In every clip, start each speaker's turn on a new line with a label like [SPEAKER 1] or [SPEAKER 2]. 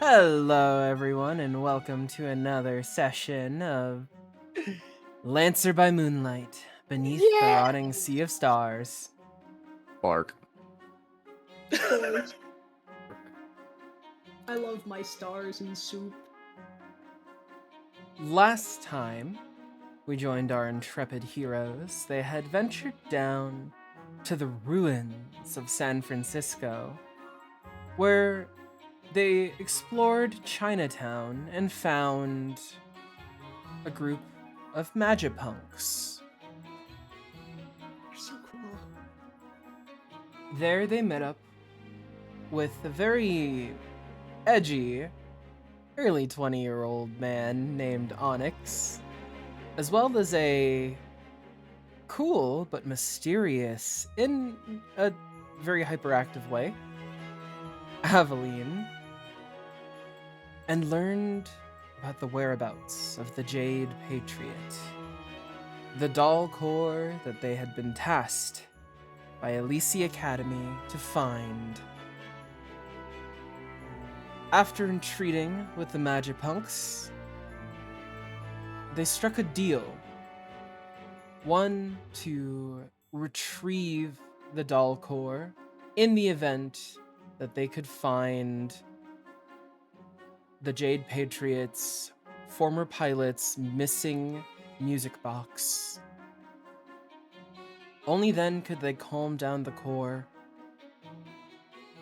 [SPEAKER 1] Hello, everyone, and welcome to another session of Lancer by Moonlight beneath the
[SPEAKER 2] Yeah.
[SPEAKER 1] rotting sea of stars.
[SPEAKER 3] Bark.
[SPEAKER 2] Boys. I love my stars and soup.
[SPEAKER 1] Last time we joined our intrepid heroes, they had ventured down to the ruins of San Francisco, where they explored Chinatown and found a group of Magipunks.
[SPEAKER 2] They're so cool.
[SPEAKER 1] There they met up with a very edgy, early 20-year-old man named Onyx, as well as a cool but mysterious, in a very hyperactive way, Aveline, and learned about the whereabouts of the Jade Patriot, the doll core that they had been tasked by Elise Academy to find. After entreating with the Magipunks, they struck a deal. One, to retrieve the doll core in the event that they could find the Jade Patriot's former pilot's missing music box. Only then could they calm down the core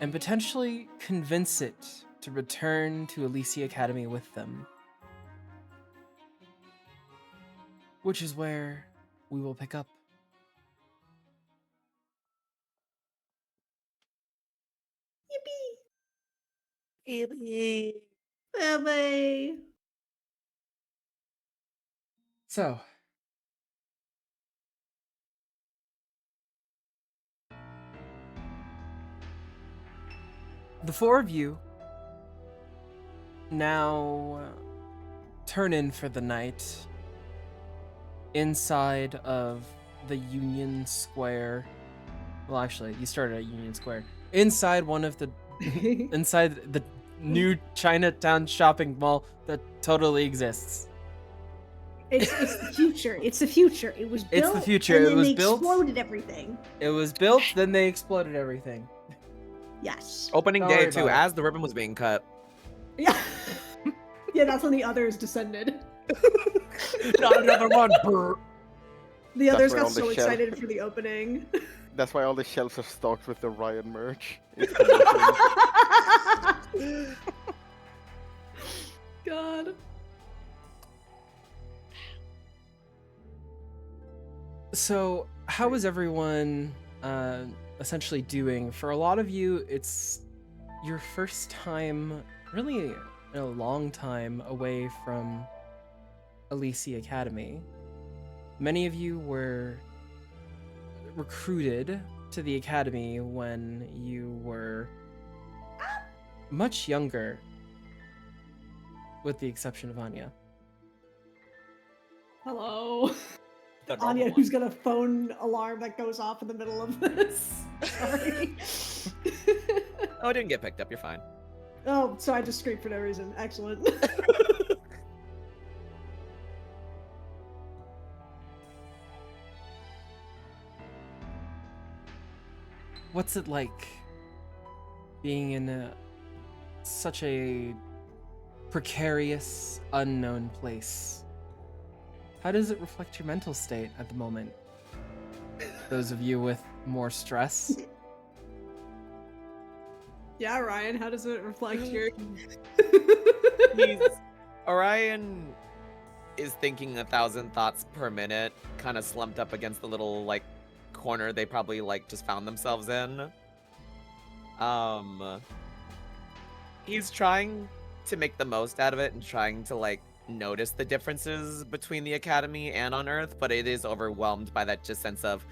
[SPEAKER 1] and potentially convince it to return to Elise Academy with them. Which is where we will pick up.
[SPEAKER 2] Yippee! Yippee!
[SPEAKER 1] So, the four of you now turn in for the night inside of the Union Square. Well, actually, you started at Union Square. Inside one of the inside the new Chinatown shopping mall that totally exists.
[SPEAKER 2] It's the future. It's the future. It was built.
[SPEAKER 1] It's the future.
[SPEAKER 2] And
[SPEAKER 1] It
[SPEAKER 2] then
[SPEAKER 1] was
[SPEAKER 2] they
[SPEAKER 1] built.
[SPEAKER 2] exploded everything.
[SPEAKER 1] It was built, then they exploded everything.
[SPEAKER 2] Yes.
[SPEAKER 3] Opening
[SPEAKER 1] Don't
[SPEAKER 3] day
[SPEAKER 1] worry
[SPEAKER 3] too,
[SPEAKER 1] about it.
[SPEAKER 3] as the ribbon was being cut.
[SPEAKER 2] Yeah. Yeah, that's when the others descended.
[SPEAKER 3] Not another one.
[SPEAKER 2] The others
[SPEAKER 4] where
[SPEAKER 2] got
[SPEAKER 4] all the
[SPEAKER 2] so
[SPEAKER 4] shell-
[SPEAKER 2] excited for the opening.
[SPEAKER 4] That's why all the shelves are stocked with the Orion merch. It's amazing.
[SPEAKER 2] God.
[SPEAKER 1] So, how is everyone essentially doing? For a lot of you, it's your first time, really in a long time, away from Elise Academy. Many of you were recruited to the academy when you were much younger, with the exception of Anya.
[SPEAKER 2] Hello.
[SPEAKER 3] The normal
[SPEAKER 2] Anya,
[SPEAKER 3] one.
[SPEAKER 2] who's got a phone alarm that goes off in the middle of this. Sorry.
[SPEAKER 3] Oh, it didn't get picked up. You're fine.
[SPEAKER 2] Oh, so I just screamed for no reason. Excellent.
[SPEAKER 1] What's it like being in such a precarious, unknown place? How does it reflect your mental state at the moment? Those of you with more stress?
[SPEAKER 2] Yeah, Ryan, how does it reflect your...
[SPEAKER 3] Orion is thinking 1,000 thoughts per minute, kind of slumped up against the little like corner they probably like just found themselves in. He's trying to make the most out of it and trying to like notice the differences between the academy and on Earth, but it is overwhelmed by that just sense of,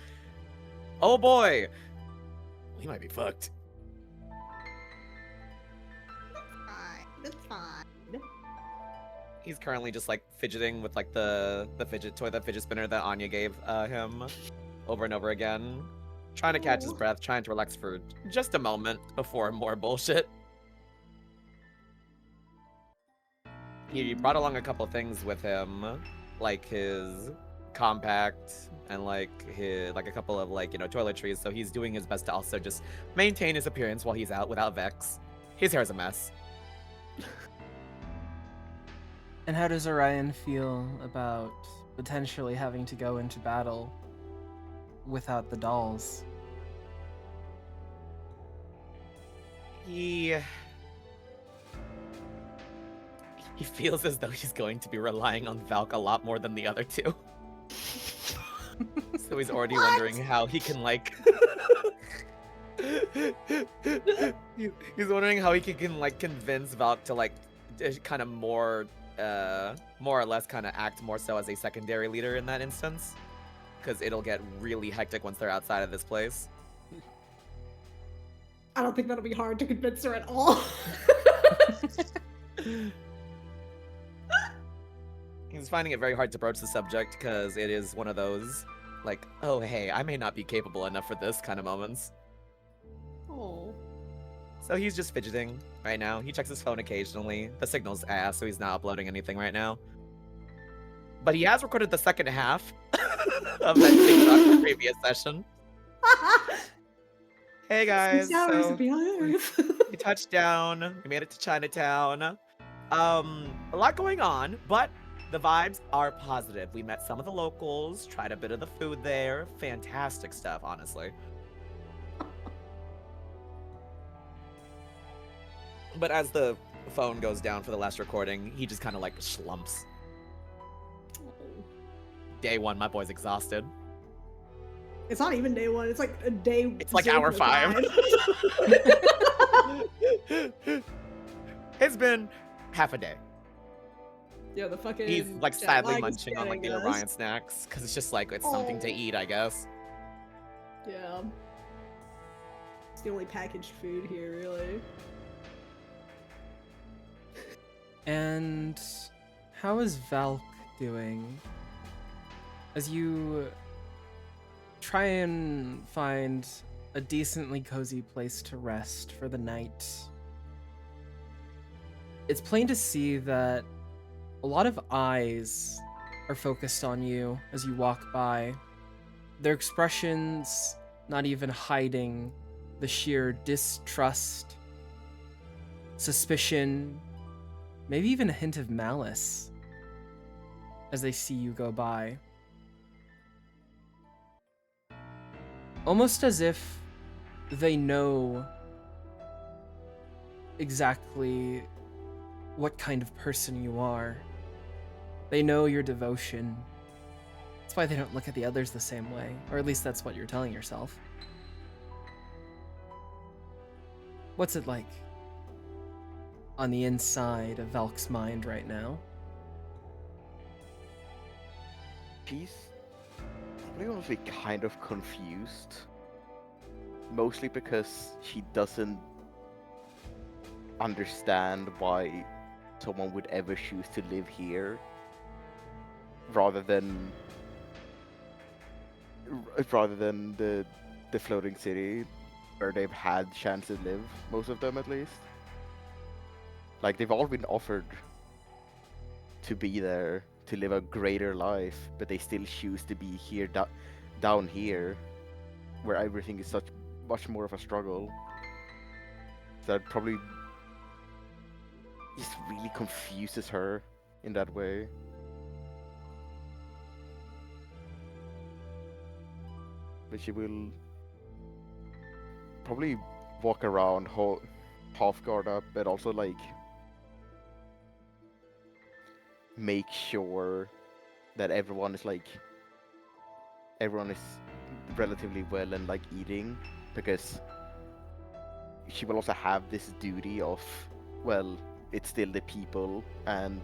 [SPEAKER 3] oh boy, we might be fucked.
[SPEAKER 2] It's fine.
[SPEAKER 3] He's currently just like fidgeting with like the fidget spinner that Anya gave him over and over again, trying to catch his
[SPEAKER 2] Aw.
[SPEAKER 3] breath, trying to relax for just a moment before more bullshit. he brought along a couple things with him, like his compact and like a couple of toiletries. So he's doing his best to also just maintain his appearance while he's out without Vex. His hair is a mess.
[SPEAKER 1] And how does Orion feel about potentially having to go into battle without the dolls?
[SPEAKER 3] He feels as though he's going to be relying on Valk a lot more than the other two. So he's already wondering how he can he's wondering how he can convince Valk to kind of more or less kind of act more so as a secondary leader in that instance, because it'll get really hectic once they're outside of this place.
[SPEAKER 2] I don't think that'll be hard to convince her at all.
[SPEAKER 3] He's finding it very hard to broach the subject because it is one of those, oh hey, I may not be capable enough for this kind of moments.
[SPEAKER 2] Oh.
[SPEAKER 3] So he's just fidgeting right now. He checks his phone occasionally. The signal's ass, so he's not uploading anything right now. But he has recorded the second half of that TikTok from the previous session. Hey guys, so we touched down. We made it to Chinatown. A lot going on, but the vibes are positive. We met some of the locals, tried a bit of the food there. Fantastic stuff, honestly. But as the phone goes down for the last recording, he just kind of slumps. Day 1, my boy's exhausted.
[SPEAKER 2] It's not even day 1. It's like a day.
[SPEAKER 3] It's like hour 5. It's been half a day.
[SPEAKER 2] Yeah, the fucking.
[SPEAKER 3] He's sadly munching on the Orion snacks because it's just it's something to eat, I guess.
[SPEAKER 2] Yeah. It's the only packaged food here, really.
[SPEAKER 1] And how is Valk doing? As you try and find a decently cozy place to rest for the night, it's plain to see that a lot of eyes are focused on you as you walk by. Their expressions not even hiding the sheer distrust, suspicion, maybe even a hint of malice as they see you go by. Almost as if they know exactly what kind of person you are. They know your devotion. That's why they don't look at the others the same way, or at least that's what you're telling yourself. What's it like on the inside of Valk's mind right now?
[SPEAKER 4] She's probably honestly kind of confused. Mostly because she doesn't understand why someone would ever choose to live here rather than the floating city where they've had chance to live, most of them at least. They've all been offered to be there, to live a greater life, but they still choose to be here, down here, where everything is much more of a struggle. So that probably just really confuses her in that way. But she will probably walk around half guard up, but also make sure that everyone is relatively well and eating, because she will also have this duty of, well, it's still the people, and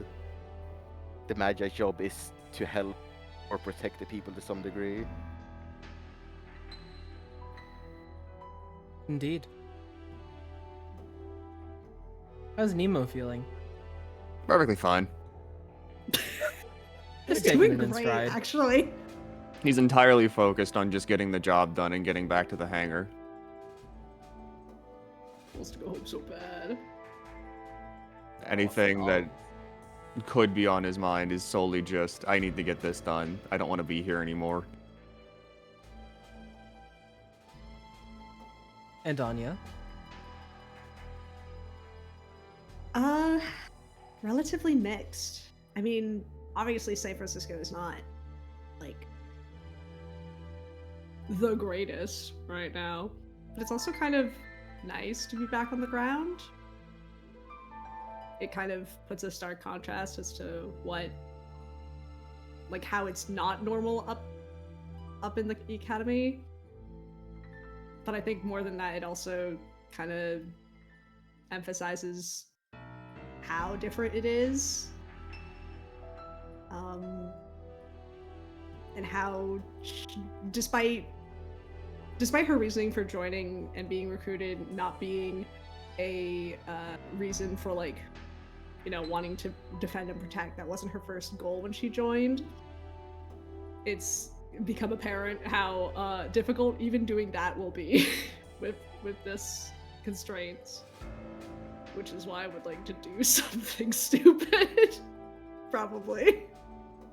[SPEAKER 4] the Magi's job is to help or protect the people to some degree.
[SPEAKER 1] Indeed. How's Nemo feeling?
[SPEAKER 5] Perfectly fine.
[SPEAKER 1] Just
[SPEAKER 2] He's
[SPEAKER 1] taking
[SPEAKER 2] doing
[SPEAKER 1] it in
[SPEAKER 2] great,
[SPEAKER 1] stride.
[SPEAKER 2] actually.
[SPEAKER 5] He's entirely focused on just getting the job done and getting back to the hangar.
[SPEAKER 2] Wants to go home so bad.
[SPEAKER 5] Anything that could be on his mind is solely just, I need to get this done. I don't want to be here anymore.
[SPEAKER 1] And Anya?
[SPEAKER 2] Relatively mixed. I mean, obviously San Francisco is not, like, the greatest right now. But it's also kind of nice to be back on the ground. It kind of puts a stark contrast as to what, like, how it's not normal up in the academy. But I think more than that, it also kind of emphasizes how different it is. And how, despite her reasoning for joining and being recruited not being a reason for, like, you know, wanting to defend and protect, that wasn't her first goal when she joined. It's become apparent how difficult even doing that will be with this constraints, which is why I would like to do something stupid. Probably.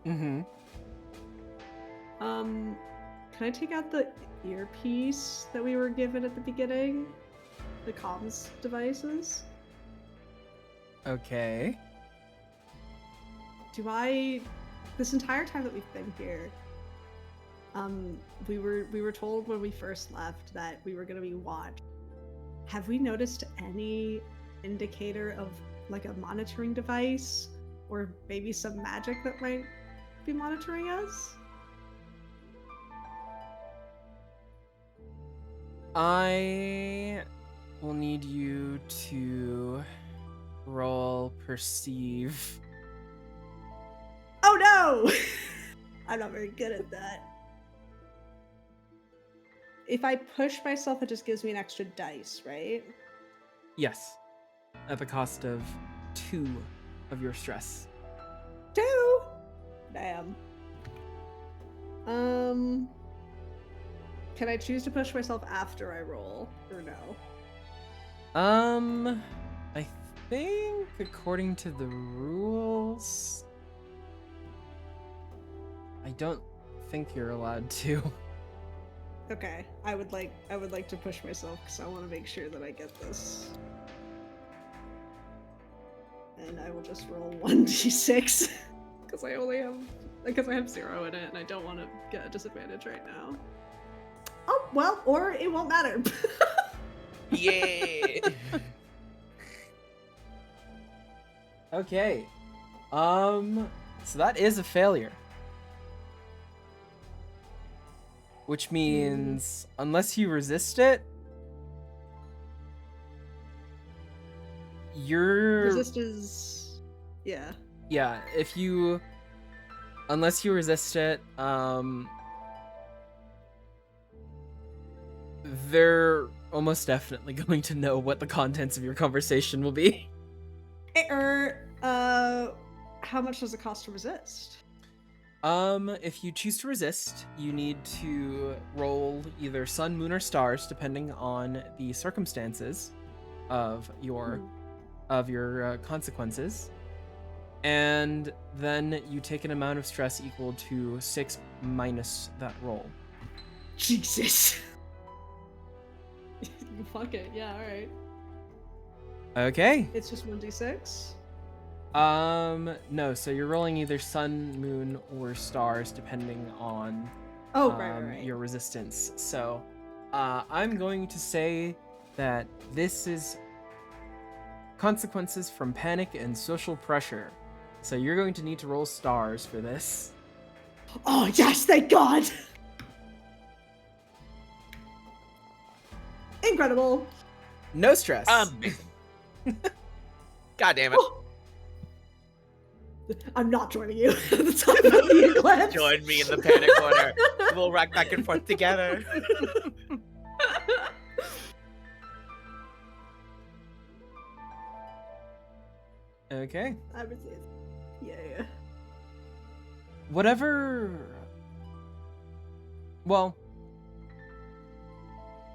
[SPEAKER 1] Mm-hmm.
[SPEAKER 2] Can I take out the earpiece that we were given at the beginning? The comms devices?
[SPEAKER 1] Okay.
[SPEAKER 2] This entire time that we've been here, we were told when we first left that we were gonna be watched. Have we noticed any indicator of, like, a monitoring device or maybe some magic that might be monitoring us?
[SPEAKER 1] I will need you to roll perceive.
[SPEAKER 2] Oh no! I'm not very good at that. If I push myself, it just gives me an extra dice, right?
[SPEAKER 1] Yes. At the cost of 2 of your stress.
[SPEAKER 2] 2? Damn. Can I choose to push myself after I roll, or no?
[SPEAKER 1] I think according to the rules, I don't think you're allowed to.
[SPEAKER 2] Okay, I would like to push myself because I want to make sure that I get this. And I will just roll 1d6 because I have 0 in it and I don't want to get a disadvantage right now. Oh, well, or it won't matter.
[SPEAKER 3] Yeah.
[SPEAKER 1] Okay. So that is a failure. Which means, unless you resist it, you're...
[SPEAKER 2] Resist is... yeah.
[SPEAKER 1] Yeah, unless you resist it, they're almost definitely going to know what the contents of your conversation will be.
[SPEAKER 2] How much does it cost to resist?
[SPEAKER 1] If you choose to resist, you need to roll either sun, moon, or stars, depending on the circumstances of your consequences. And then you take an amount of stress equal to 6 minus that roll.
[SPEAKER 2] Jesus. Fuck it. Yeah. All right.
[SPEAKER 1] Okay.
[SPEAKER 2] It's just 1d6.
[SPEAKER 1] No. So you're rolling either sun, moon, or stars, depending on
[SPEAKER 2] right.
[SPEAKER 1] your resistance. So, I'm going to say that this is consequences from panic and social pressure. So you're going to need to roll stars for this.
[SPEAKER 2] Oh yes, thank God. Incredible.
[SPEAKER 1] No stress.
[SPEAKER 3] God damn it.
[SPEAKER 2] I'm not joining you at the time of the eclipse.
[SPEAKER 3] Join me in the panic corner. We'll rock back and forth together.
[SPEAKER 1] Okay.
[SPEAKER 2] I would say, yeah.
[SPEAKER 1] Whatever. Well,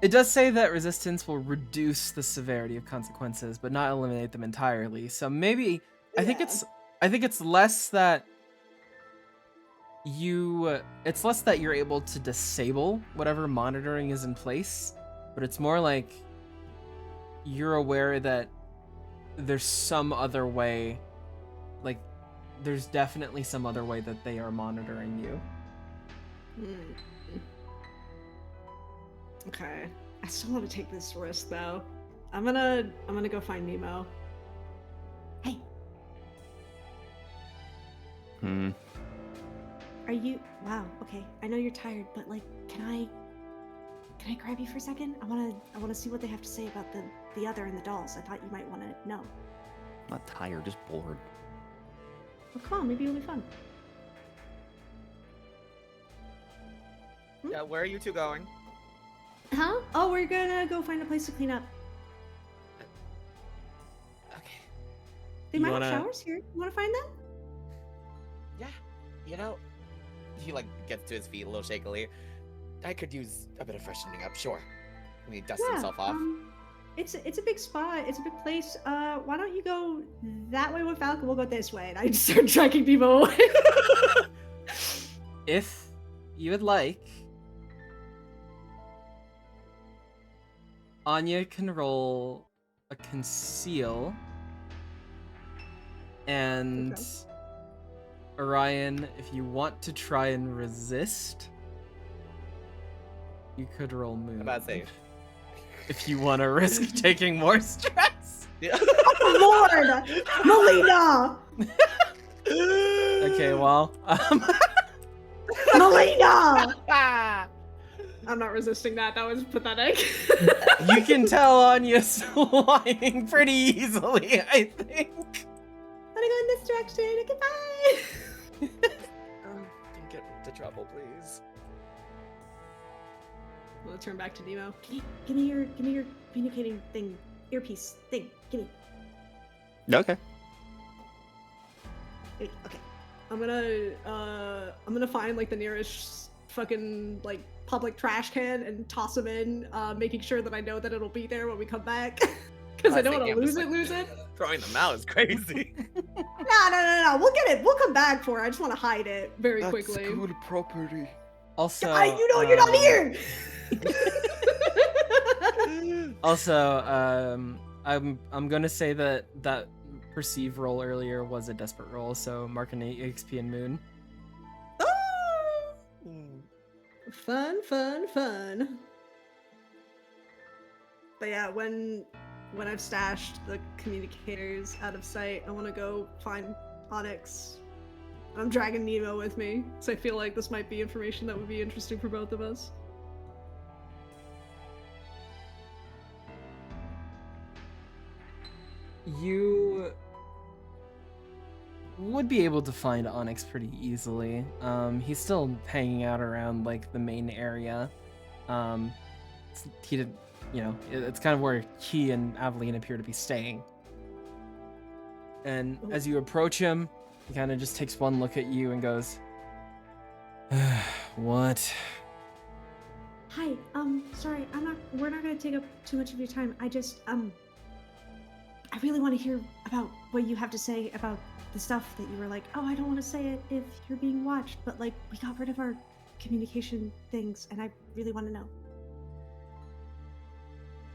[SPEAKER 1] it does say that resistance will reduce the severity of consequences, but not eliminate them entirely. So maybe I think I think it's less that it's less that you're able to disable whatever monitoring is in place, but it's more like you're aware that there's some other way, like there's definitely some other way that they are monitoring you.
[SPEAKER 2] Okay. I still want to take this risk though. I'm gonna go find Nemo. Hey, are you? Wow. Okay. I know you're tired, but like, can I grab you for a second? I wanna see what they have to say about the other and the dolls. I thought you might want to know.
[SPEAKER 5] I'm not tired, just bored.
[SPEAKER 2] Well, come on. Maybe it'll be fun.
[SPEAKER 3] Yeah, where are you two going?
[SPEAKER 2] Huh? Oh, we're gonna go find a place to clean up.
[SPEAKER 3] Okay.
[SPEAKER 2] They
[SPEAKER 1] You
[SPEAKER 2] might
[SPEAKER 1] wanna-
[SPEAKER 2] have showers here. You wanna find them?
[SPEAKER 3] Yeah, you know, he like gets to his feet a little shakily. I could use a bit of freshening up, sure. And he dusts himself off.
[SPEAKER 2] It's a big spot. It's a big place. Why don't you go that way with Valk, and we'll go this way. And I just start dragging Nemo away.
[SPEAKER 1] If you would like, Anya can roll a conceal, and
[SPEAKER 2] Okay.
[SPEAKER 1] Orion, if you want to try and resist, you could roll move.
[SPEAKER 3] I'm about to say.
[SPEAKER 1] If you want to risk taking more stress.
[SPEAKER 3] Yeah.
[SPEAKER 2] Lord, Melina,
[SPEAKER 1] Okay, well,
[SPEAKER 2] Melina.
[SPEAKER 3] Ah!
[SPEAKER 2] I'm not resisting that. That was pathetic.
[SPEAKER 1] you can tell Anya's whining pretty easily, I think.
[SPEAKER 2] I'm gonna go in this direction. Goodbye.
[SPEAKER 3] Don't get into trouble, please.
[SPEAKER 2] We'll turn back to Nemo. Give me your communicating thing, earpiece thing. Give me.
[SPEAKER 5] Okay.
[SPEAKER 2] Wait, okay. I'm gonna find like the nearest fucking like public trash can and toss them in, making sure that I know that it'll be there when we come back. Because I don't want to lose it.
[SPEAKER 3] Throwing them out is crazy.
[SPEAKER 2] No. We'll get it. We'll come back for it. I just want to hide it very
[SPEAKER 4] That's
[SPEAKER 2] quickly.
[SPEAKER 4] school property.
[SPEAKER 1] Also,
[SPEAKER 2] You know you're not here.
[SPEAKER 1] Also, I'm gonna say that perceive roll earlier was a desperate roll, so mark an EXP and moon.
[SPEAKER 2] Oh! Fun. But yeah, when I've stashed the communicators out of sight, I want to go find Onyx. I'm dragging Nemo with me, so I feel like this might be information that would be interesting for both of us.
[SPEAKER 1] You would be able to find Onyx pretty easily. He's still hanging out around like the main area. He did, it's kind of where he and Aveline appear to be staying. And as you approach him, he kind of just takes one look at you and goes, "What?"
[SPEAKER 2] Hi, sorry, we're not gonna take up too much of your time. I just, I really want to hear about what you have to say about the stuff that you were like, oh, I don't want to say it if you're being watched, but like, we got rid of our communication things, and I really want to know.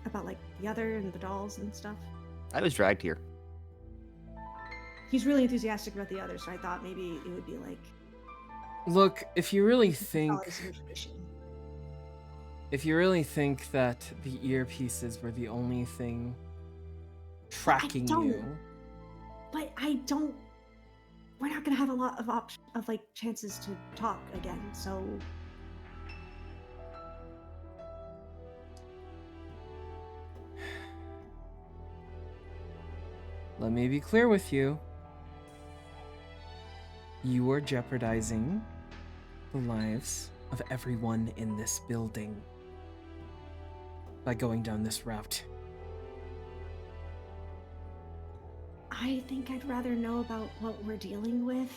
[SPEAKER 2] About like the other and the dolls and stuff.
[SPEAKER 5] I was dragged here.
[SPEAKER 2] He's really enthusiastic about the other, so I thought maybe it would be like,
[SPEAKER 1] Look, if you really think
[SPEAKER 2] all this information.
[SPEAKER 1] that the earpieces were the only thing tracking
[SPEAKER 2] don't.
[SPEAKER 1] you,
[SPEAKER 2] But we're not gonna have a lot of like chances to talk again, so.
[SPEAKER 1] let me be clear with you. You are jeopardizing the lives of everyone in this building by going down this route.
[SPEAKER 2] I think I'd rather know about what we're dealing with.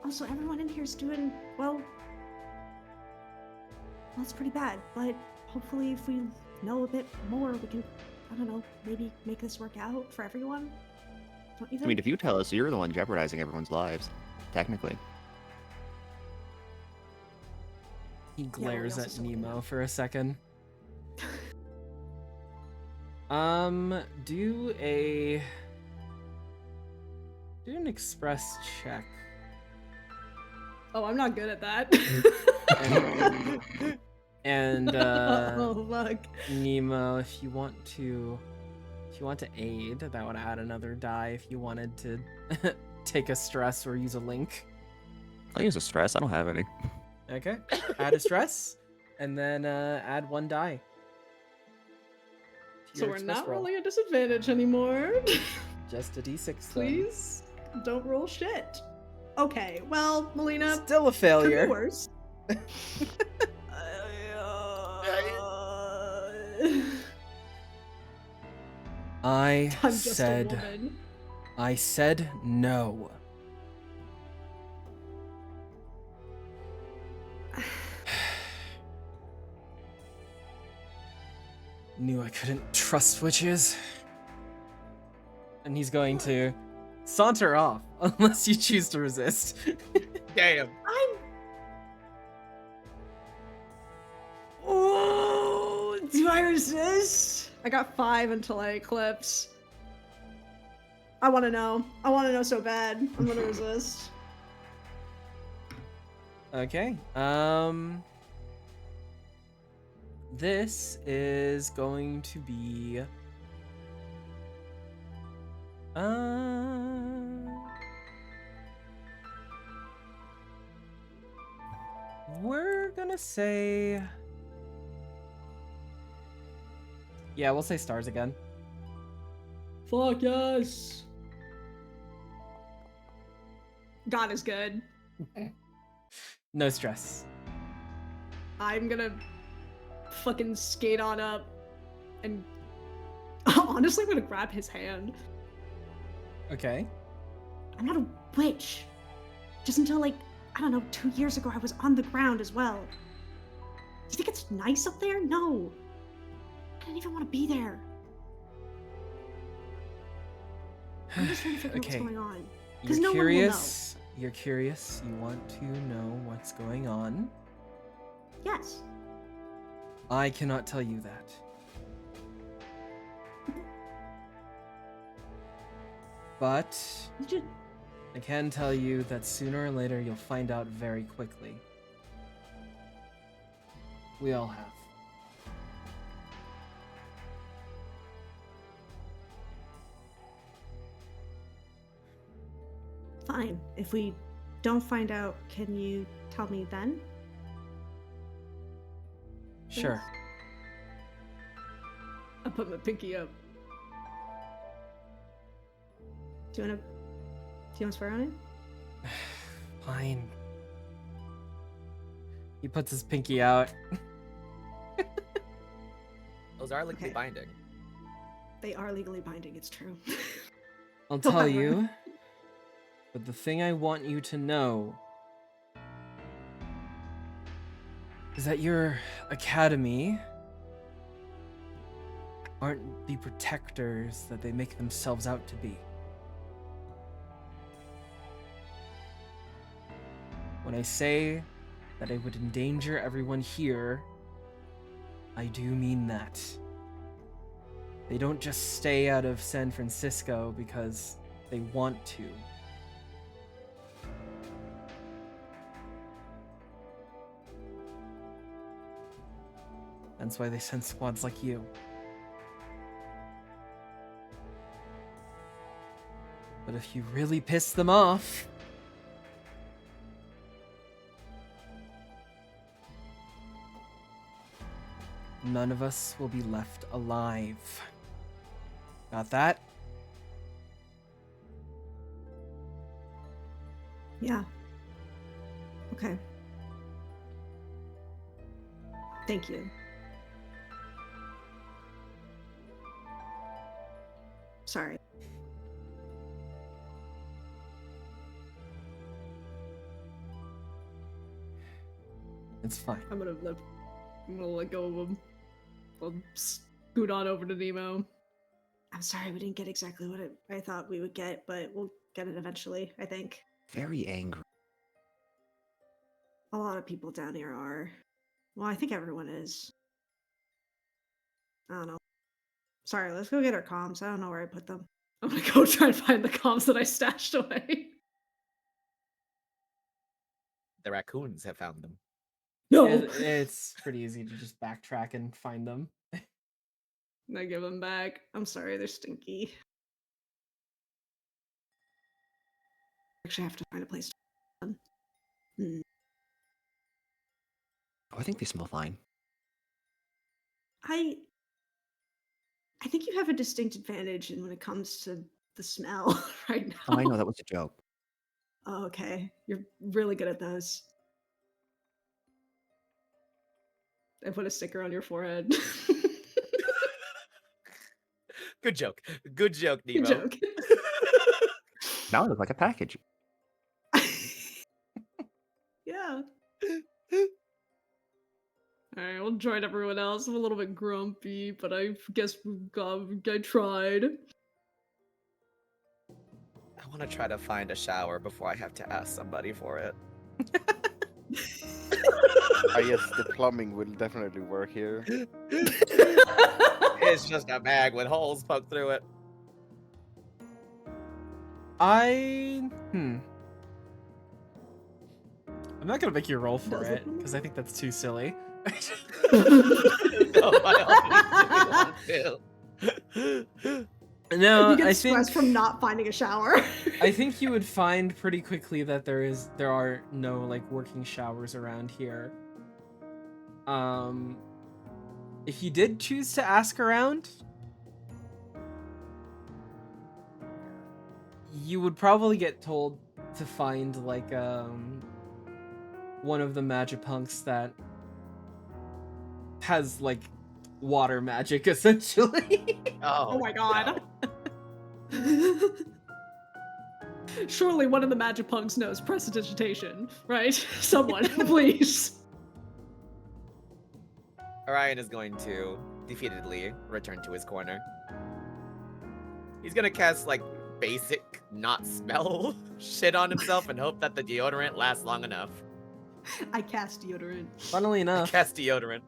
[SPEAKER 2] Also, everyone in here's doing, well, it's pretty bad, but hopefully if we know a bit more, we can, I don't know, maybe make this work out for everyone. Don't you think?
[SPEAKER 5] I mean, if you tell us, you're the one jeopardizing everyone's lives, technically.
[SPEAKER 1] He glares
[SPEAKER 2] also
[SPEAKER 1] at
[SPEAKER 2] still looking
[SPEAKER 1] Nemo
[SPEAKER 2] up.
[SPEAKER 1] for a second. Do an express check.
[SPEAKER 2] Oh, I'm not good at that.
[SPEAKER 1] And
[SPEAKER 2] oh fuck.
[SPEAKER 1] Nemo, if you want to aid, that would add another die if you wanted to take a stress or use a link.
[SPEAKER 5] I'll use a stress. I don't have any.
[SPEAKER 1] Okay. Add a stress, and then add 1 die. to
[SPEAKER 2] So
[SPEAKER 1] your
[SPEAKER 2] we're
[SPEAKER 1] express
[SPEAKER 2] not
[SPEAKER 1] roll.
[SPEAKER 2] rolling a disadvantage anymore.
[SPEAKER 1] Just a d6 then.
[SPEAKER 2] Please don't roll shit. Okay, well, Melina,
[SPEAKER 1] Still a
[SPEAKER 2] could be
[SPEAKER 1] failure.
[SPEAKER 2] worse.
[SPEAKER 1] I
[SPEAKER 2] I'm just a
[SPEAKER 1] said
[SPEAKER 2] woman.
[SPEAKER 1] no. Knew I couldn't trust witches. And he's going to saunter off unless you choose to resist.
[SPEAKER 3] Damn.
[SPEAKER 2] Oh, do I resist? I got 5 until I eclipse. I want to know. I want to know so bad. I'm gonna resist.
[SPEAKER 1] Okay. This is going to be we're gonna say, yeah, we'll say stars again.
[SPEAKER 2] Fuck yes. God is good.
[SPEAKER 1] No stress.
[SPEAKER 2] I'm gonna fucking skate on up and honestly I'm gonna grab his hand.
[SPEAKER 1] Okay.
[SPEAKER 2] I'm not a witch. Just until like, I don't know, 2 years ago I was on the ground as well. Do you think it's nice up there? No. I didn't even want to be there. I'm just trying to figure out what's
[SPEAKER 1] Okay.
[SPEAKER 2] going on. 'Cause
[SPEAKER 1] You're
[SPEAKER 2] no one will know.
[SPEAKER 1] curious. You're curious. You want to know what's going on.
[SPEAKER 2] Yes.
[SPEAKER 1] I cannot tell you that. But
[SPEAKER 2] You just,
[SPEAKER 1] I can tell you that sooner or later you'll find out very quickly. We all have.
[SPEAKER 2] fine. If we don't find out, can you tell me then?
[SPEAKER 1] Sure.
[SPEAKER 2] I put my pinky up. Do you wanna swear on it?
[SPEAKER 1] Fine. He puts his pinky out.
[SPEAKER 3] Those are legally
[SPEAKER 2] Okay.
[SPEAKER 3] binding.
[SPEAKER 2] They are legally binding, it's true.
[SPEAKER 1] I'll tell
[SPEAKER 2] Whatever.
[SPEAKER 1] you. But the thing I want you to know is that your academy aren't the protectors that they make themselves out to be. When I say that I would endanger everyone here, I do mean that. They don't just stay out of San Francisco because they want to. That's why they send squads like you. But if you really piss them off, none of us will be left alive. Got that?
[SPEAKER 2] Yeah. Okay. Thank you. Sorry.
[SPEAKER 1] It's fine.
[SPEAKER 2] I'm gonna let go of him. I'll scoot on over to Nemo. I'm sorry we didn't get exactly what I thought we would get, but we'll get it eventually, I think.
[SPEAKER 6] Very angry.
[SPEAKER 2] A lot of people down here are. Well, I think everyone is. I don't know. Sorry, let's go get our comms. I don't know where I put them. I'm gonna go try and find the comms that I stashed away.
[SPEAKER 3] The raccoons have found them.
[SPEAKER 2] No!
[SPEAKER 1] It's pretty easy to just backtrack and find them.
[SPEAKER 2] And I give them back. I'm sorry, they're stinky. Actually, I have to find a place to put them.
[SPEAKER 6] Oh, I think they smell fine.
[SPEAKER 2] I think you have a distinct advantage when it comes to the smell right now.
[SPEAKER 6] Oh, I know that was a joke.
[SPEAKER 2] Oh, okay. You're really good at those. I put a sticker on your forehead.
[SPEAKER 3] Good joke. Good joke, Nemo.
[SPEAKER 2] Good joke.
[SPEAKER 6] Now I look like a package.
[SPEAKER 2] Yeah. Alright, we'll join everyone else. I'm a little bit grumpy, but I guess I tried.
[SPEAKER 3] I want to try to find a shower before I have to ask somebody for it.
[SPEAKER 4] Yes, the plumbing will definitely work here.
[SPEAKER 3] It's just a bag with holes poked through it.
[SPEAKER 1] I'm not gonna make you roll for
[SPEAKER 2] Does
[SPEAKER 1] it
[SPEAKER 2] it?
[SPEAKER 1] because I think that's too silly.
[SPEAKER 3] No, I don't
[SPEAKER 1] No,
[SPEAKER 2] you get
[SPEAKER 1] I
[SPEAKER 2] stressed
[SPEAKER 1] think
[SPEAKER 2] from not finding a shower.
[SPEAKER 1] I think you would find pretty quickly that there are no like working showers around here. If you did choose to ask around, you would probably get told to find like one of the Magipunks that has like water magic essentially.
[SPEAKER 2] Oh my god. Surely one of the Magipunks knows prestidigitation, right? Someone, please.
[SPEAKER 3] Orion is going to defeatedly return to his corner. He's gonna cast like basic not smell shit on himself and hope that the deodorant lasts long enough.
[SPEAKER 2] I cast deodorant.
[SPEAKER 1] Funnily enough,
[SPEAKER 3] Cast deodorant.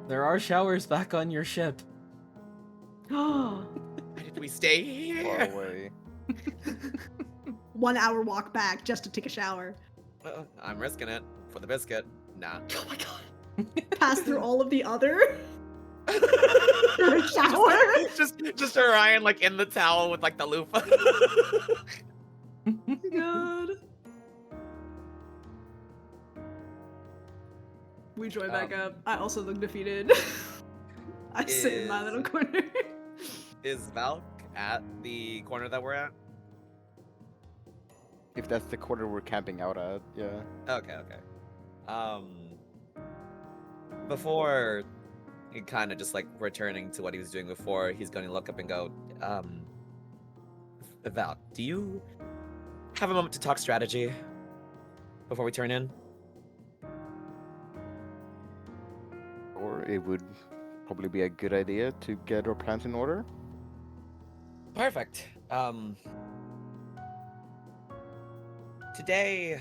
[SPEAKER 1] there are showers back on your ship.
[SPEAKER 2] Oh.
[SPEAKER 3] Why did we stay
[SPEAKER 4] Far
[SPEAKER 3] here?
[SPEAKER 4] away.
[SPEAKER 2] 1 hour walk back just to take a shower.
[SPEAKER 3] I'm risking it for the biscuit. Nah.
[SPEAKER 2] Oh my god. Pass through all of the other for a shower.
[SPEAKER 3] just Orion like in the towel with like the loofah.
[SPEAKER 2] God. We join back up. I also look defeated. I sit in my little corner.
[SPEAKER 3] Is Valk at the corner that we're at?
[SPEAKER 4] If that's the corner we're camping out at, yeah.
[SPEAKER 3] Okay. Before he kind of just like returning to what he was doing before, he's going to look up and go, Valk, do you have a moment to talk strategy before we turn in?
[SPEAKER 4] Or it would probably be a good idea to get our plans in order.
[SPEAKER 3] Perfect. Today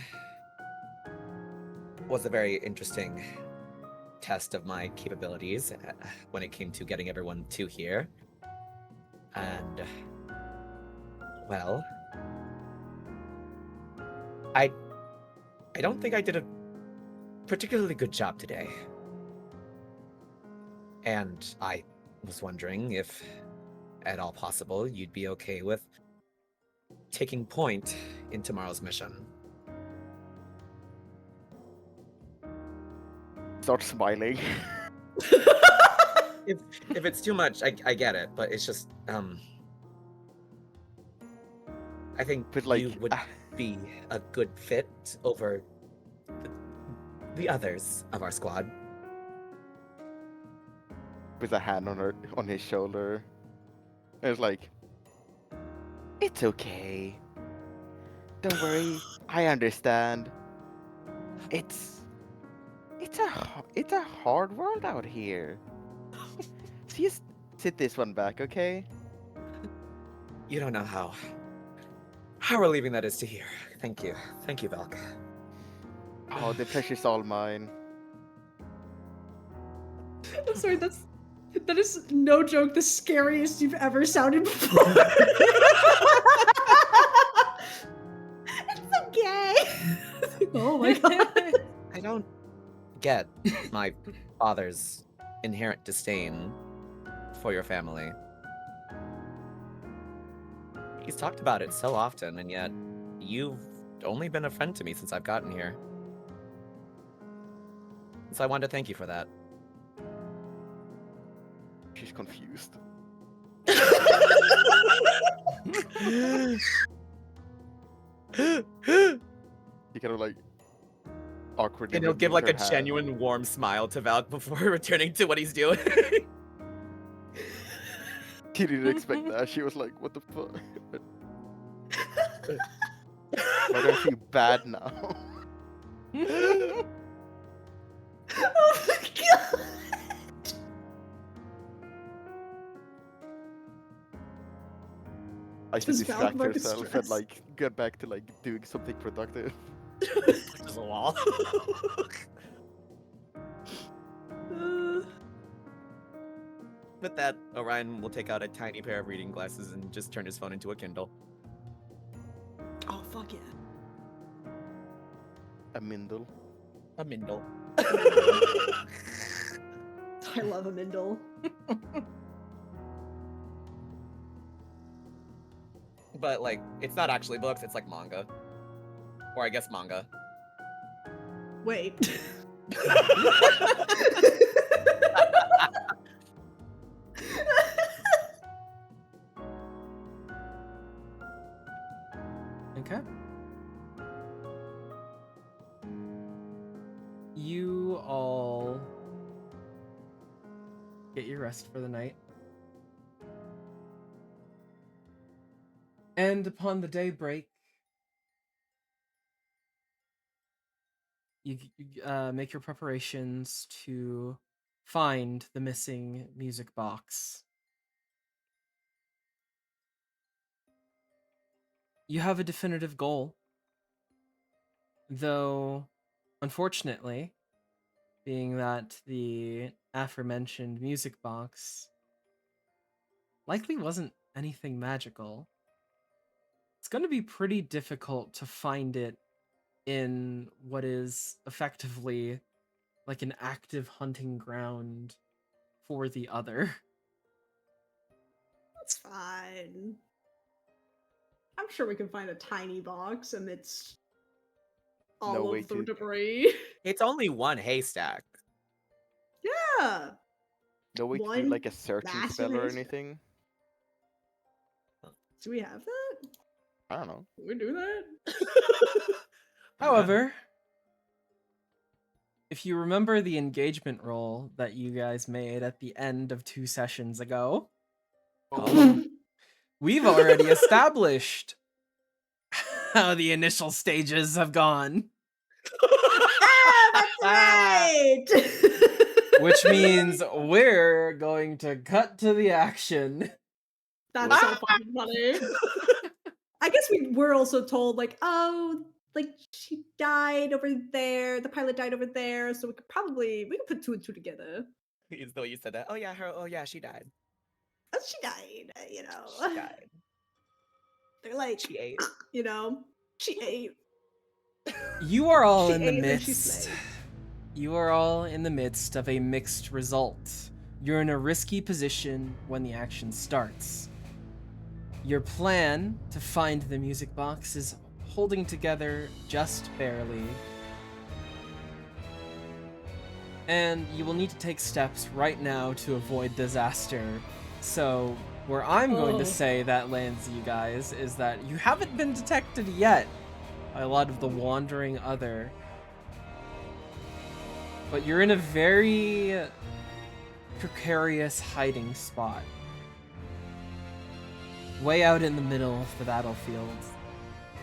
[SPEAKER 3] was a very interesting test of my capabilities when it came to getting everyone to here. And, well, I don't think I did a particularly good job today. And I was wondering if, at all possible, you'd be okay with taking point in tomorrow's mission.
[SPEAKER 4] Start smiling.
[SPEAKER 3] If it's too much, I get it, but it's just I think
[SPEAKER 4] But, like,
[SPEAKER 3] you would be a good fit over the others of our squad.
[SPEAKER 4] With a hand on his shoulder. And it's like, it's okay. Don't worry, I understand. It's a hard world out here. just sit this one back, okay?
[SPEAKER 3] You don't know how relieving that is to hear. Thank you. Thank you, Valk.
[SPEAKER 4] Oh, the pleasure's all mine.
[SPEAKER 2] I'm sorry, that is no joke the scariest you've ever sounded before. It's okay. Oh my god.
[SPEAKER 3] I don't get my father's inherent disdain for your family. He's talked about it so often, and yet you've only been a friend to me since I've gotten here. So I wanted to thank you for that.
[SPEAKER 4] She's confused. He kind of like awkwardly.
[SPEAKER 3] And he'll give
[SPEAKER 4] removes
[SPEAKER 3] like a
[SPEAKER 4] her hand.
[SPEAKER 3] genuine warm smile to Valk before returning to what he's doing.
[SPEAKER 4] She didn't expect that. She was like, "What the fuck?" Why do I feel bad now?
[SPEAKER 2] Oh my god.
[SPEAKER 4] I should
[SPEAKER 2] Does Valk
[SPEAKER 4] distract
[SPEAKER 2] mark
[SPEAKER 4] herself and
[SPEAKER 2] stress?
[SPEAKER 4] like get back to like doing something productive.
[SPEAKER 3] There's a wall. With that, Orion will take out a tiny pair of reading glasses and just turn his phone into a Kindle.
[SPEAKER 2] Oh fuck yeah.
[SPEAKER 4] A Mindle.
[SPEAKER 3] A Mindle.
[SPEAKER 2] I love a Mindle.
[SPEAKER 3] But like, it's not actually books, it's like manga. Or I guess manga.
[SPEAKER 2] Wait.
[SPEAKER 1] Okay. You all get your rest for the night. And upon the daybreak, you make your preparations to find the missing music box. You have a definitive goal, though, unfortunately, being that the aforementioned music box likely wasn't anything magical, it's going to be pretty difficult to find it in what is effectively like an active hunting ground for the other.
[SPEAKER 2] That's fine. I'm sure we can find a tiny box amidst all
[SPEAKER 4] No way
[SPEAKER 2] of the
[SPEAKER 4] to-
[SPEAKER 2] debris.
[SPEAKER 3] It's only one haystack.
[SPEAKER 2] Yeah.
[SPEAKER 4] No way to do
[SPEAKER 2] One
[SPEAKER 4] like a searching
[SPEAKER 2] massive
[SPEAKER 4] spell or
[SPEAKER 2] haystack.
[SPEAKER 4] anything.
[SPEAKER 2] Do we have that?
[SPEAKER 4] I don't know.
[SPEAKER 2] Can we do that?
[SPEAKER 1] However, if you remember the engagement roll that you guys made at the end of 2 sessions ago, we've already established how the initial stages have gone.
[SPEAKER 2] Ah, that's right.
[SPEAKER 1] Which means we're going to cut to the action.
[SPEAKER 2] That's so fucking funny. I guess we were also told, like, oh, like she died over there. The pilot died over there, so we could put 2 and 2 together.
[SPEAKER 3] It's the way you said that. Oh yeah, she died.
[SPEAKER 2] Oh, she died, you know.
[SPEAKER 3] She died.
[SPEAKER 2] They're like,
[SPEAKER 3] She ate.
[SPEAKER 2] you know, she ate.
[SPEAKER 1] You are all
[SPEAKER 2] She
[SPEAKER 1] in the
[SPEAKER 2] ate and she
[SPEAKER 1] midst.
[SPEAKER 2] slayed.
[SPEAKER 1] You are all in the midst of a mixed result. You're in a risky position when the action starts. Your plan to find the music box is holding together just barely. And you will need to take steps right now to avoid disaster. So, where I'm going to say that lands you guys is that you haven't been detected yet by a lot of the wandering other. But you're in a very precarious hiding spot. Way out in the middle of the battlefield.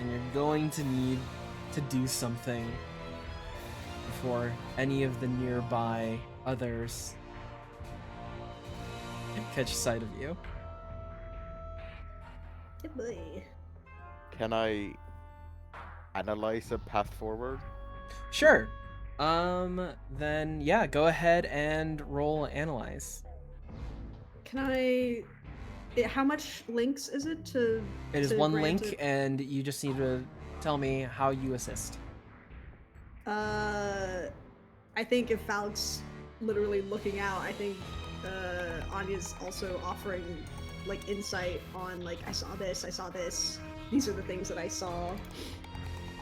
[SPEAKER 1] And you're going to need to do something before any of the nearby others catch sight of you.
[SPEAKER 2] Good boy.
[SPEAKER 4] Can I analyze a path forward?
[SPEAKER 1] Sure. Then yeah, go ahead and roll analyze.
[SPEAKER 2] Can I? How much links is it to?
[SPEAKER 1] It is
[SPEAKER 2] to
[SPEAKER 1] one
[SPEAKER 2] grant
[SPEAKER 1] link,
[SPEAKER 2] it?
[SPEAKER 1] and you just need to tell me how you assist.
[SPEAKER 2] I think if Valk's literally looking out, I think Anya's also offering like insight on like I saw this. These are the things that I saw.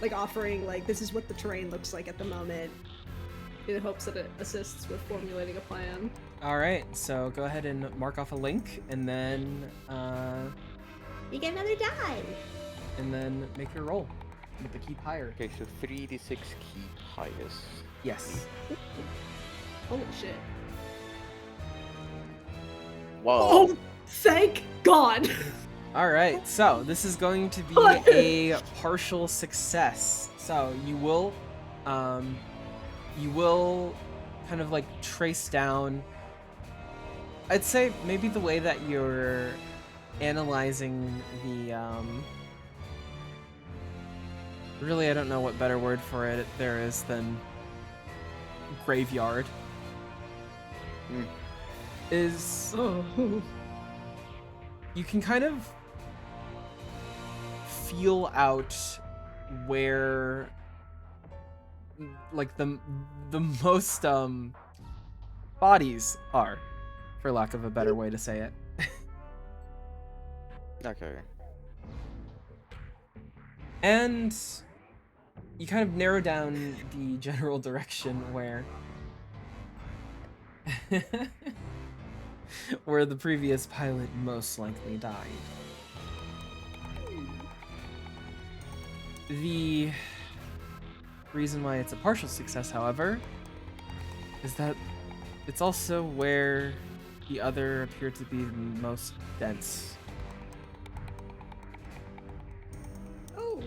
[SPEAKER 2] Like offering like this is what the terrain looks like at the moment, in hopes that it assists with formulating a plan.
[SPEAKER 1] All right, so go ahead and mark off a link, and then
[SPEAKER 2] You get another die.
[SPEAKER 1] make your roll with the keep higher.
[SPEAKER 4] Okay, so 3d6 keep highest.
[SPEAKER 1] Yes.
[SPEAKER 2] Holy shit.
[SPEAKER 4] Wow.
[SPEAKER 2] Oh, thank God.
[SPEAKER 1] All right, so this is going to be a partial success. So you will kind of like trace down. I'd say maybe the way that you're analyzing the really, I don't know what better word for it there is than graveyard. Is
[SPEAKER 2] Oh.
[SPEAKER 1] you can kind of feel out where like the most bodies are, for lack of a better way to say it.
[SPEAKER 4] Okay.
[SPEAKER 1] And you kind of narrow down the general direction where where the previous pilot most likely died. The reason why it's a partial success, however, is that it's also where the other appear to be the most dense.
[SPEAKER 2] Oh.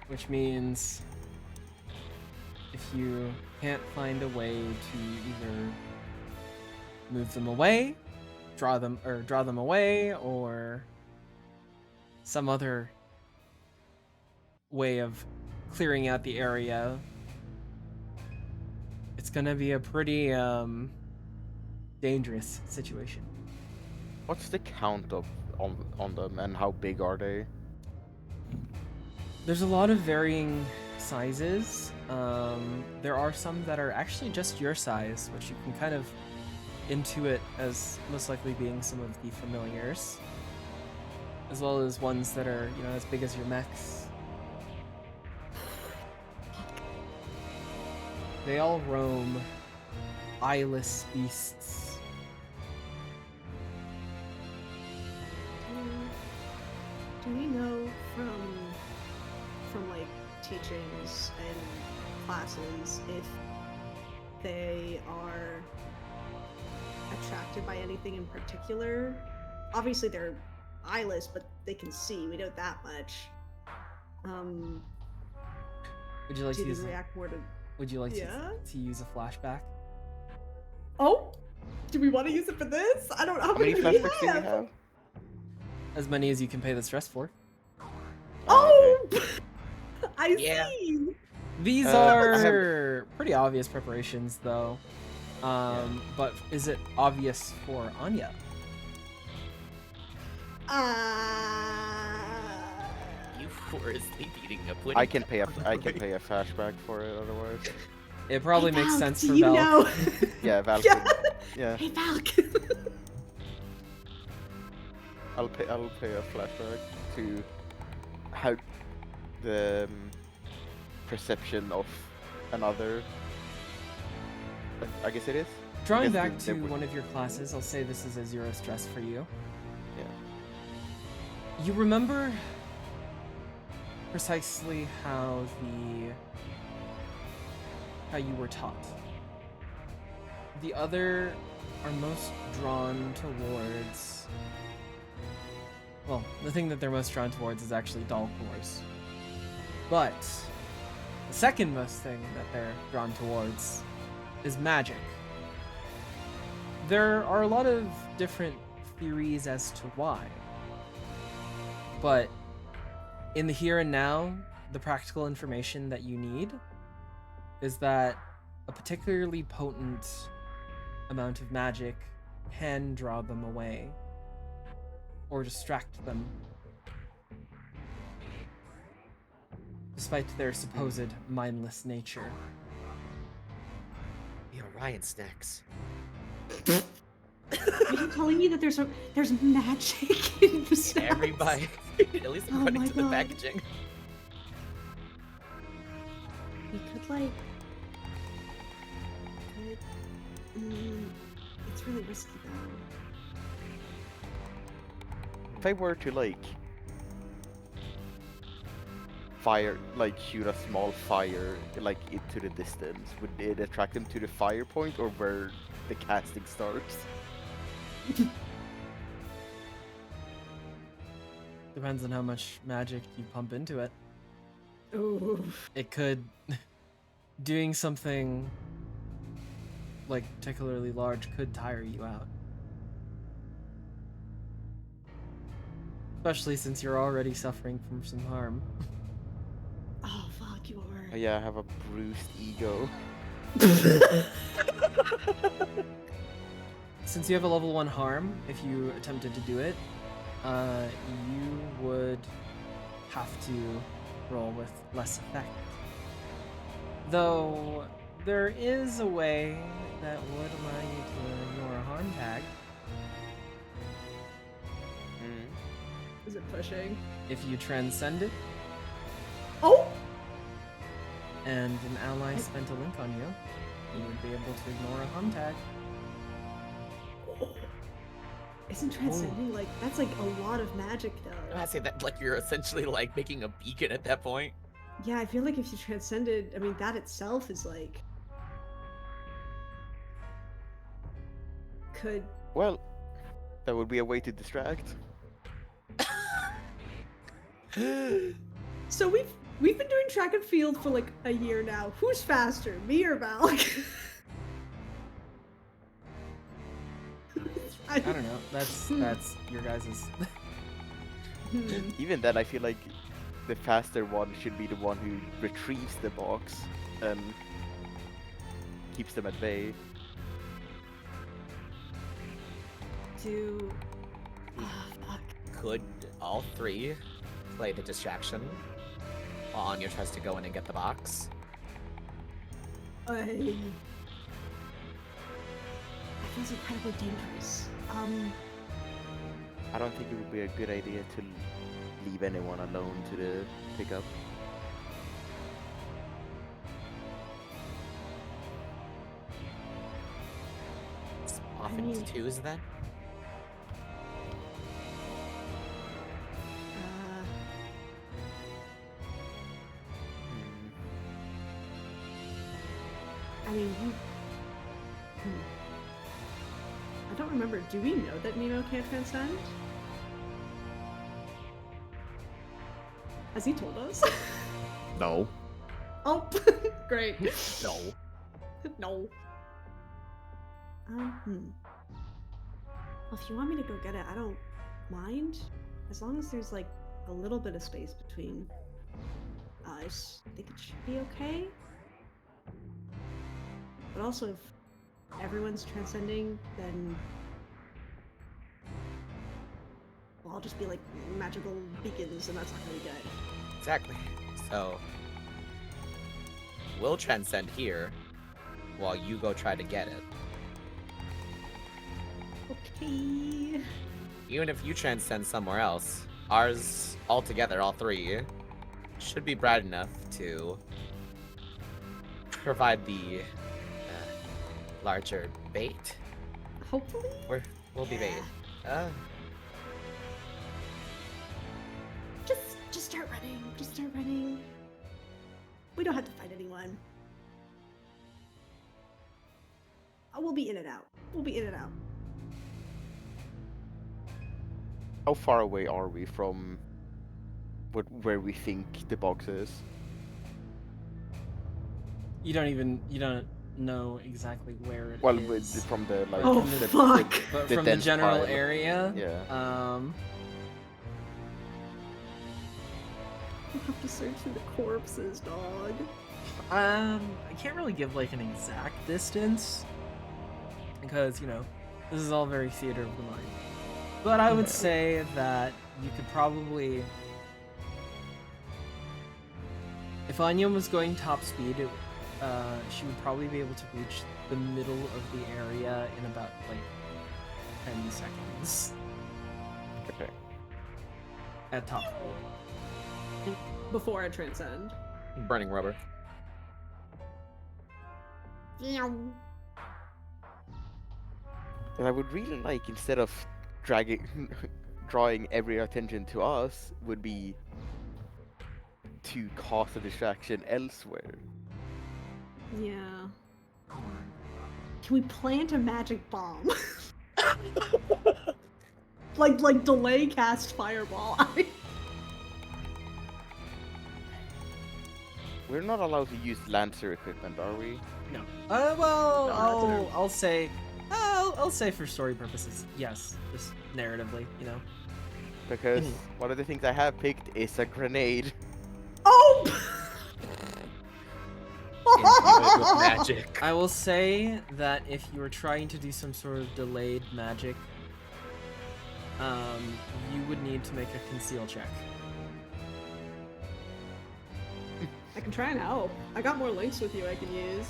[SPEAKER 1] Which means if you can't find a way to either move them away, draw them away, or some other way of clearing out the area, it's gonna be a pretty dangerous situation.
[SPEAKER 4] What's the count of on them, and how big are they?
[SPEAKER 1] There's a lot of varying sizes. There are some that are actually just your size, which you can kind of intuit as most likely being some of the familiars, as well as ones that are, you know, as big as your mechs. They all roam eyeless beasts.
[SPEAKER 2] Do we know from like teachings and classes if they are attracted by anything in particular? Obviously they're eyeless, but they can see. We know that much.
[SPEAKER 1] Would you like
[SPEAKER 2] Do
[SPEAKER 1] to
[SPEAKER 2] they
[SPEAKER 1] use?
[SPEAKER 2] react more to?
[SPEAKER 1] Would you like
[SPEAKER 2] Yeah?
[SPEAKER 1] to use a flashback?
[SPEAKER 2] Oh, do we want to use it for this? I don't know how
[SPEAKER 4] How many
[SPEAKER 2] many do we
[SPEAKER 4] flashbacks do we have?
[SPEAKER 1] As many as you can pay the stress for.
[SPEAKER 2] Oh, I
[SPEAKER 3] Yeah.
[SPEAKER 2] see.
[SPEAKER 1] These
[SPEAKER 4] I
[SPEAKER 1] are pretty obvious preparations, though. But is it obvious for Anya?
[SPEAKER 3] You were asleep eating a pudding.
[SPEAKER 4] I can pay a flashback for it otherwise.
[SPEAKER 1] It probably
[SPEAKER 2] Hey,
[SPEAKER 1] makes
[SPEAKER 2] Valk,
[SPEAKER 1] sense
[SPEAKER 2] do
[SPEAKER 1] for
[SPEAKER 2] you
[SPEAKER 1] Valk.
[SPEAKER 2] know?
[SPEAKER 4] Yeah, Valk.
[SPEAKER 2] Yeah.
[SPEAKER 4] Yeah,
[SPEAKER 2] Hey, Valk.
[SPEAKER 4] I'll pay a flashback to how the perception of another. I guess it is.
[SPEAKER 1] Drawing
[SPEAKER 4] guess
[SPEAKER 1] back
[SPEAKER 4] they
[SPEAKER 1] to
[SPEAKER 4] would-
[SPEAKER 1] one of your classes, I'll say this is a 0 stress for you.
[SPEAKER 4] Yeah.
[SPEAKER 1] You remember precisely how you were taught. The other are most drawn towards. Well, the thing that they're most drawn towards is actually doll cores. But the second most thing that they're drawn towards is magic. There are a lot of different theories as to why. But in the here and now, the practical information that you need is that a particularly potent amount of magic can draw them away or distract them, despite their supposed mindless nature.
[SPEAKER 3] The Orion snacks.
[SPEAKER 2] Are you telling me that there's magic in the snacks?
[SPEAKER 3] Everybody, at least
[SPEAKER 2] Oh
[SPEAKER 3] according
[SPEAKER 2] my
[SPEAKER 3] to the
[SPEAKER 2] God.
[SPEAKER 3] packaging.
[SPEAKER 2] We could like. It's really risky though.
[SPEAKER 4] If I were to like fire, like shoot a small fire like into the distance, would it attract them to the fire point or where the casting starts?
[SPEAKER 1] Depends on how much magic you pump into it.
[SPEAKER 2] Ooh.
[SPEAKER 1] It could... doing something like particularly large could tire you out. Especially since you're already suffering from some harm.
[SPEAKER 2] Oh fuck, you are.
[SPEAKER 4] Yeah, I have a bruised ego.
[SPEAKER 1] Since you have a level 1 harm, if you attempted to do it, you would have to roll with less effect. Though, there is a way that would allow you to ignore a harm tag.
[SPEAKER 2] Is it pushing?
[SPEAKER 1] If you transcend it,
[SPEAKER 2] Oh!
[SPEAKER 1] and an ally spent a link on you, you would be able to ignore a harm tag.
[SPEAKER 2] Isn't transcending like that's like a lot of magic though?
[SPEAKER 3] I say that like you're essentially like making a beacon at that point.
[SPEAKER 2] Yeah, I feel like if you transcended, I mean that itself is like could
[SPEAKER 4] Well, that would be a way to distract.
[SPEAKER 2] So we've been doing track and field for like a year now. Who's faster, me or Valk?
[SPEAKER 1] I don't know. That's your guys's.
[SPEAKER 4] Even then, I feel like the faster one should be the one who retrieves the box and keeps them at bay.
[SPEAKER 2] Do fuck.
[SPEAKER 3] Could all three play the distraction while Anya tries to go in and get the box?
[SPEAKER 2] That feels incredibly dangerous.
[SPEAKER 4] I don't think it would be a good idea to leave anyone alone to the pickup.
[SPEAKER 3] It's off
[SPEAKER 2] I
[SPEAKER 3] into
[SPEAKER 2] mean-
[SPEAKER 3] twos then?
[SPEAKER 2] I mean, I don't remember. Do we know that Nemo can't transcend? Has he told us?
[SPEAKER 6] No.
[SPEAKER 2] Oh, great.
[SPEAKER 3] No.
[SPEAKER 2] No. Well, if you want me to go get it, I don't mind. As long as there's like a little bit of space between us, I think it should be okay. But also, if everyone's transcending, then well, I'll just be like magical beacons, and that's not gonna be good.
[SPEAKER 3] Exactly. So we'll transcend here while you go try to get it.
[SPEAKER 2] Okay.
[SPEAKER 3] Even if you transcend somewhere else, ours all together, all three, should be bright enough to provide the larger bait.
[SPEAKER 2] Hopefully.
[SPEAKER 3] We'll be bait.
[SPEAKER 2] Just start running. Just start running. We don't have to fight anyone. We'll be in and out. We'll be in and out.
[SPEAKER 4] How far away are we from where we think the box is?
[SPEAKER 1] You don't know exactly where it is.
[SPEAKER 4] Well, from the like.
[SPEAKER 2] Oh,
[SPEAKER 4] the,
[SPEAKER 2] fuck.
[SPEAKER 1] But
[SPEAKER 4] the
[SPEAKER 1] from the
[SPEAKER 4] dense
[SPEAKER 1] general
[SPEAKER 4] pile.
[SPEAKER 1] area,
[SPEAKER 4] Yeah.
[SPEAKER 2] You have to search through the corpses, dog.
[SPEAKER 1] I can't really give like an exact distance because this is all very theater of the mind. But I would say that you could probably, if Anya was going top speed, she would probably be able to reach the middle of the area in about like 10 seconds
[SPEAKER 4] Okay.
[SPEAKER 1] at top speed.
[SPEAKER 2] Before I transcend.
[SPEAKER 3] Burning rubber.
[SPEAKER 4] And I would really like, instead of drawing every attention to us, would be to cause a distraction elsewhere.
[SPEAKER 2] Yeah. Can we plant a magic bomb? like delay cast fireball.
[SPEAKER 4] We're not allowed to use Lancer equipment, are we?
[SPEAKER 1] No.
[SPEAKER 2] No,
[SPEAKER 1] I'll say for story purposes, yes, just narratively,
[SPEAKER 4] Because one of the things I have picked is a grenade.
[SPEAKER 2] Oh!
[SPEAKER 3] Imbued with magic.
[SPEAKER 1] I will say that if you are trying to do some sort of delayed magic, you would need to make a conceal check.
[SPEAKER 2] I can try and help. I got more links with you I can use.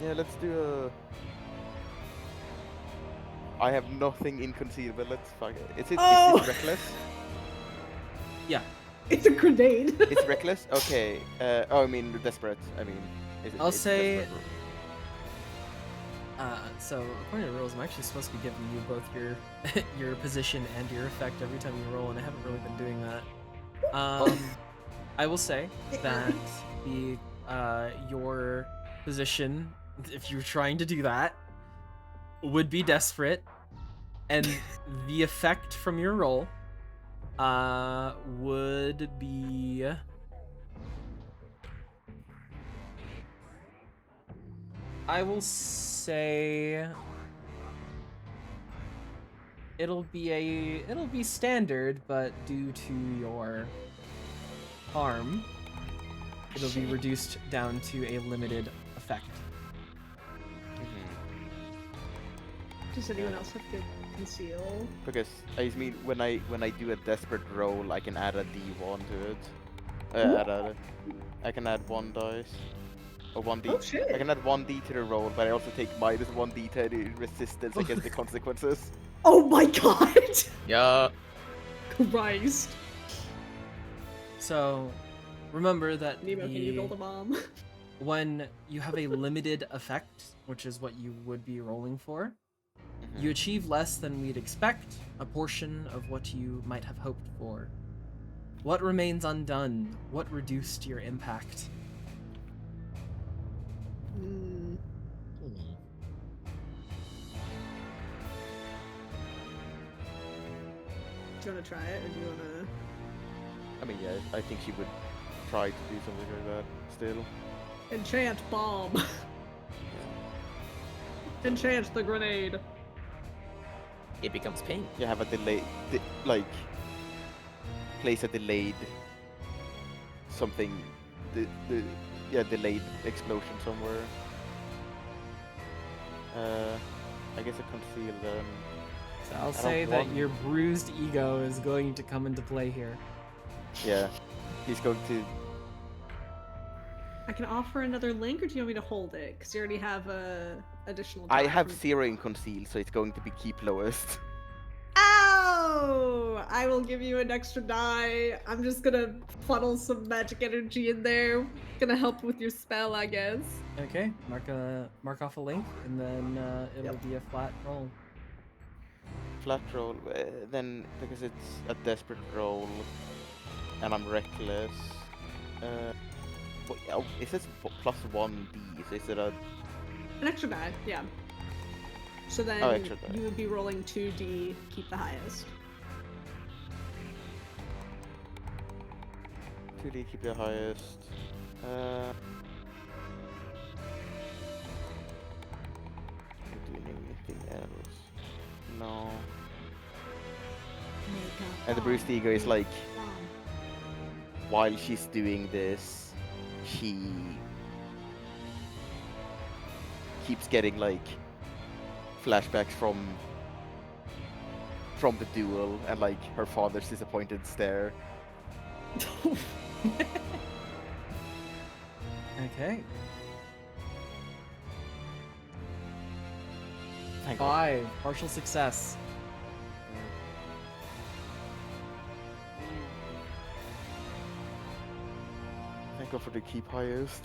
[SPEAKER 4] Yeah, let's do a... I have nothing in conceal, but let's fuck it. Is it reckless?
[SPEAKER 1] Yeah.
[SPEAKER 2] It's a grenade.
[SPEAKER 4] It's reckless? Okay. I mean, desperate. I mean,
[SPEAKER 1] I'll say-
[SPEAKER 4] desperate?
[SPEAKER 1] So according to the rules, I'm actually supposed to be giving you both your position and your effect every time you roll, and I haven't really been doing that. I will say that your position, if you're trying to do that, would be desperate, and the effect from your roll would be I will say it'll be standard, but due to your harm, it'll be reduced down to a limited effect.
[SPEAKER 2] Does anyone else have good conceal?
[SPEAKER 4] Because I mean, when I do a desperate roll, I can add a D1 to it. I can add 1 dice. Or 1d.
[SPEAKER 2] Oh shit!
[SPEAKER 4] I can add 1d to the roll, but I also take minus 1d to any resistance against the consequences.
[SPEAKER 2] Oh my god!
[SPEAKER 3] Yeah.
[SPEAKER 2] Christ.
[SPEAKER 1] So remember that
[SPEAKER 2] Nemo, can you build a bomb?
[SPEAKER 1] when you have a limited effect, which is what you would be rolling for, you achieve less than we'd expect, a portion of what you might have hoped for. What remains undone? What reduced your impact?
[SPEAKER 2] Hmm. Do you want to try it, or do you want to...
[SPEAKER 4] I mean, yeah, I think she would try to do something like that still.
[SPEAKER 2] Enchant bomb! Enchant the grenade!
[SPEAKER 3] It becomes pink.
[SPEAKER 4] You have a delay, place a delayed something, delayed explosion somewhere. I guess a conceal then.
[SPEAKER 1] So I'll
[SPEAKER 4] I
[SPEAKER 1] say
[SPEAKER 4] don't
[SPEAKER 1] that
[SPEAKER 4] want-
[SPEAKER 1] your bruised ego is going to come into play here.
[SPEAKER 4] Yeah, he's going to.
[SPEAKER 2] I can offer another link, or do you want me to hold it? Because you already have additional
[SPEAKER 4] I
[SPEAKER 2] die
[SPEAKER 4] have
[SPEAKER 2] from-
[SPEAKER 4] 0 in conceal, so it's going to be keep lowest.
[SPEAKER 2] Ow! I will give you an extra die. I'm just gonna funnel some magic energy in there. Gonna help with your spell, I guess.
[SPEAKER 1] Okay, mark off a link, and then it'll be a flat roll.
[SPEAKER 4] Flat roll, then because it's a desperate roll, and I'm reckless. It says plus 1d, so is it a...
[SPEAKER 2] An extra die, yeah. So then
[SPEAKER 4] extra die.
[SPEAKER 2] you would be rolling 2d, keep the highest.
[SPEAKER 4] 2d, keep the highest. Doing anything else? No.
[SPEAKER 7] Make a
[SPEAKER 4] And the Bruised
[SPEAKER 7] bomb.
[SPEAKER 4] Ego is like,
[SPEAKER 7] Bomb.
[SPEAKER 4] while she's doing this, she keeps getting like flashbacks from the duel and like her father's disappointed stare.
[SPEAKER 1] Okay.
[SPEAKER 4] Thank God.
[SPEAKER 1] 5. Partial success.
[SPEAKER 4] Thank God for the keep highest.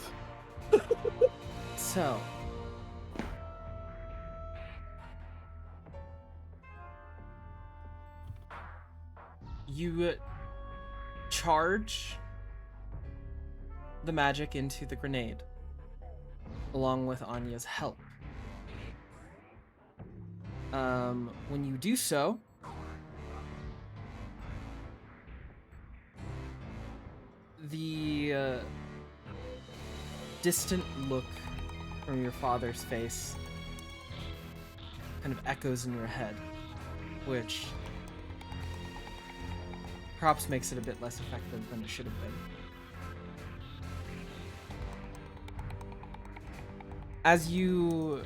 [SPEAKER 1] So. You charge the magic into the grenade, along with Anya's help. When you do so, the distant look from your father's face kind of echoes in your head, which perhaps makes it a bit less effective than it should have been. As you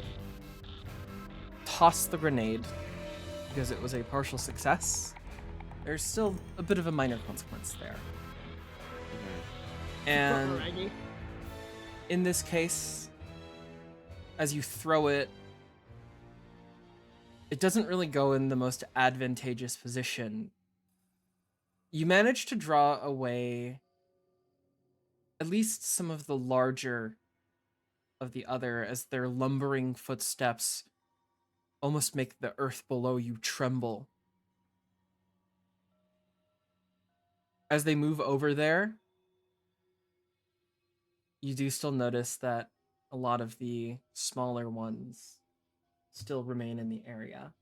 [SPEAKER 1] toss the grenade, because it was a partial success, there's still a bit of a minor consequence there. And
[SPEAKER 2] Raggy.
[SPEAKER 1] in this case, as you throw it, it doesn't really go in the most advantageous position. You manage to draw away at least some of the larger of the other, as their lumbering footsteps almost make the earth below you tremble. As they move over there, you do still notice that a lot of the smaller ones still remain in the area.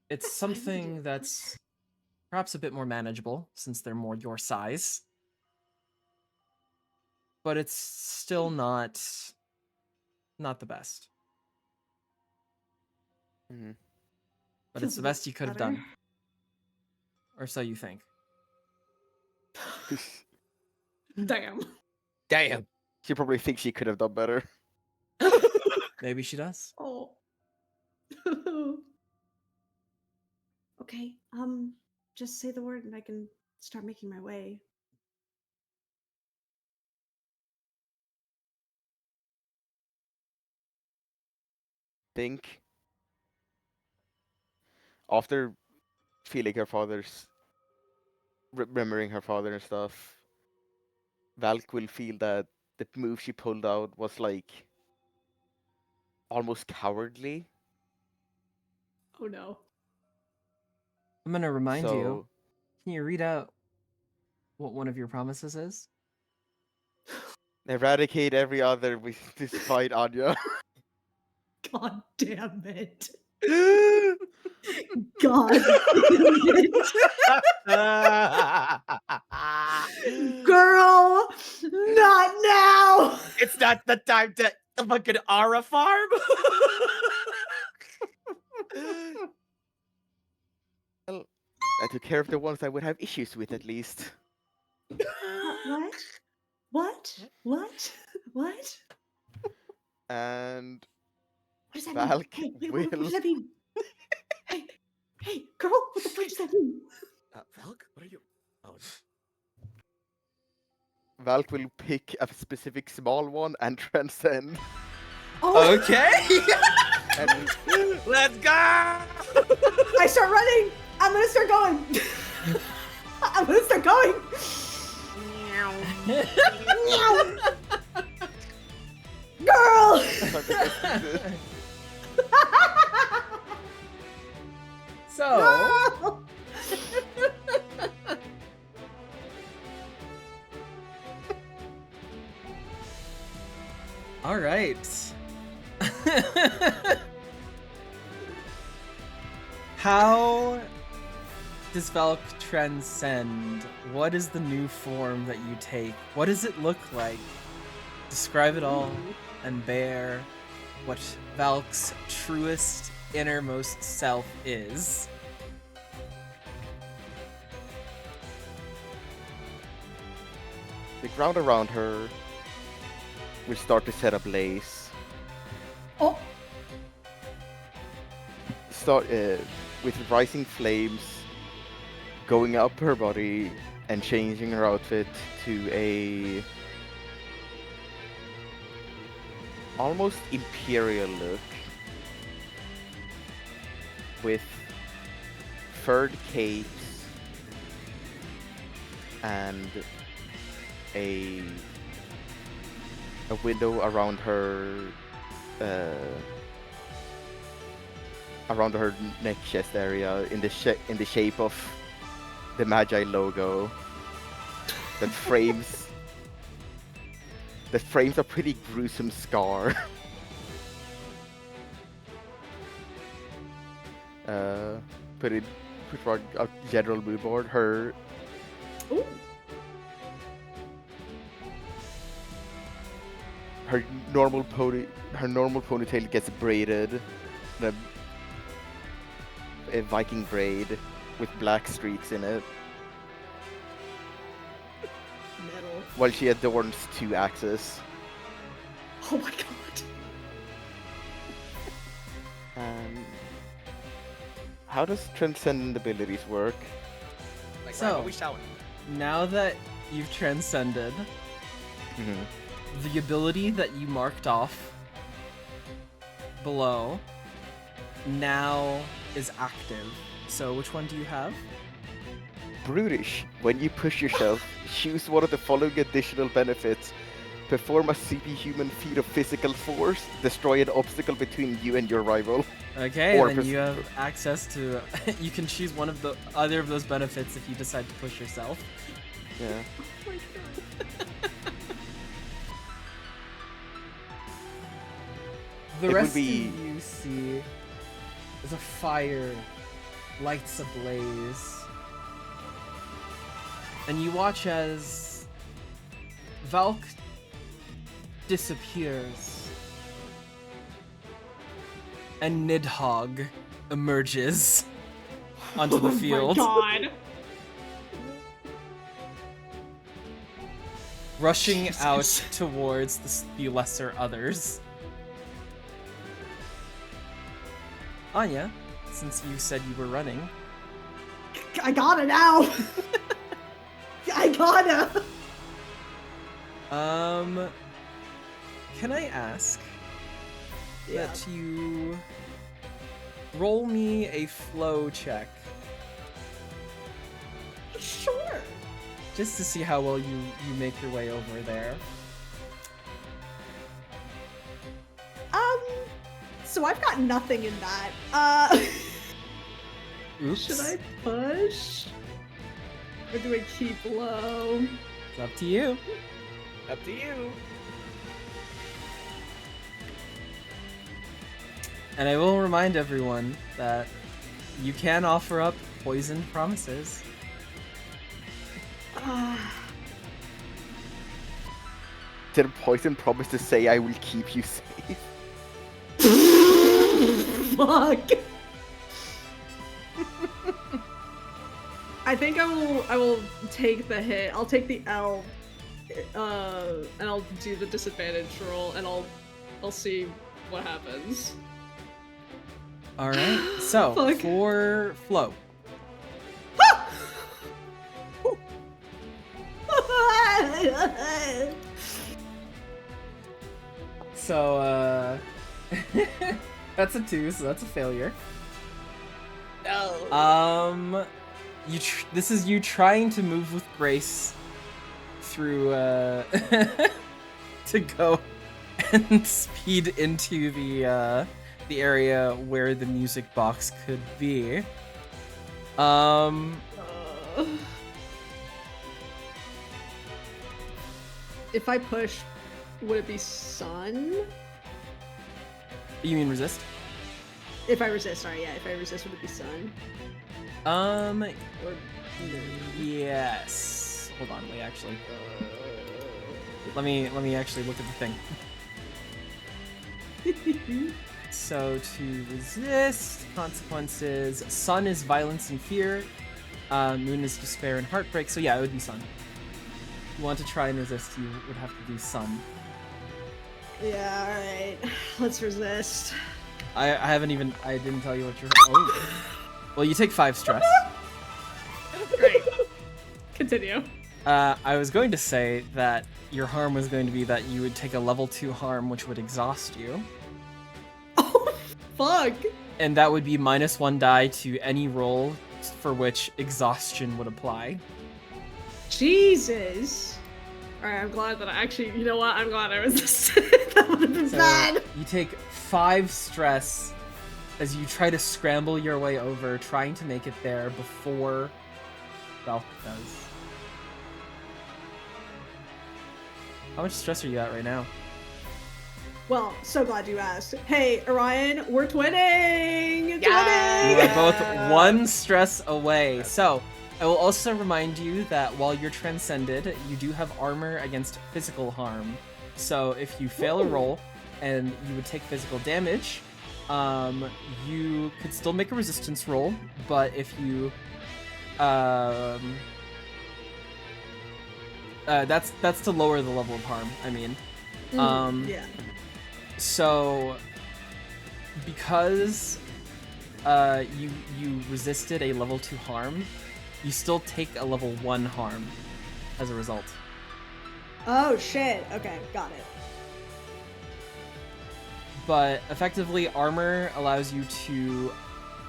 [SPEAKER 1] It's
[SPEAKER 7] That's fine, we can deal
[SPEAKER 1] something
[SPEAKER 7] with
[SPEAKER 1] that's perhaps a bit more manageable since they're more your size. But it's still not the best.
[SPEAKER 4] Mhm.
[SPEAKER 1] But
[SPEAKER 7] Feels
[SPEAKER 1] it's the
[SPEAKER 7] a bit
[SPEAKER 1] best you could have
[SPEAKER 7] better.
[SPEAKER 1] done. Or so you think.
[SPEAKER 2] Damn.
[SPEAKER 3] Damn.
[SPEAKER 4] She probably thinks she could have done better.
[SPEAKER 1] Maybe she does.
[SPEAKER 2] Oh.
[SPEAKER 7] Okay, just say the word and I can start making my way.
[SPEAKER 4] Think after feeling her father's remembering her father and stuff, Valk will feel that the move she pulled out was like almost cowardly.
[SPEAKER 2] Oh no.
[SPEAKER 1] I'm gonna remind you.
[SPEAKER 4] So
[SPEAKER 1] Can you read out what one of your promises is?
[SPEAKER 4] eradicate every other despite Anya.
[SPEAKER 7] God damn it. God damn it. Girl, not now.
[SPEAKER 3] It's not the time to fucking Ara farm.
[SPEAKER 4] Well, I took care of the ones I would have issues with at least.
[SPEAKER 7] What? What? What? What?
[SPEAKER 4] And
[SPEAKER 7] What does that
[SPEAKER 4] Valk
[SPEAKER 7] mean? Hey,
[SPEAKER 4] will.
[SPEAKER 7] what does that mean? Hey, girl, what the fuck does that mean?
[SPEAKER 3] Valk, what are you? Oh,
[SPEAKER 4] Valk will pick a specific small one and transcend.
[SPEAKER 7] Oh,
[SPEAKER 1] Okay.
[SPEAKER 4] And
[SPEAKER 3] let's go!
[SPEAKER 7] I start running. I'm gonna start going. I'm gonna start going. Girl.
[SPEAKER 1] So,
[SPEAKER 7] No!
[SPEAKER 1] all right. How does Valk transcend? What is the new form that you take? What does it look like? Describe it all and bear what Valk's truest, innermost self is.
[SPEAKER 4] The ground around her will start to set ablaze.
[SPEAKER 7] Oh,
[SPEAKER 4] Start with rising flames going up her body and changing her outfit to a almost imperial look with furred capes and a window around her neck chest area in the shape of the Magi logo that frames a pretty gruesome scar. Put for a general mood board. Her
[SPEAKER 7] ooh.
[SPEAKER 4] normal ponytail gets braided in a Viking braid with black streaks in it,
[SPEAKER 7] Metal.
[SPEAKER 4] while she adorns 2 axes.
[SPEAKER 7] Oh my god.
[SPEAKER 4] How does transcendent abilities work?
[SPEAKER 3] Like,
[SPEAKER 1] So-
[SPEAKER 3] right when we shout.
[SPEAKER 1] Now that you've transcended, the ability that you marked off below now is active. So which one do you have?
[SPEAKER 4] Brutish. When you push yourself, choose one of the following additional benefits. Perform a superhuman feat of physical force. Destroy an obstacle between you and your rival.
[SPEAKER 1] Okay,
[SPEAKER 4] Or
[SPEAKER 1] and then
[SPEAKER 4] pers-
[SPEAKER 1] you have access to. You can choose one of the other of those benefits if you decide to push yourself.
[SPEAKER 4] Yeah.
[SPEAKER 7] Oh my god.
[SPEAKER 1] The
[SPEAKER 4] It would
[SPEAKER 1] rest
[SPEAKER 4] be-
[SPEAKER 1] of you see is a fire, lights ablaze, and you watch as Valk disappears, and Nidhogg emerges onto the field,
[SPEAKER 7] Oh my god.
[SPEAKER 1] rushing out
[SPEAKER 7] Jesus.
[SPEAKER 1] towards the lesser others. Anya, since you said you were running,
[SPEAKER 7] I gotta now. I gotta.
[SPEAKER 1] can I ask
[SPEAKER 7] Yeah.
[SPEAKER 1] that you roll me a flow check
[SPEAKER 7] Sure.
[SPEAKER 1] just to see how well you make your way over there?
[SPEAKER 7] So I've got nothing in that.
[SPEAKER 1] Oops.
[SPEAKER 7] Should I push? Or do I keep low?
[SPEAKER 1] It's up to you.
[SPEAKER 3] Up to you.
[SPEAKER 1] And I will remind everyone that you can offer up poisoned promises.
[SPEAKER 4] Did a poison promise to say I will keep you safe?
[SPEAKER 7] Fuck. I think I will take the hit. I'll take the L, and I'll do the disadvantage roll, and I'll see what happens.
[SPEAKER 1] All right. So
[SPEAKER 7] Fuck.
[SPEAKER 1] for flow, so that's a 2, so that's a failure.
[SPEAKER 3] No.
[SPEAKER 1] This is you trying to move with grace through to go and speed into the area where the music box could be.
[SPEAKER 7] If I push, would it be sun?
[SPEAKER 1] You mean resist?
[SPEAKER 7] If I resist, sorry, yeah. If I resist, would it be sun?
[SPEAKER 1] Um,
[SPEAKER 2] Or
[SPEAKER 1] yes. Hold on, wait, actually. Let me actually look at the thing. So to resist consequences, sun is violence and fear, moon is despair and heartbreak. So yeah, it would be sun. If you want to try and resist, you would have to do sun.
[SPEAKER 2] yeah, all right. Let's resist.
[SPEAKER 1] I didn't tell you what your. Oh. Well, you take 5 stress.
[SPEAKER 2] Great. Continue.
[SPEAKER 1] I was going to say that your harm was going to be that you would take a level 2 harm, which would exhaust you.
[SPEAKER 2] Oh, fuck.
[SPEAKER 1] And that would be -1 die to any roll for which exhaustion would apply.
[SPEAKER 2] Jesus. Alright, I'm glad that I actually, you know what? I'm glad I resisted. That would have been
[SPEAKER 1] So
[SPEAKER 2] bad.
[SPEAKER 1] you take 5 stress as you try to scramble your way over, trying to make it there before Valk does. How much stress are you at right now?
[SPEAKER 2] Well, so glad you asked. Hey, Orion, we're twinning!
[SPEAKER 1] You
[SPEAKER 2] Twinning!
[SPEAKER 1] are both 1 stress away. So, I will also remind you that while you're transcended, you do have armor against physical harm. So, if you fail a roll and you would take physical damage, you could still make a resistance roll, but if you that's to lower the level of harm, I mean.
[SPEAKER 2] Yeah.
[SPEAKER 1] So, because you resisted a level 2 harm, you still take a level 1 harm as a result.
[SPEAKER 2] Oh, shit. Okay, got it.
[SPEAKER 1] But effectively, armor allows you to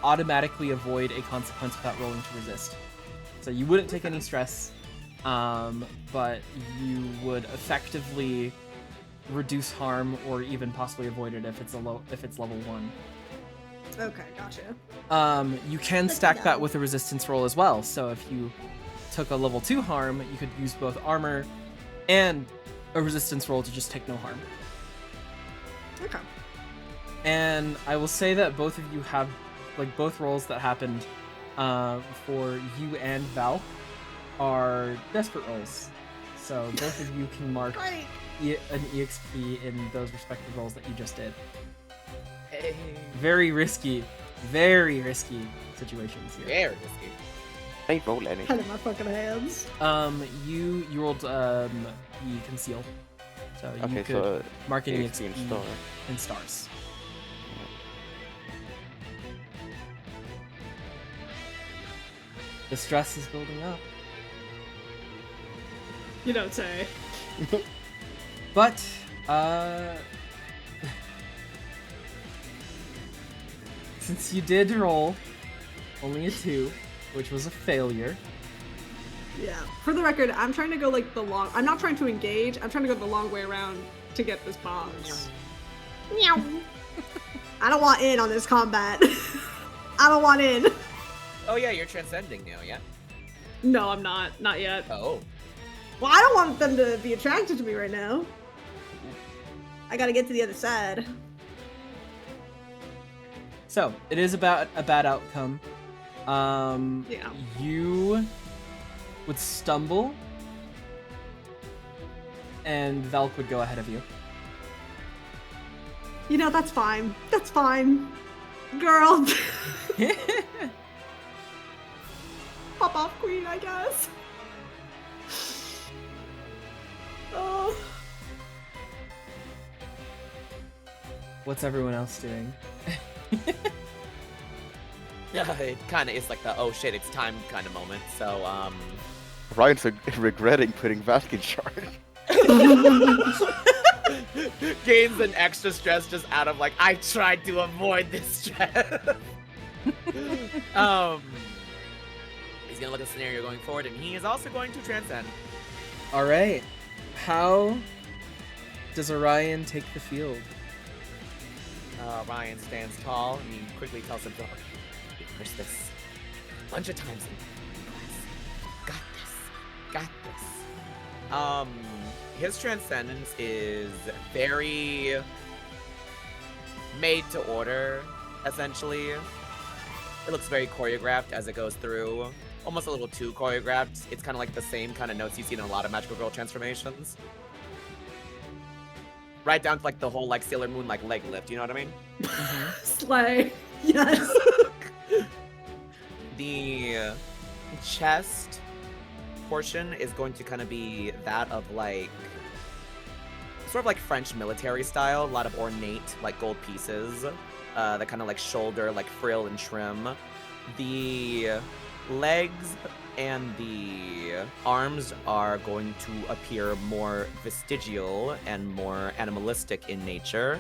[SPEAKER 1] automatically avoid a consequence without rolling to resist. So you wouldn't take any stress, but you would effectively reduce harm or even possibly avoid it if it's level 1.
[SPEAKER 2] Okay, gotcha.
[SPEAKER 1] You can stack that with a resistance roll as well. So if you took a level 2 harm, you could use both armor and a resistance roll to just take no harm.
[SPEAKER 2] Okay.
[SPEAKER 1] And I will say that both of you have, like, both rolls that happened for you and Valk are desperate rolls. So both of you can mark
[SPEAKER 2] Great.
[SPEAKER 1] an EXP in those respective rolls that you just did.
[SPEAKER 3] Hey.
[SPEAKER 1] Very risky situations here.
[SPEAKER 3] Very risky.
[SPEAKER 4] I ain't roll any.
[SPEAKER 2] Head in my fucking hands.
[SPEAKER 1] You rolled the conceal, so you
[SPEAKER 4] Okay,
[SPEAKER 1] could
[SPEAKER 4] so
[SPEAKER 1] mark any
[SPEAKER 4] EXP
[SPEAKER 1] XP
[SPEAKER 4] in star.
[SPEAKER 1] in stars. The stress is building up.
[SPEAKER 2] You don't say.
[SPEAKER 1] But, since you did roll only a 2, which was a failure.
[SPEAKER 2] Yeah. For the record, I'm trying to go like the long. I'm not trying to engage. I'm trying to go the long way around to get this boss. Meow. I don't want in on this combat. I don't want in.
[SPEAKER 3] Oh yeah, you're transcending now, yeah?
[SPEAKER 2] No, I'm not. Not yet.
[SPEAKER 3] Oh.
[SPEAKER 2] Well, I don't want them to be attracted to me right now. I gotta get to the other side.
[SPEAKER 1] So, it is about a bad outcome.
[SPEAKER 2] Yeah.
[SPEAKER 1] You would stumble, and Valk would go ahead of you.
[SPEAKER 2] You know, that's fine. That's fine. Girl. Pop off queen, I guess. Oh.
[SPEAKER 1] What's everyone else doing?
[SPEAKER 3] Yeah, it kind of is like the, oh shit, it's time kind of moment. So,
[SPEAKER 4] Ryan's regretting putting Valk in charge.
[SPEAKER 3] gains an extra stress just out of like, I tried to avoid this stress. He's gonna look at the scenario going forward, and he is also going to transcend.
[SPEAKER 1] All right. How does Orion take the field?
[SPEAKER 3] Ryan stands tall, and he quickly tells himself, "You pushed this a bunch of times in class. Got this. His transcendence is very made to order, essentially. It looks very choreographed as it goes through. Almost a little too choreographed. It's kind of like the same kind of notes you see in a lot of magical girl transformations. Right down to like the whole like Sailor Moon like leg lift, you know what I mean?
[SPEAKER 2] Slay. Yes.
[SPEAKER 3] The chest portion is going to kind of be that of like sort of like French military style, a lot of ornate like gold pieces, that kind of like shoulder like frill and trim. The legs and the arms are going to appear more vestigial and more animalistic in nature,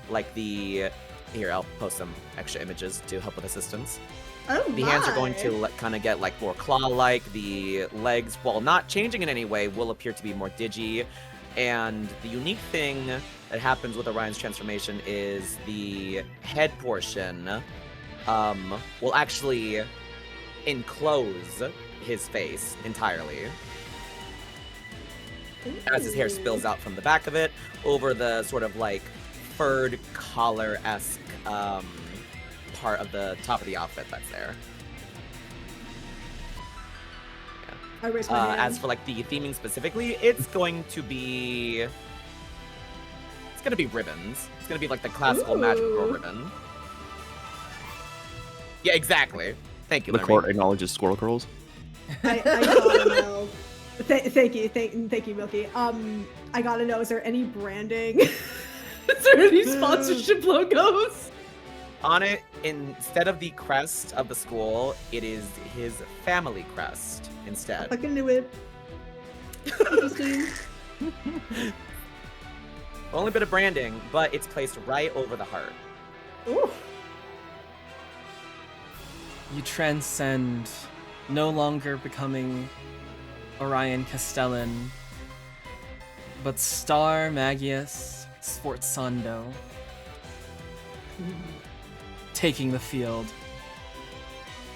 [SPEAKER 3] like the here I'll post some extra images to help with assistance.
[SPEAKER 2] Oh
[SPEAKER 3] The hands are going to kind of get like more claw-like. The legs, while not changing in any way, will appear to be more digi. And the unique thing that happens with Orion's transformation is the head portion will actually enclose his face entirely. As his hair spills out from the back of it over the sort of like furred collar-esque part of the top of the outfit that's there.
[SPEAKER 2] I raise my hand.
[SPEAKER 3] As for like the theming specifically, it's going to be ribbons. It's gonna be like the classical magical girl
[SPEAKER 2] Ooh.
[SPEAKER 3] ribbon. Yeah, exactly. Thank you,
[SPEAKER 5] The
[SPEAKER 3] Lermy.
[SPEAKER 5] court acknowledges squirrel curls.
[SPEAKER 2] I gotta know. Thank you, Milky. I gotta know, is there any branding? Is there any sponsorship logos?
[SPEAKER 3] On it, instead of the crest of the school, it is his family crest
[SPEAKER 2] I
[SPEAKER 3] instead.
[SPEAKER 2] fucking knew it. Interesting.
[SPEAKER 3] Only bit of branding, but it's placed right over the heart.
[SPEAKER 2] Ooh.
[SPEAKER 1] You transcend, no longer becoming Orion Castellan, but Star Magius Sforzando, taking the field.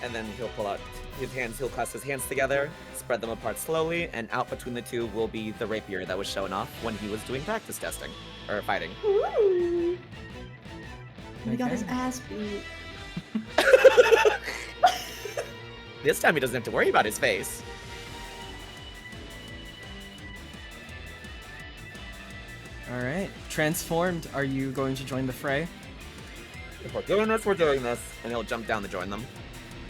[SPEAKER 3] And then he'll pull out his hands, he'll clasp his hands together, spread them apart slowly, and out between the two will be the rapier that was shown off when he was doing practice testing, or fighting.
[SPEAKER 2] Ooh. He got his
[SPEAKER 1] Okay.
[SPEAKER 2] ass beat.
[SPEAKER 3] This time he doesn't have to worry about his face.
[SPEAKER 1] Alright. Transformed, are you going to join the fray?
[SPEAKER 3] If we're doing this, we're doing this. And he'll jump down to join them.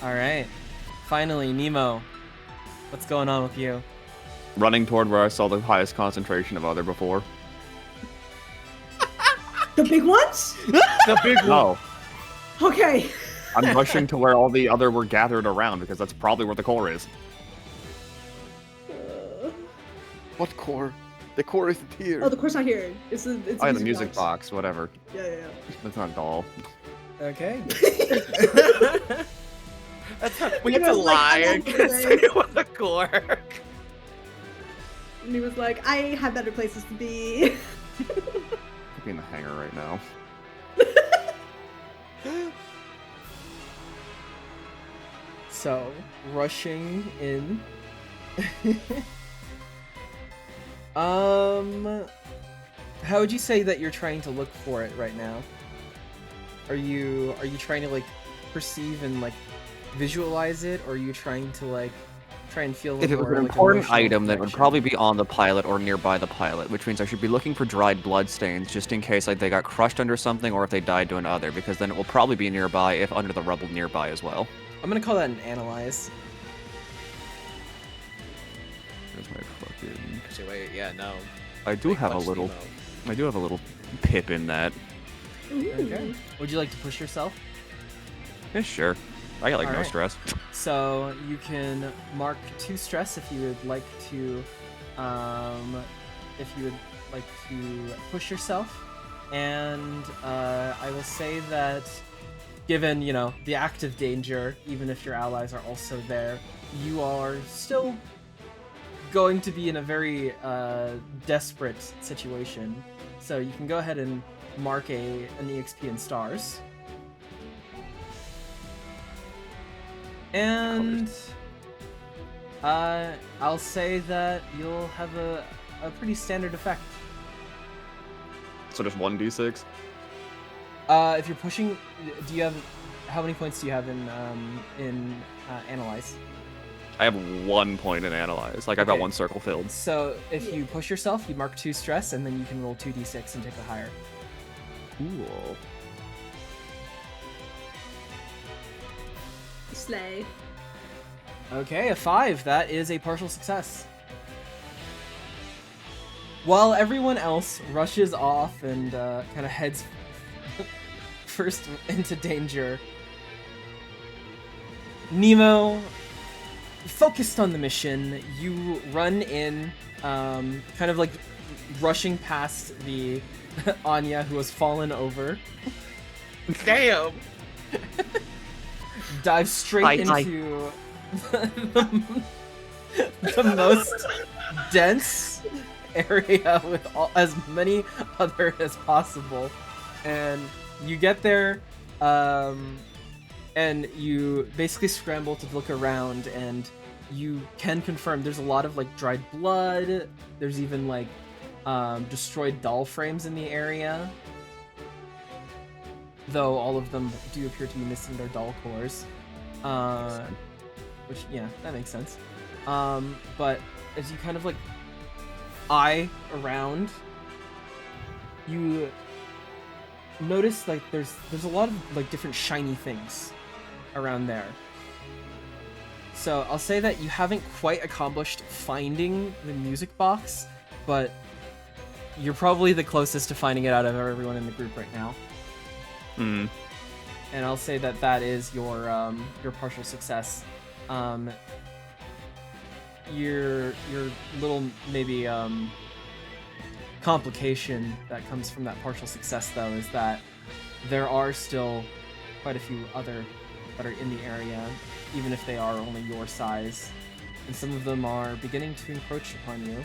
[SPEAKER 1] Alright. Finally, Nemo. What's going on with you?
[SPEAKER 5] Running toward where I saw the highest concentration of other before.
[SPEAKER 2] The big ones?
[SPEAKER 3] The big
[SPEAKER 5] No,
[SPEAKER 2] Okay.
[SPEAKER 5] I'm rushing to where all the other were gathered around because that's probably where the core is.
[SPEAKER 4] What core? The core isn't here.
[SPEAKER 2] Oh, the core's not here. It's the
[SPEAKER 5] Oh, yeah, the music box, whatever.
[SPEAKER 2] Yeah.
[SPEAKER 5] That's not a doll.
[SPEAKER 1] Okay.
[SPEAKER 3] We had to
[SPEAKER 2] was like,
[SPEAKER 3] lie
[SPEAKER 2] I'm
[SPEAKER 3] and
[SPEAKER 2] not
[SPEAKER 3] say
[SPEAKER 2] kidding.
[SPEAKER 3] it was a core.
[SPEAKER 2] And he was like, I have better places to be.
[SPEAKER 5] Could be in the hangar right now.
[SPEAKER 1] So, rushing in. How would you say that you're trying to look for it right now? Are you trying to like perceive and like visualize it, or are you trying to like try and feel
[SPEAKER 6] If it was
[SPEAKER 1] more,
[SPEAKER 6] an
[SPEAKER 1] like,
[SPEAKER 6] important
[SPEAKER 1] emotional
[SPEAKER 6] item, that would
[SPEAKER 1] connection?
[SPEAKER 6] probably be on the pilot or nearby the pilot, which means I should be looking for dried blood stains just in case like they got crushed under something or if they died to another, because then it will probably be nearby if under the rubble nearby as well.
[SPEAKER 1] I'm gonna call that an analyze.
[SPEAKER 5] There's my fucking...
[SPEAKER 3] Actually, wait, yeah, no.
[SPEAKER 5] I do have a
[SPEAKER 3] Clutch
[SPEAKER 5] little...
[SPEAKER 3] Nemo.
[SPEAKER 5] I do have a little pip in that.
[SPEAKER 1] Okay. Would you like to push yourself?
[SPEAKER 5] Yeah, sure. I got like no
[SPEAKER 1] Alright.
[SPEAKER 5] stress.
[SPEAKER 1] So you can mark 2 stress if you would like to, push yourself. And I will say that, given the active danger, even if your allies are also there, you are still going to be in a very desperate situation. So you can go ahead and mark an EXP in stars. And I'll say that you'll have a pretty standard effect.
[SPEAKER 5] So just 1d6?
[SPEAKER 1] If you're pushing, how many points do you have in analyze?
[SPEAKER 6] I have 1 point in analyze. Like I've got
[SPEAKER 1] Okay.
[SPEAKER 6] 1 circle filled.
[SPEAKER 1] So if you push yourself, you mark 2 stress, and then you can roll 2d6 and take the higher.
[SPEAKER 6] Cool.
[SPEAKER 2] Slay.
[SPEAKER 1] Okay, a 5. That is a partial success. While everyone else rushes off and kind of heads first into danger, Nemo, focused on the mission, you run in, kind of like rushing past the Anya who has fallen over.
[SPEAKER 3] Damn.
[SPEAKER 1] Dive straight into the most dense area with as many other as possible, and you get there, and you basically scramble to look around, and you can confirm there's a lot of like dried blood. There's even like destroyed doll frames in the area, though all of them do appear to be missing their doll cores. Which, yeah, that makes sense. But as you kind of like eye around, you notice like there's a lot of like different shiny things around there. So I'll say that you haven't quite accomplished finding the music box, but you're probably the closest to finding it out of everyone in the group right now.
[SPEAKER 6] Hmm.
[SPEAKER 1] And I'll say that that is your partial success. Your little maybe complication that comes from that partial success though is that there are still quite a few other that are in the area, even if they are only your size, and some of them are beginning to encroach upon you.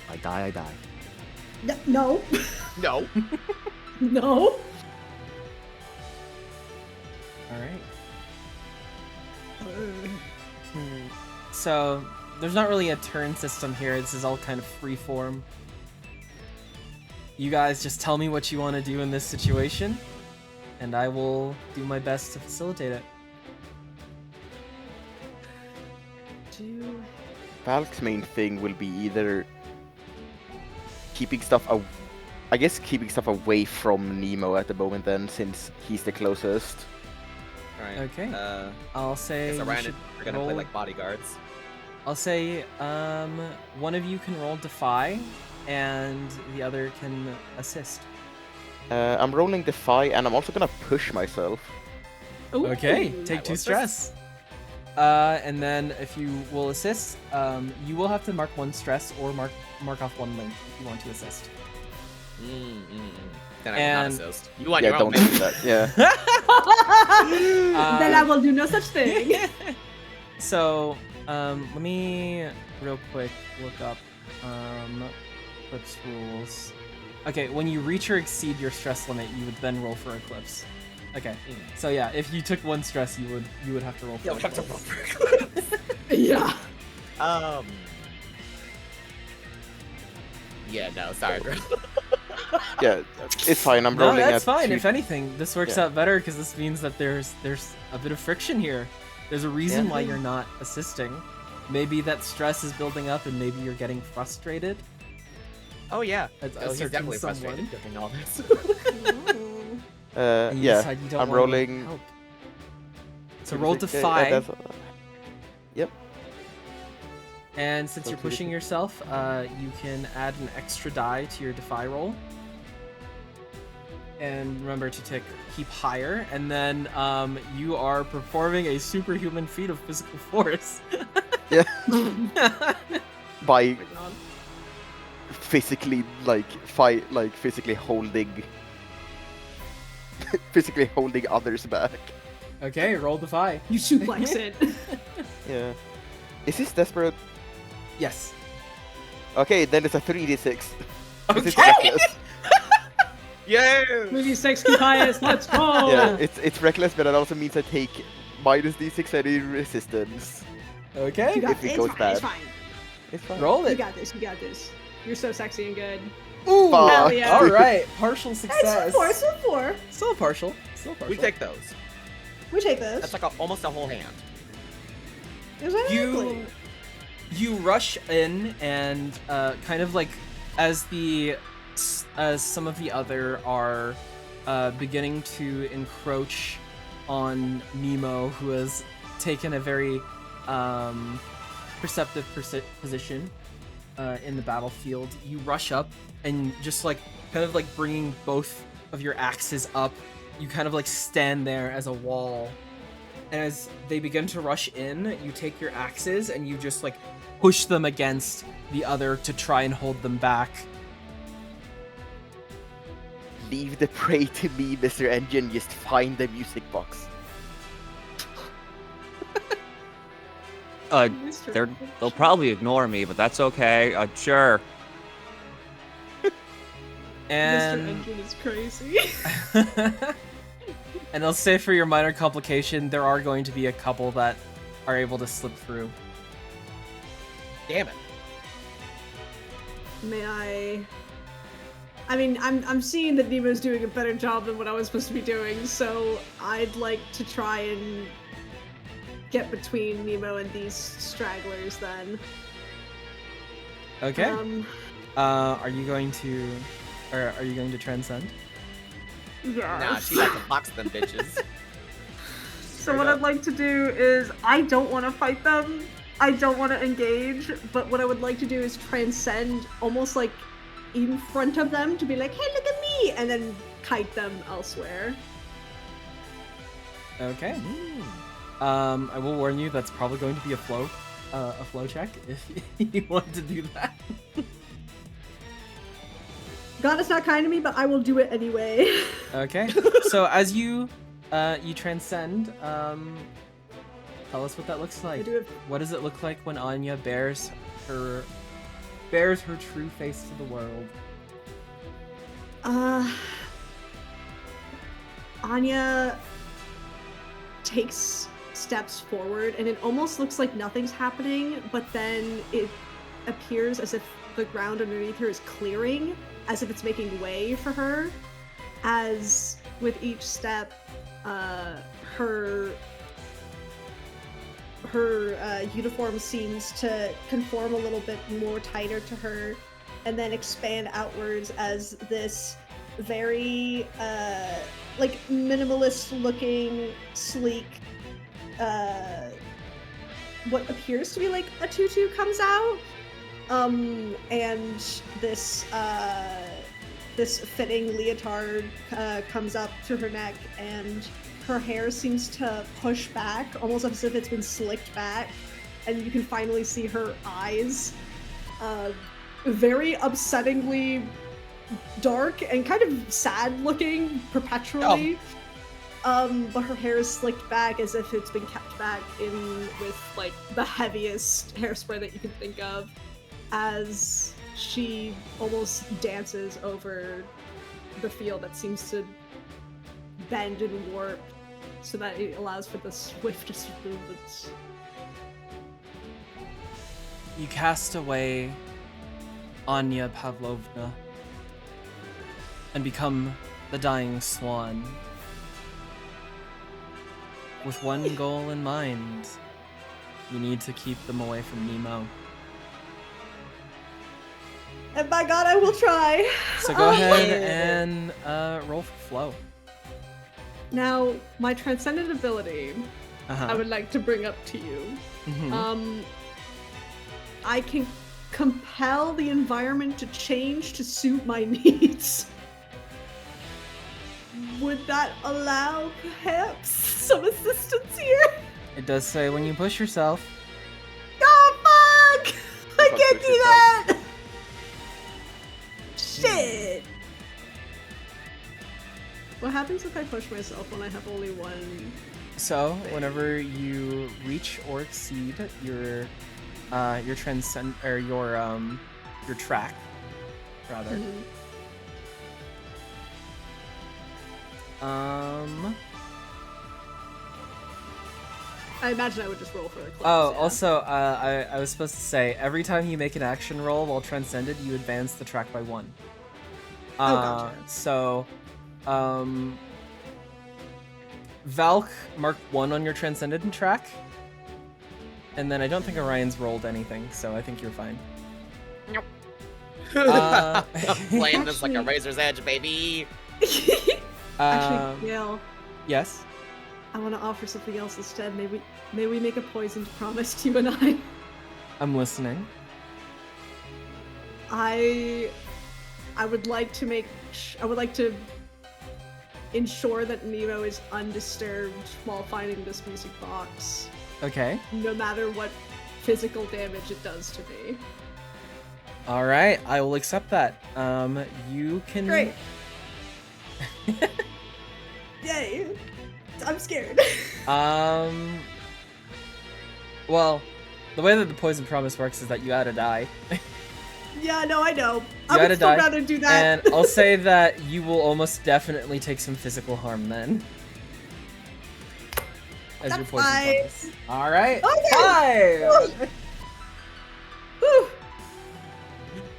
[SPEAKER 6] I die.
[SPEAKER 2] No.
[SPEAKER 3] No.
[SPEAKER 2] No.
[SPEAKER 1] All right. So there's not really a turn system here. This is all kind of free form. You guys just tell me what you want to do in this situation, and I will do my best to facilitate it.
[SPEAKER 4] Valk's main thing will be either keeping stuff keeping stuff away from Nemo at the moment then, since he's the closest.
[SPEAKER 3] Alright.
[SPEAKER 1] Okay.
[SPEAKER 3] I
[SPEAKER 1] I'll say
[SPEAKER 3] guess
[SPEAKER 1] you
[SPEAKER 3] Orion
[SPEAKER 1] should
[SPEAKER 3] we're gonna play
[SPEAKER 1] roll-
[SPEAKER 3] like bodyguards.
[SPEAKER 1] I'll say one of you can roll Defy, and the other can assist.
[SPEAKER 4] I'm rolling Defy, and I'm also gonna push myself.
[SPEAKER 2] Ooh.
[SPEAKER 1] Okay,
[SPEAKER 3] I
[SPEAKER 1] take 2
[SPEAKER 3] love
[SPEAKER 1] stress. And then if you will assist, you will have to mark 1 stress or mark off 1 link if you want to assist.
[SPEAKER 3] Then I
[SPEAKER 1] And-
[SPEAKER 3] will not assist. You want
[SPEAKER 4] Yeah,
[SPEAKER 3] your own
[SPEAKER 4] don't do
[SPEAKER 3] man.
[SPEAKER 4] that. Yeah.
[SPEAKER 2] Then I will do no such thing.
[SPEAKER 1] So, let me real quick look up Eclipse rules. Okay, when you reach or exceed your stress limit, you would then roll for Eclipse. Okay, so yeah, if you took 1 stress, you would have to roll for
[SPEAKER 3] You'll have to
[SPEAKER 1] Eclipse.
[SPEAKER 3] roll for
[SPEAKER 2] Yeah.
[SPEAKER 3] Yeah, no, sorry, bro.
[SPEAKER 4] Yeah, it's fine. I'm
[SPEAKER 1] No,
[SPEAKER 4] rolling
[SPEAKER 1] that's
[SPEAKER 4] at
[SPEAKER 1] fine.
[SPEAKER 4] 2.
[SPEAKER 1] If anything, this works
[SPEAKER 4] Yeah.
[SPEAKER 1] out better because this means that there's a bit of friction here. There's a reason
[SPEAKER 4] Yeah.
[SPEAKER 1] why you're not assisting. Maybe that stress is building up, and maybe you're getting frustrated.
[SPEAKER 3] Oh yeah.
[SPEAKER 1] At
[SPEAKER 3] Oh, he's
[SPEAKER 1] asserting
[SPEAKER 3] definitely
[SPEAKER 1] someone.
[SPEAKER 3] frustrated doing all this.
[SPEAKER 1] And you
[SPEAKER 4] Yeah,
[SPEAKER 1] decide you don't
[SPEAKER 4] I'm
[SPEAKER 1] want anyone to
[SPEAKER 4] rolling.
[SPEAKER 1] help. So roll
[SPEAKER 4] Yeah,
[SPEAKER 1] Defy,
[SPEAKER 4] Yep.
[SPEAKER 1] and since
[SPEAKER 4] So
[SPEAKER 1] you're
[SPEAKER 4] 2d6.
[SPEAKER 1] pushing yourself, you can add an extra die to your Defy roll. And remember to keep higher, and then you are performing a superhuman feat of physical force.
[SPEAKER 4] Yeah. By
[SPEAKER 2] Oh my God.
[SPEAKER 4] physically physically holding others back.
[SPEAKER 1] Okay, roll Defy.
[SPEAKER 2] You suplex it.
[SPEAKER 4] Yeah. Is this desperate?
[SPEAKER 1] Yes.
[SPEAKER 4] Okay, then it's a 3d6. This is
[SPEAKER 1] Okay.
[SPEAKER 4] reckless.
[SPEAKER 3] Yeah.
[SPEAKER 2] Movie 6 keep highest. Let's go.
[SPEAKER 4] Yeah, it's reckless, but that also means I take minus d6 any resistance.
[SPEAKER 1] Okay.
[SPEAKER 2] You got
[SPEAKER 4] if it
[SPEAKER 2] it's
[SPEAKER 4] goes
[SPEAKER 2] fine.
[SPEAKER 4] bad.
[SPEAKER 2] It's fine.
[SPEAKER 4] It's fine.
[SPEAKER 1] Roll
[SPEAKER 2] You
[SPEAKER 1] it.
[SPEAKER 2] got this. You got this. You're so sexy and good.
[SPEAKER 1] Ooh,
[SPEAKER 2] Hell yeah.
[SPEAKER 1] all right, partial
[SPEAKER 2] Hey,
[SPEAKER 1] success.
[SPEAKER 2] still four.
[SPEAKER 1] Still partial. Still partial.
[SPEAKER 3] We take those.
[SPEAKER 2] We take this.
[SPEAKER 3] That's like almost a whole hand.
[SPEAKER 2] Exactly.
[SPEAKER 1] You rush in and kind of like as some of the other are beginning to encroach on Nemo, who has taken a very perceptive position in the battlefield. You rush up and just like kind of like bringing both of your axes up, you kind of like stand there as a wall. And as they begin to rush in, you take your axes and you just like push them against the other to try and hold them back.
[SPEAKER 4] Leave the prey to me, Mr. Engine. Just find the music box.
[SPEAKER 6] They'll probably ignore me, but that's okay. Sure.
[SPEAKER 1] And
[SPEAKER 2] Mr. Engine is crazy.
[SPEAKER 1] and I'll say for your minor complication, there are going to be a couple that are able to slip through.
[SPEAKER 3] Damn it.
[SPEAKER 2] May I mean, I'm seeing that Nemo's doing a better job than what I was supposed to be doing, so I'd like to try and get between Nemo and these stragglers then.
[SPEAKER 1] Okay. Are you going to transcend?
[SPEAKER 2] Yeah.
[SPEAKER 3] Nah, she has to box them bitches.
[SPEAKER 2] So what I'd like to do is, I don't want to fight them, I don't want to engage, but what I would like to do is transcend almost like in front of them to be like, hey, look at me, and then kite them elsewhere.
[SPEAKER 1] Okay. I will warn you, that's probably going to be a flow check if you want to do that.
[SPEAKER 2] God is not kind to me, but I will do it anyway.
[SPEAKER 1] Okay. So as you transcend, tell us what that looks
[SPEAKER 2] I
[SPEAKER 1] like.
[SPEAKER 2] do it.
[SPEAKER 1] What does it look like when Anya bears her true face to the world?
[SPEAKER 2] Anya takes steps forward, and it almost looks like nothing's happening, but then it appears as if the ground underneath her is clearing, as if it's making way for her, as with each step, her uniform seems to conform a little bit more tighter to her, and then expand outwards as this very like minimalist looking, sleek, what appears to be like a tutu comes out, and this this fitting leotard comes up to her neck, and her hair seems to push back, almost as if it's been slicked back, and you can finally see her eyes. Very upsettingly dark and kind of sad looking perpetually. But her hair is slicked back as if it's been kept back in with like the heaviest hairspray that you can think of, as she almost dances over the field that seems to bend and warp so that it allows for the swiftest movements.
[SPEAKER 1] You cast away Anya Pavlovna and become the dying swan. With one goal in mind, you need to keep them away from Nemo.
[SPEAKER 2] And by God, I will try!
[SPEAKER 1] So go ahead and roll for flow.
[SPEAKER 2] Now, my transcendent ability,
[SPEAKER 1] Uh-huh.
[SPEAKER 2] I would like to bring up to you.
[SPEAKER 1] Mhm.
[SPEAKER 2] I can compel the environment to change to suit my needs. Would that allow, perhaps, some assistance here?
[SPEAKER 1] It does say when you push yourself.
[SPEAKER 2] Oh, fuck! I
[SPEAKER 4] Fuck
[SPEAKER 2] can't
[SPEAKER 4] push
[SPEAKER 2] do that! Shit! What happens if I push myself when I have only one?
[SPEAKER 1] So whenever you reach or exceed your transcend or your track, rather.
[SPEAKER 2] I imagine I would just roll for the close.
[SPEAKER 1] Oh,
[SPEAKER 2] yeah.
[SPEAKER 1] also, I was supposed to say, every time you make an action roll while transcended, you advance the track by 1.
[SPEAKER 2] gotcha.
[SPEAKER 1] So, Valk marked 1 on your Transcendent track. And then I don't think Orion's rolled anything, so I think you're fine.
[SPEAKER 3] Nope.
[SPEAKER 1] Uh,
[SPEAKER 3] I'm playing this like a
[SPEAKER 2] Actually-
[SPEAKER 3] razor's edge, baby.
[SPEAKER 2] Actually, Gail,
[SPEAKER 1] Yes?
[SPEAKER 2] I want to offer something else instead. May we make a poisoned promise, you and I?
[SPEAKER 1] I'm listening.
[SPEAKER 2] I would like to ensure that Nemo is undisturbed while finding this music box,
[SPEAKER 1] Okay.
[SPEAKER 2] no matter what physical damage it does to me.
[SPEAKER 1] Alright, I will accept that. You can...
[SPEAKER 2] Great. Yay! I'm scared.
[SPEAKER 1] Well, the way that the poison promise works is that you add a die.
[SPEAKER 2] Yeah, no, I know.
[SPEAKER 1] You
[SPEAKER 2] I
[SPEAKER 1] add
[SPEAKER 2] would
[SPEAKER 1] a
[SPEAKER 2] still
[SPEAKER 1] die,
[SPEAKER 2] rather do that.
[SPEAKER 1] And I'll say that you will almost definitely take some physical harm then. As your
[SPEAKER 2] That's
[SPEAKER 1] poison
[SPEAKER 2] fine.
[SPEAKER 1] promise. Alright.
[SPEAKER 2] Okay.
[SPEAKER 1] 5!
[SPEAKER 2] Whew.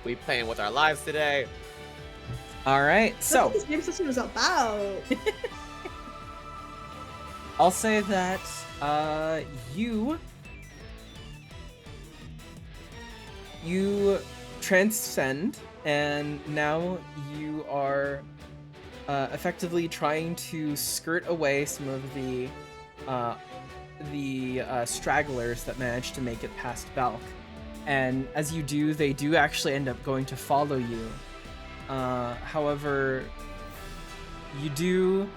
[SPEAKER 3] We playing with our lives today.
[SPEAKER 1] Alright,
[SPEAKER 2] That's
[SPEAKER 1] so
[SPEAKER 2] what this game system is about.
[SPEAKER 1] I'll say that you transcend, and now you are effectively trying to skirt away some of the stragglers that managed to make it past Valk. And as you do, they do actually end up going to follow you. However, you do,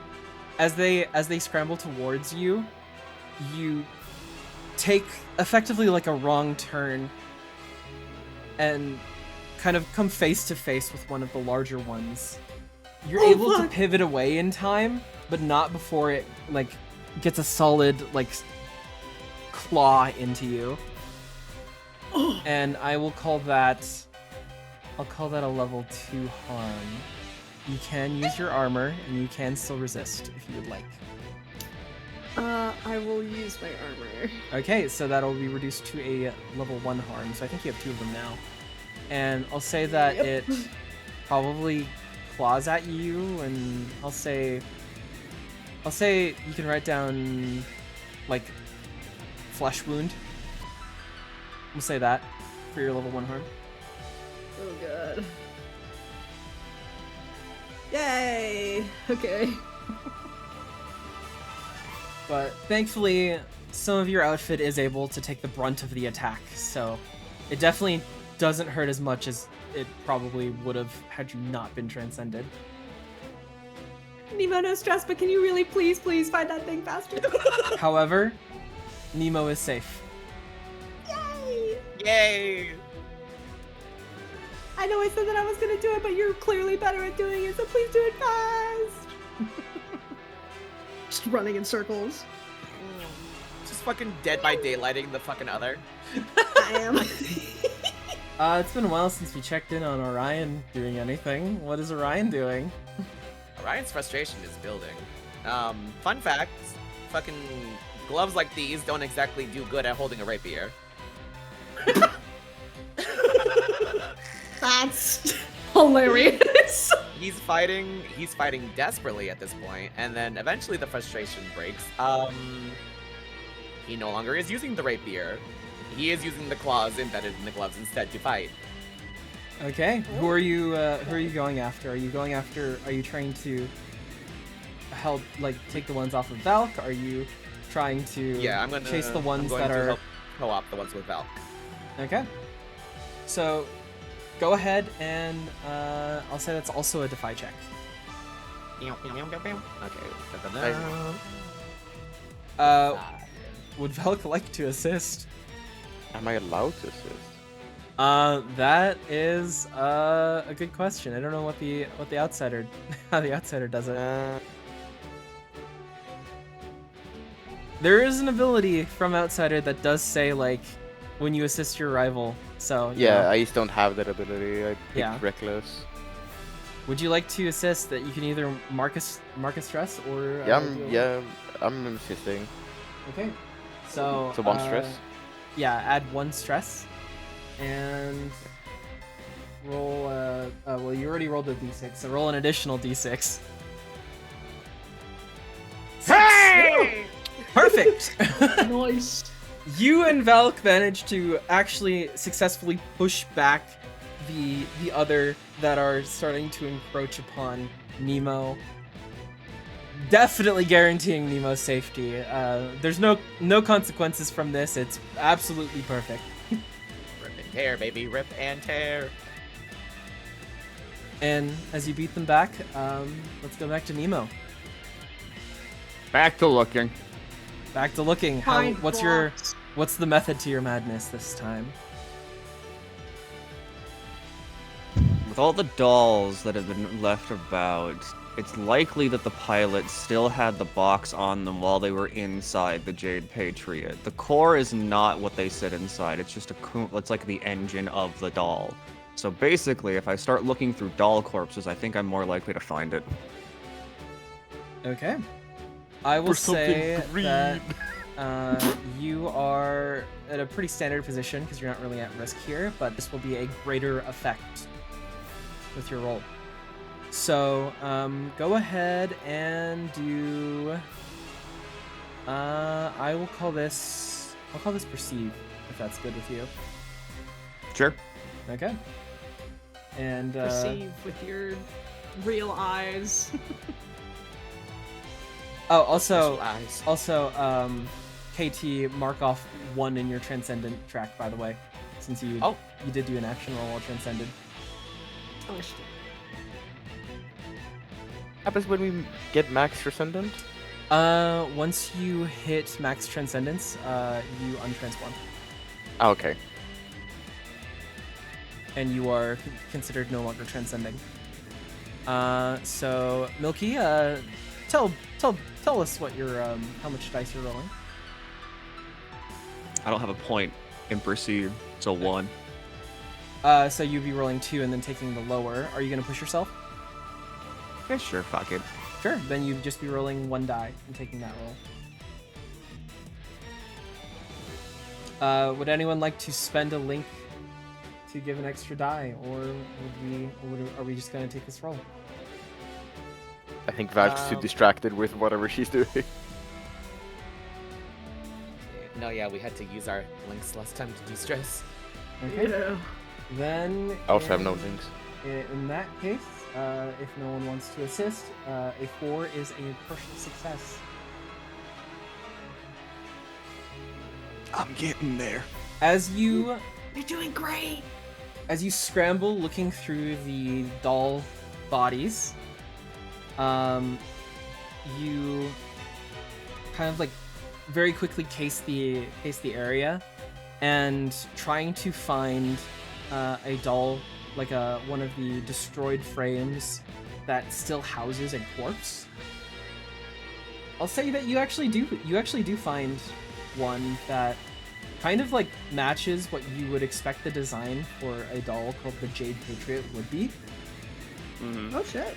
[SPEAKER 1] as they scramble towards you, you take effectively like a wrong turn and kind of come face to face with one of the larger ones. You're
[SPEAKER 2] Oh,
[SPEAKER 1] able to
[SPEAKER 2] fuck.
[SPEAKER 1] pivot away in time, but not before it like gets a solid like claw into you.
[SPEAKER 2] Oh,
[SPEAKER 1] And I will call that a level 2 harm. You can use your armor and you can still resist if you would like.
[SPEAKER 2] I will use my armor.
[SPEAKER 1] Okay, so that'll be reduced to a level 1 harm, so I think you have 2 of them now. And I'll say that
[SPEAKER 2] Yep.
[SPEAKER 1] it probably claws at you, and I'll say you can write down like flesh wound. We'll say that for your level 1 harm.
[SPEAKER 2] Oh god. Yay! Okay.
[SPEAKER 1] But thankfully, some of your outfit is able to take the brunt of the attack, so it definitely doesn't hurt as much as it probably would have had you not been transcended.
[SPEAKER 2] Nemo, no stress, but can you really please find that thing faster?
[SPEAKER 1] However, Nemo is safe.
[SPEAKER 2] Yay!
[SPEAKER 3] Yay!
[SPEAKER 2] I know I said that I was gonna do it, but you're clearly better at doing it, so please do it fast! Just running in circles.
[SPEAKER 3] Just fucking Dead by Daylighting the fucking other.
[SPEAKER 2] I am.
[SPEAKER 1] It's been a while since we checked in on Orion doing anything. What is Orion doing?
[SPEAKER 3] Orion's frustration is building. Fun fact, fucking gloves like these don't exactly do good at holding a rapier.
[SPEAKER 2] That's hilarious.
[SPEAKER 3] He's fighting desperately at this point, and then eventually the frustration breaks. He no longer is using the rapier. He is using the claws embedded in the gloves instead to fight.
[SPEAKER 1] Okay, who are you going after? Are you trying to help, like, take the ones off of Valk? Are you trying to
[SPEAKER 3] Yeah, I'm gonna
[SPEAKER 1] chase the ones
[SPEAKER 3] I'm going
[SPEAKER 1] that
[SPEAKER 3] to
[SPEAKER 1] are...
[SPEAKER 3] help co-op the ones with Valk.
[SPEAKER 1] Okay. So, go ahead and I'll say that's also a defy check.
[SPEAKER 3] Okay.
[SPEAKER 1] Would Valk like to assist?
[SPEAKER 4] Am I allowed to assist?
[SPEAKER 1] That is a good question. I don't know what the outsider how the outsider does it. There is an ability from outsider that does say like when you assist your rival. So you
[SPEAKER 4] Yeah,
[SPEAKER 1] know.
[SPEAKER 4] I just don't have that ability. I picked
[SPEAKER 1] Yeah.
[SPEAKER 4] reckless.
[SPEAKER 1] Would you like to assist? That you can either mark a stress or
[SPEAKER 4] I'm assisting.
[SPEAKER 1] Okay. So
[SPEAKER 4] So one stress.
[SPEAKER 1] Yeah, add 1 stress. And roll. Well, you already rolled a d6, so roll an additional d6.
[SPEAKER 3] Hey!
[SPEAKER 1] Perfect.
[SPEAKER 2] Nice.
[SPEAKER 1] You and Valk managed to actually successfully push back the other that are starting to encroach upon Nemo. Definitely guaranteeing Nemo's safety. There's no consequences from this. It's absolutely perfect.
[SPEAKER 3] Rip and tear, baby. Rip and tear.
[SPEAKER 1] And as you beat them back, let's go back to Nemo.
[SPEAKER 5] Back to looking.
[SPEAKER 1] Back to looking.
[SPEAKER 2] Find blocks.
[SPEAKER 1] What's the method to your madness this time?
[SPEAKER 6] With all the dolls that have been left about, it's likely that the pilots still had the box on them while they were inside the Jade Patriot. The core is not what they sit inside. It's just it's like the engine of the doll. So basically, if I start looking through doll corpses, I think I'm more likely to find it.
[SPEAKER 1] Okay. I will say that you are at a pretty standard position because you're not really at risk here, but this will be a greater effect with your roll. So, go ahead and do. I'll call this perceive, if that's good with you.
[SPEAKER 6] Sure.
[SPEAKER 1] Okay. And
[SPEAKER 2] Perceive with your real eyes.
[SPEAKER 1] oh, also,
[SPEAKER 3] Eyes.
[SPEAKER 1] KT, mark off 1 in your transcendent track, by the way, since you did do an action roll while transcended.
[SPEAKER 2] Oh shit.
[SPEAKER 4] Happens when we get max transcendent?
[SPEAKER 1] Once you hit max transcendence, you untransform,
[SPEAKER 4] Oh, okay.
[SPEAKER 1] and you are considered no longer transcending. So Milky, tell us what your how much dice you're rolling.
[SPEAKER 6] I don't have a point in perceive, so 1.
[SPEAKER 1] So you'd be rolling 2 and then taking the lower. Are you gonna push yourself?
[SPEAKER 6] Yeah, sure, fuck it.
[SPEAKER 1] Sure. Then you'd just be rolling 1 die and taking that roll. Would anyone like to spend a link to give an extra die, or are we just gonna take this roll?
[SPEAKER 4] I think Valk's too distracted with whatever she's doing.
[SPEAKER 3] No, yeah, we had to use our links last time to de-stress.
[SPEAKER 1] Okay.
[SPEAKER 2] Yeah.
[SPEAKER 1] Then
[SPEAKER 4] I also have no links.
[SPEAKER 1] in that case, if no one wants to assist, a 4 is a partial success.
[SPEAKER 5] I'm getting there.
[SPEAKER 1] As you
[SPEAKER 2] You're doing great.
[SPEAKER 1] As you scramble looking through the doll bodies, you kind of like very quickly case the area, and trying to find a doll, like one of the destroyed frames that still houses a corpse. I'll say that you actually do find one that kind of like matches what you would expect the design for a doll called the Jade Patriot would be.
[SPEAKER 5] Mm-hmm.
[SPEAKER 2] Oh shit.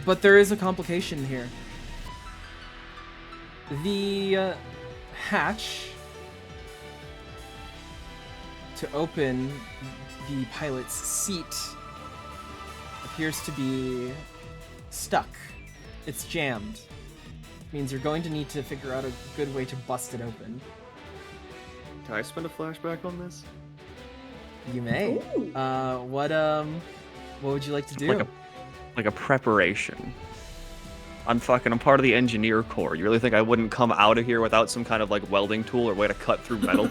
[SPEAKER 1] But there is a complication here. The hatch to open the pilot's seat appears to be stuck. It's jammed. Means you're going to need to figure out a good way to bust it open.
[SPEAKER 5] Can I spend a flashback on this?
[SPEAKER 1] You may.
[SPEAKER 2] Ooh.
[SPEAKER 1] What would you like to do?
[SPEAKER 6] Like a preparation. I'm part of the engineer corps. You really think I wouldn't come out of here without some kind of like welding tool or way to cut through metal?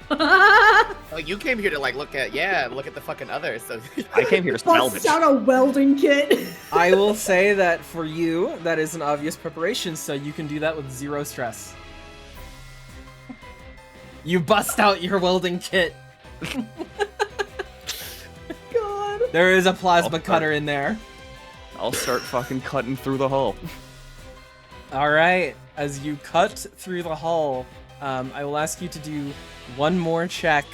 [SPEAKER 3] Oh, you came here to like look at the fucking others. So
[SPEAKER 6] I came here to salvage.
[SPEAKER 2] Busts out a welding kit.
[SPEAKER 1] I will say that for you, that is an obvious preparation, so you can do that with 0 stress. You bust out your welding kit.
[SPEAKER 2] God.
[SPEAKER 1] There is a plasma cutter in there.
[SPEAKER 6] I'll start fucking cutting through the hull.
[SPEAKER 1] Alright, as you cut through the hull, I will ask you to do one more check.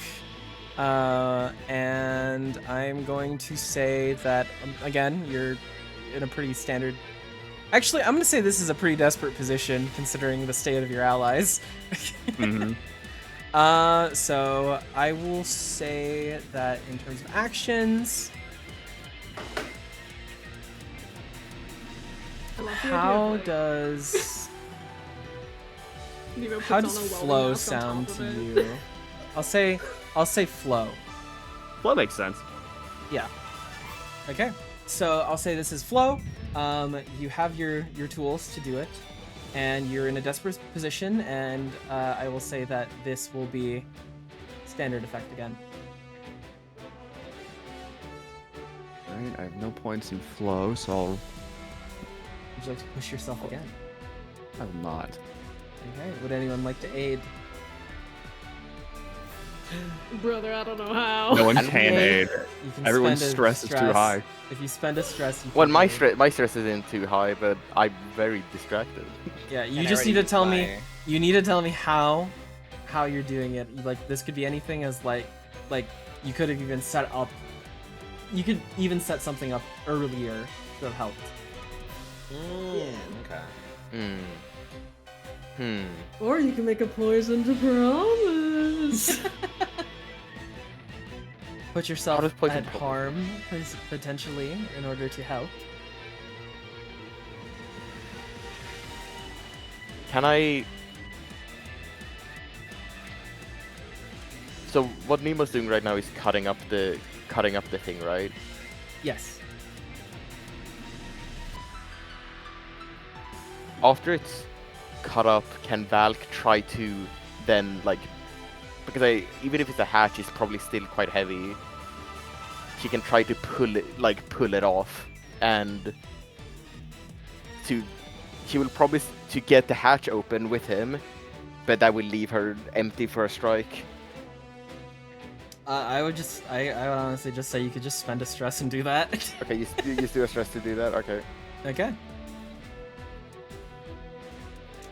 [SPEAKER 1] And I'm going to say that, again, you're in a pretty standard... Actually, I'm going to say this is a pretty desperate position, considering the state of your allies.
[SPEAKER 6] Mm-hmm.
[SPEAKER 1] So I will say that in terms of actions,
[SPEAKER 2] I love the idea
[SPEAKER 1] how
[SPEAKER 2] of, like,
[SPEAKER 1] does
[SPEAKER 2] Nemo puts
[SPEAKER 1] how
[SPEAKER 2] on
[SPEAKER 1] does
[SPEAKER 2] a welding
[SPEAKER 1] flow
[SPEAKER 2] mask on
[SPEAKER 1] sound
[SPEAKER 2] top
[SPEAKER 1] to
[SPEAKER 2] of it.
[SPEAKER 1] you? I'll say flow.
[SPEAKER 5] Well, that makes sense.
[SPEAKER 1] Yeah. Okay. So I'll say this is flow. You have your tools to do it, and you're in a desperate position. And I will say that this will be standard effect again.
[SPEAKER 6] Alright, I have no points in flow, so I'll...
[SPEAKER 1] Would you like to push yourself again?
[SPEAKER 6] I will not.
[SPEAKER 1] Okay. Would anyone like to aid?
[SPEAKER 2] Brother, I don't know how.
[SPEAKER 6] No one
[SPEAKER 4] And
[SPEAKER 6] can aid.
[SPEAKER 1] You can
[SPEAKER 6] Everyone's
[SPEAKER 1] spend a
[SPEAKER 6] stress is too high.
[SPEAKER 1] If you spend a stress, you
[SPEAKER 4] Well,
[SPEAKER 1] can
[SPEAKER 4] my
[SPEAKER 1] aid.
[SPEAKER 4] my stress isn't too high, but I'm very distracted.
[SPEAKER 1] Yeah, you
[SPEAKER 3] And I
[SPEAKER 1] just need to
[SPEAKER 3] already
[SPEAKER 1] tell me.
[SPEAKER 3] used
[SPEAKER 1] You need to tell me how you're doing it. Like this could be anything as like you could have even set up. You could even set something up earlier to have helped.
[SPEAKER 3] Okay.
[SPEAKER 2] Or you can make a poison to promise.
[SPEAKER 1] Put yourself
[SPEAKER 4] does poison
[SPEAKER 1] at
[SPEAKER 4] help?
[SPEAKER 1] harm potentially in order to help.
[SPEAKER 4] Can I? So what Nemo's doing right now is cutting up the thing, right?
[SPEAKER 1] Yes.
[SPEAKER 4] After it's cut up, can Valk try to then like, because even if it's a hatch, it's probably still quite heavy. She can try to pull it off, and she will probably to get the hatch open with him, but that will leave her empty for a strike.
[SPEAKER 1] I would honestly just say you could just spend a stress and do that.
[SPEAKER 4] Okay, you just do a stress to do that. Okay.
[SPEAKER 1] Okay.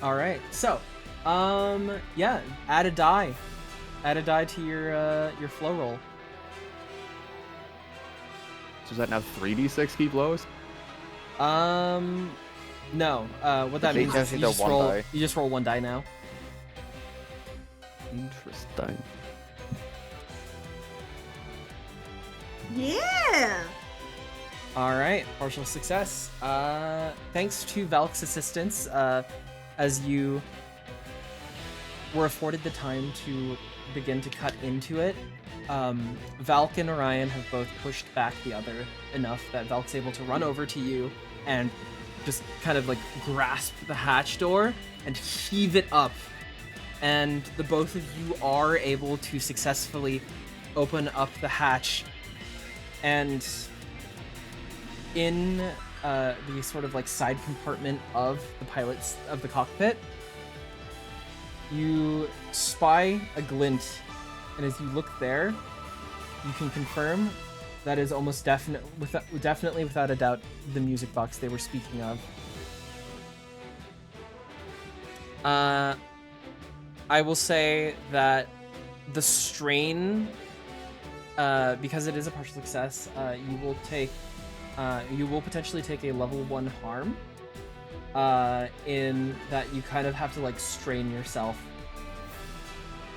[SPEAKER 1] All right. So, yeah, add a die. Add a die to your flow roll.
[SPEAKER 5] So does that now 3d6 keep blows?
[SPEAKER 1] No. What that
[SPEAKER 4] Okay,
[SPEAKER 1] means
[SPEAKER 4] just
[SPEAKER 1] is
[SPEAKER 4] need a one die.
[SPEAKER 1] you just roll one die now.
[SPEAKER 6] Interesting.
[SPEAKER 2] Yeah.
[SPEAKER 1] All right, partial success. Thanks to Valk's assistance, as you were afforded the time to begin to cut into it, Valk and Orion have both pushed back the other enough that Valk's able to run over to you and just kind of like grasp the hatch door and heave it up. And the both of you are able to successfully open up the hatch. And in the sort of like side compartment of the pilot's of the cockpit, you spy a glint, and as you look there, you can confirm that is almost definitely without a doubt the music box they were speaking of. I will say that the strain, because it is a partial success, you will potentially take a level 1 harm, in that you kind of have to like strain yourself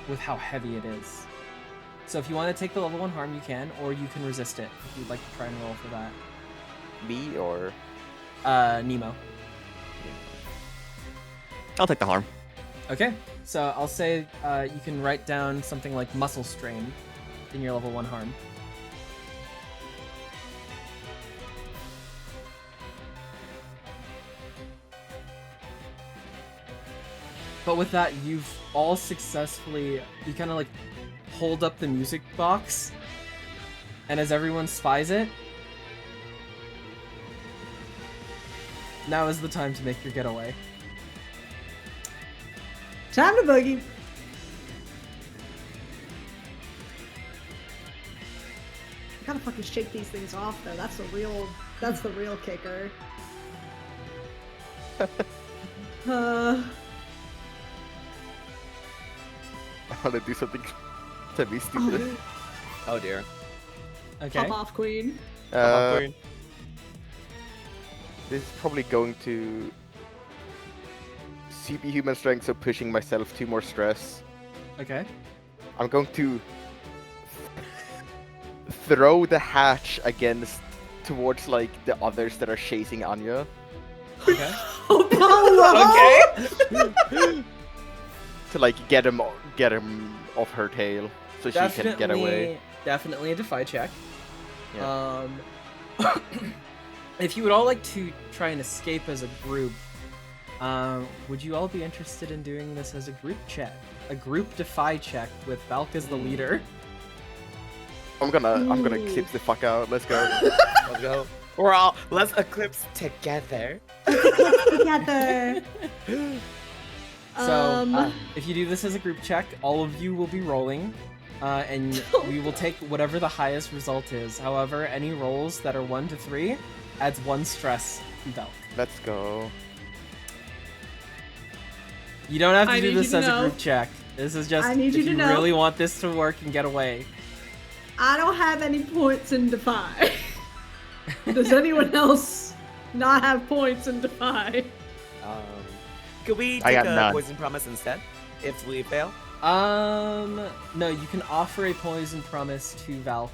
[SPEAKER 1] with how heavy it is. So if you want to take the level 1 harm, you can, or you can resist it if you'd like to try and roll for that.
[SPEAKER 4] Me or?
[SPEAKER 1] Nemo.
[SPEAKER 6] I'll take the harm.
[SPEAKER 1] Okay, so I'll say you can write down something like muscle strain in your level 1 harm. But with that, you've all successfully, you kind of like hold up the music box, and as everyone spies it, now is the time to make your getaway.
[SPEAKER 2] Time to boogie. You gotta fucking shake these things off, though. That's the real kicker.
[SPEAKER 4] I want to do something to be stupid.
[SPEAKER 3] Oh dear.
[SPEAKER 1] Okay.
[SPEAKER 2] Pop off, queen.
[SPEAKER 4] This is probably going to CP human strength, so pushing myself 2 more stress.
[SPEAKER 1] Okay.
[SPEAKER 4] I'm going to throw the hatch against towards like the others that are chasing Anya.
[SPEAKER 1] Okay.
[SPEAKER 7] Okay.
[SPEAKER 4] To like get him off her tail so she can get away.
[SPEAKER 1] Definitely a defy check.
[SPEAKER 4] Yeah.
[SPEAKER 1] If you would all like to try and escape as a group, would you all be interested in doing this as a group check? A group defy check with Valk as the leader?
[SPEAKER 4] I'm gonna eclipse the fuck out. Let's go.
[SPEAKER 3] Let's go. Let's eclipse together.
[SPEAKER 2] Together.
[SPEAKER 1] So, if you do this as a group check, all of you will be rolling, and we will take whatever the highest result is. However, any rolls that are 1 to 3 adds 1 stress to Valk.
[SPEAKER 4] Let's go.
[SPEAKER 1] You don't have to
[SPEAKER 7] I
[SPEAKER 1] do
[SPEAKER 7] need
[SPEAKER 1] this
[SPEAKER 7] you
[SPEAKER 1] as
[SPEAKER 7] to
[SPEAKER 1] a
[SPEAKER 7] know.
[SPEAKER 1] group check. This is just
[SPEAKER 2] I need
[SPEAKER 1] if
[SPEAKER 2] you to
[SPEAKER 1] you
[SPEAKER 2] know.
[SPEAKER 1] really want this to work and get away.
[SPEAKER 2] I don't have any points in Defy. Does anyone else not have points in Defy?
[SPEAKER 3] Could we
[SPEAKER 4] I
[SPEAKER 3] take
[SPEAKER 4] got
[SPEAKER 3] a
[SPEAKER 4] none.
[SPEAKER 3] poison promise instead if we fail?
[SPEAKER 1] No, you can offer a poison promise to Valk.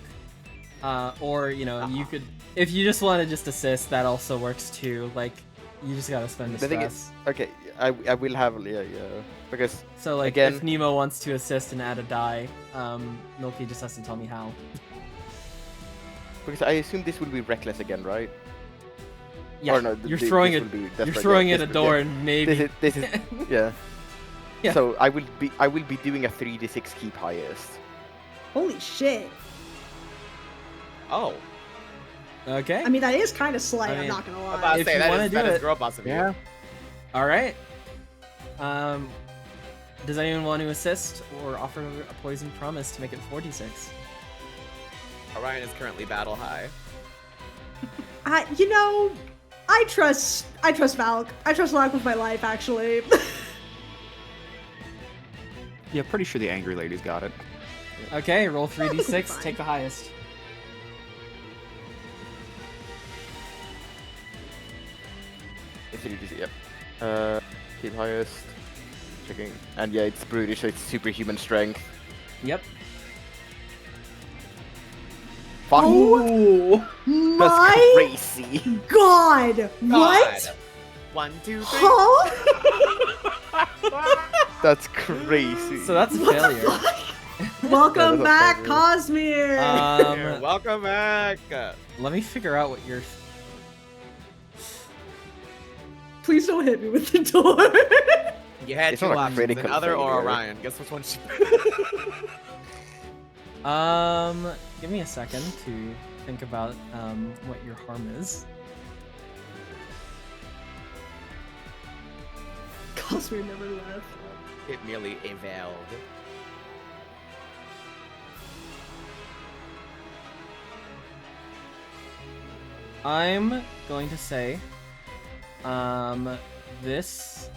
[SPEAKER 1] Or, you could, if you just want to just assist, that also works too. Like, you just gotta spend the
[SPEAKER 4] The thing
[SPEAKER 1] stress.
[SPEAKER 4] is, okay, I will have because
[SPEAKER 1] So, like,
[SPEAKER 4] again-
[SPEAKER 1] if Nemo wants to assist and add a die, Milky just has to tell me how.
[SPEAKER 4] I assume this will be reckless again, right?
[SPEAKER 1] Yeah,
[SPEAKER 4] Or no,
[SPEAKER 1] you're
[SPEAKER 4] this
[SPEAKER 1] throwing
[SPEAKER 4] will
[SPEAKER 1] it.
[SPEAKER 4] be
[SPEAKER 1] You're
[SPEAKER 4] desperate,
[SPEAKER 1] throwing
[SPEAKER 4] yeah,
[SPEAKER 1] at a
[SPEAKER 4] desperate,
[SPEAKER 1] door
[SPEAKER 4] yeah.
[SPEAKER 1] and maybe.
[SPEAKER 4] This is yeah.
[SPEAKER 1] Yeah.
[SPEAKER 4] So I will be doing a 3d6 keep highest.
[SPEAKER 2] Holy shit.
[SPEAKER 3] Oh,
[SPEAKER 1] Okay.
[SPEAKER 2] I mean, that is kind of slight,
[SPEAKER 1] I
[SPEAKER 2] I'm
[SPEAKER 1] mean,
[SPEAKER 2] not gonna
[SPEAKER 3] I'm
[SPEAKER 2] lie.
[SPEAKER 3] about to
[SPEAKER 1] If
[SPEAKER 3] say
[SPEAKER 1] you
[SPEAKER 3] that
[SPEAKER 1] wanna
[SPEAKER 3] is
[SPEAKER 1] do
[SPEAKER 3] that is
[SPEAKER 1] it-
[SPEAKER 3] girl boss of you.
[SPEAKER 1] All right. Does anyone want to assist or offer a poison promise to make it 46?
[SPEAKER 3] Orion is currently battle high.
[SPEAKER 2] I trust Valk. I trust Valk with my life, actually.
[SPEAKER 5] Yeah, pretty sure the angry lady's got it.
[SPEAKER 1] Okay, roll 3d6,
[SPEAKER 2] Fine.
[SPEAKER 1] take the highest.
[SPEAKER 4] It's 3d6, yep. Keep highest. Checking. And yeah, it's brutish, so it's superhuman strength.
[SPEAKER 1] Yep.
[SPEAKER 4] Fuck!
[SPEAKER 2] Oh
[SPEAKER 4] That's
[SPEAKER 2] my
[SPEAKER 4] crazy!
[SPEAKER 2] god! What?
[SPEAKER 3] God. 1, 2, 3.
[SPEAKER 2] Huh?
[SPEAKER 4] That's crazy.
[SPEAKER 1] So that's a
[SPEAKER 2] What the
[SPEAKER 1] failure.
[SPEAKER 2] fuck? Welcome
[SPEAKER 4] Yeah,
[SPEAKER 2] back,
[SPEAKER 4] that's
[SPEAKER 2] Cosmere!
[SPEAKER 3] Here, welcome back.
[SPEAKER 1] Let me figure out what your...
[SPEAKER 2] Please don't hit me with the door.
[SPEAKER 3] You had
[SPEAKER 4] It's
[SPEAKER 3] 2
[SPEAKER 4] not a
[SPEAKER 3] options,
[SPEAKER 4] critical
[SPEAKER 3] another or
[SPEAKER 4] failure.
[SPEAKER 3] Orion. Guess which one she
[SPEAKER 1] Give me a second to think about, what your harm is.
[SPEAKER 2] Cosmere never left.
[SPEAKER 3] It merely availed.
[SPEAKER 1] I'm going to say, this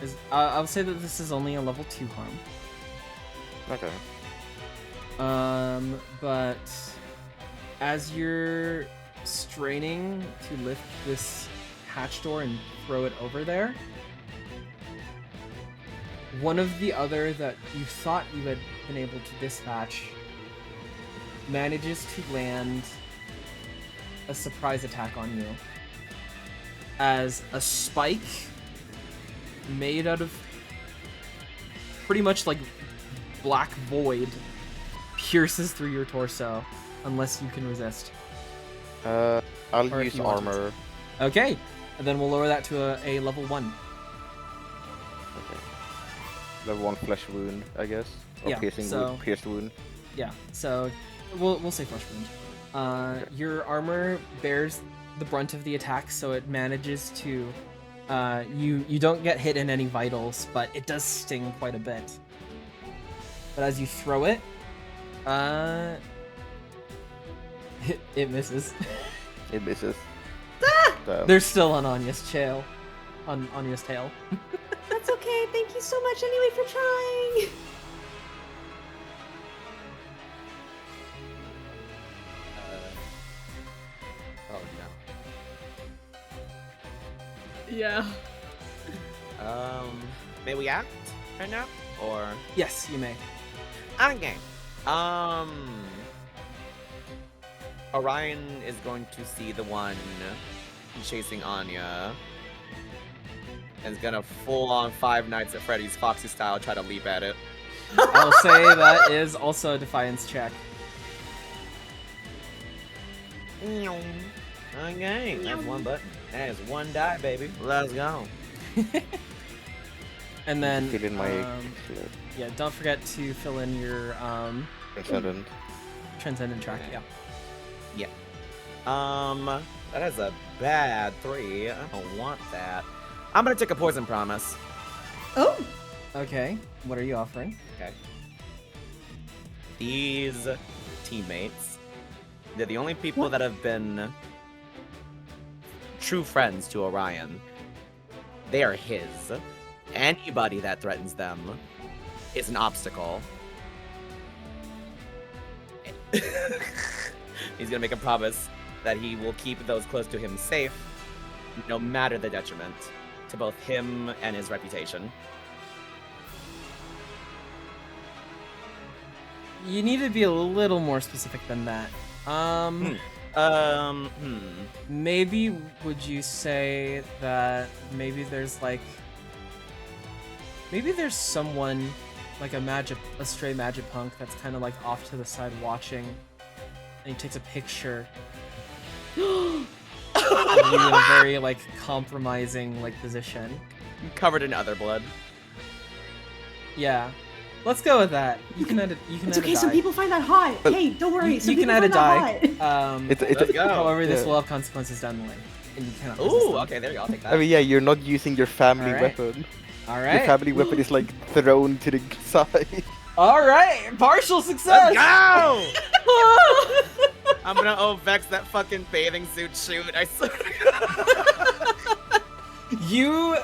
[SPEAKER 1] is, I'll say that this is only a level 2 harm.
[SPEAKER 4] Okay.
[SPEAKER 1] But as you're straining to lift this hatch door and throw it over there, one of the other that you thought you had been able to dispatch manages to land a surprise attack on you as a spike made out of pretty much like black void pierces through your torso unless you can resist.
[SPEAKER 4] I'll
[SPEAKER 1] Or if
[SPEAKER 4] use
[SPEAKER 1] you want to.
[SPEAKER 4] armor.
[SPEAKER 1] Okay, and then we'll lower that to a level 1.
[SPEAKER 4] Okay. Level 1 flesh wound, I guess. Or
[SPEAKER 1] Yeah,
[SPEAKER 4] piercing
[SPEAKER 1] so-
[SPEAKER 4] wound. Pierced wound.
[SPEAKER 1] Yeah, so we'll say flesh wound. Your armor bears the brunt of the attack, so it manages to you don't get hit in any vitals, but it does sting quite a bit. But as you throw it, it misses.
[SPEAKER 4] It misses. Damn.
[SPEAKER 1] They're still on Anya's tail. On Anya's tail.
[SPEAKER 2] That's okay, thank you so much anyway for trying.
[SPEAKER 3] Oh
[SPEAKER 7] Yeah.
[SPEAKER 3] no. May we act right now, or
[SPEAKER 1] Yes, you may.
[SPEAKER 3] okay. Orion is going to see the one chasing Anya. And is gonna full on Five Nights at Freddy's Foxy style try to leap at it.
[SPEAKER 1] I'll say that is also a defiance check.
[SPEAKER 3] Okay, that's one button. That is one die, baby. Let's go.
[SPEAKER 1] And then,
[SPEAKER 4] Fill in my
[SPEAKER 1] yeah, don't forget to fill in your
[SPEAKER 4] transcendent.
[SPEAKER 1] transcendent track. Yeah.
[SPEAKER 3] That is a bad 3. I don't want that. I'm gonna take a poison promise.
[SPEAKER 2] Oh,
[SPEAKER 1] Okay. What are you offering?
[SPEAKER 3] Okay. These teammates, they're the only people that have been true friends to Orion. They are his. Anybody that threatens them is an obstacle. He's gonna make a promise that he will keep those close to him safe, no matter the detriment to both him and his reputation.
[SPEAKER 1] You need to be a little more specific than that. Maybe would you say that maybe there's someone like a stray magic punk that's kind of like off to the side watching, and he takes a picture of you in a very like compromising like position.
[SPEAKER 3] Covered in other blood.
[SPEAKER 1] Yeah, let's go with that. You can edit.
[SPEAKER 2] it's okay. Some people find that hot. Hey, don't worry.
[SPEAKER 1] You
[SPEAKER 2] Some
[SPEAKER 1] can
[SPEAKER 2] people
[SPEAKER 1] add a
[SPEAKER 2] find that
[SPEAKER 1] die.
[SPEAKER 2] hot.
[SPEAKER 3] Let's go.
[SPEAKER 1] However, this
[SPEAKER 4] Yeah.
[SPEAKER 1] will have consequences down the line, and you cannot. resist
[SPEAKER 3] Ooh,
[SPEAKER 1] them.
[SPEAKER 3] okay, there you go. I'll take that.
[SPEAKER 4] I mean, yeah, you're not using your family
[SPEAKER 1] Alright.
[SPEAKER 4] weapon.
[SPEAKER 1] All
[SPEAKER 4] Your
[SPEAKER 1] right.
[SPEAKER 4] family weapon is like thrown to the side.
[SPEAKER 1] All right. Partial success.
[SPEAKER 3] Let's go! I'm gonna Vex that fucking bathing suit shoot. I swear to God.
[SPEAKER 1] You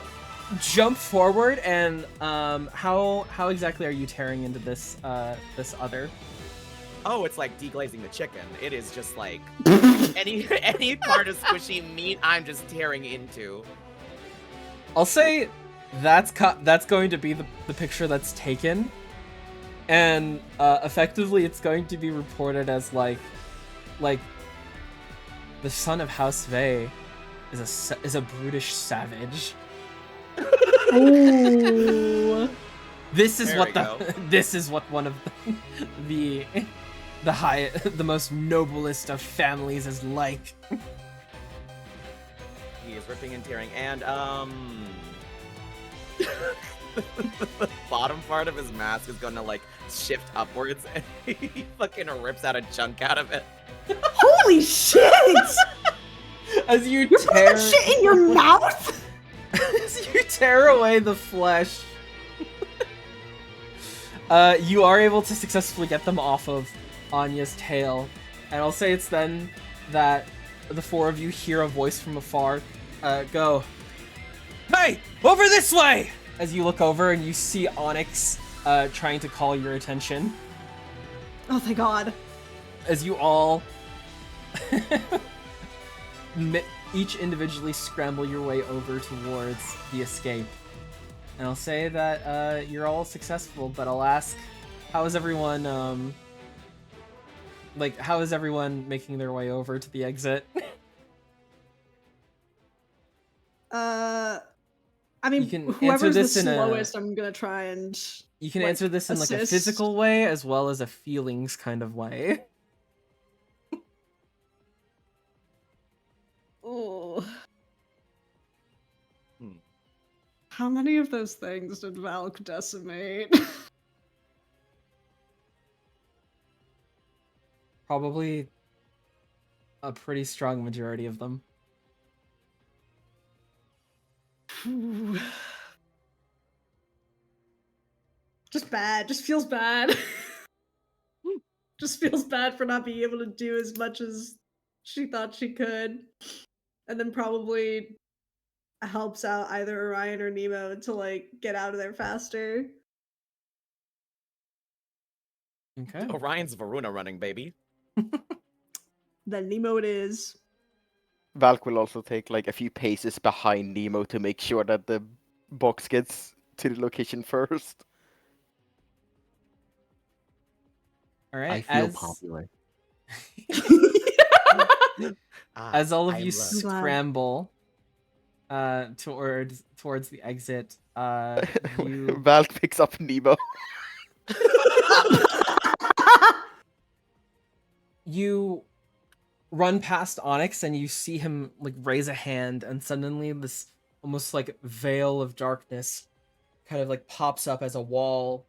[SPEAKER 1] jump forward, and how exactly are you tearing into this this other?
[SPEAKER 3] Oh, it's like deglazing the chicken. It is just like any part of squishy meat I'm just tearing into.
[SPEAKER 1] I'll say that's going to be the picture that's taken, and effectively it's going to be reported as like the son of House Vey is a brutish savage.
[SPEAKER 2] Ooh.
[SPEAKER 1] This is
[SPEAKER 3] There
[SPEAKER 1] what
[SPEAKER 3] we
[SPEAKER 1] the
[SPEAKER 3] go.
[SPEAKER 1] this is what one of the the most noblest of families is like.
[SPEAKER 3] He is ripping and tearing, and the bottom part of his mask is gonna like shift upwards, and he fucking rips out a chunk out of it.
[SPEAKER 2] Holy shit!
[SPEAKER 1] As you
[SPEAKER 2] You're putting
[SPEAKER 1] tear
[SPEAKER 2] that shit in your mouth?
[SPEAKER 1] as you tear away the flesh, you are able to successfully get them off of Anya's tail, and I'll say it's then that the four of you hear a voice from afar, go, "Hey, over this way!" As you look over and you see Onyx trying to call your attention.
[SPEAKER 2] Oh, thank God.
[SPEAKER 1] As you all each individually scramble your way over towards the escape. And I'll say that you're all successful, but I'll ask, how is everyone how is everyone making their way over to the exit?
[SPEAKER 2] I mean,
[SPEAKER 1] You can answer
[SPEAKER 2] whoever's the
[SPEAKER 1] this in a-
[SPEAKER 2] slowest, I'm gonna try and.
[SPEAKER 1] You can
[SPEAKER 2] like,
[SPEAKER 1] answer this in like a
[SPEAKER 2] assist.
[SPEAKER 1] physical way as well as a feelings kind of way.
[SPEAKER 2] Oh.
[SPEAKER 3] Hmm.
[SPEAKER 2] How many of those things did Valk decimate?
[SPEAKER 1] Probably a pretty strong majority of them.
[SPEAKER 2] Just bad. Just feels bad. Just feels bad for not being able to do as much as she thought she could. And then probably helps out either Orion or Nemo to like get out of there faster.
[SPEAKER 1] Okay.
[SPEAKER 3] Orion's Varuna running, baby.
[SPEAKER 2] Then Nemo it is.
[SPEAKER 4] Valk will also take like a few paces behind Nemo to make sure that the box gets to the location first.
[SPEAKER 1] All right.
[SPEAKER 4] I feel popular.
[SPEAKER 1] As all of
[SPEAKER 3] I
[SPEAKER 1] you
[SPEAKER 3] love-
[SPEAKER 1] scramble towards the exit, you
[SPEAKER 4] Valk picks up Nemo.
[SPEAKER 1] you run past Onyx and you see him like raise a hand, and suddenly this almost like veil of darkness kind of like pops up as a wall,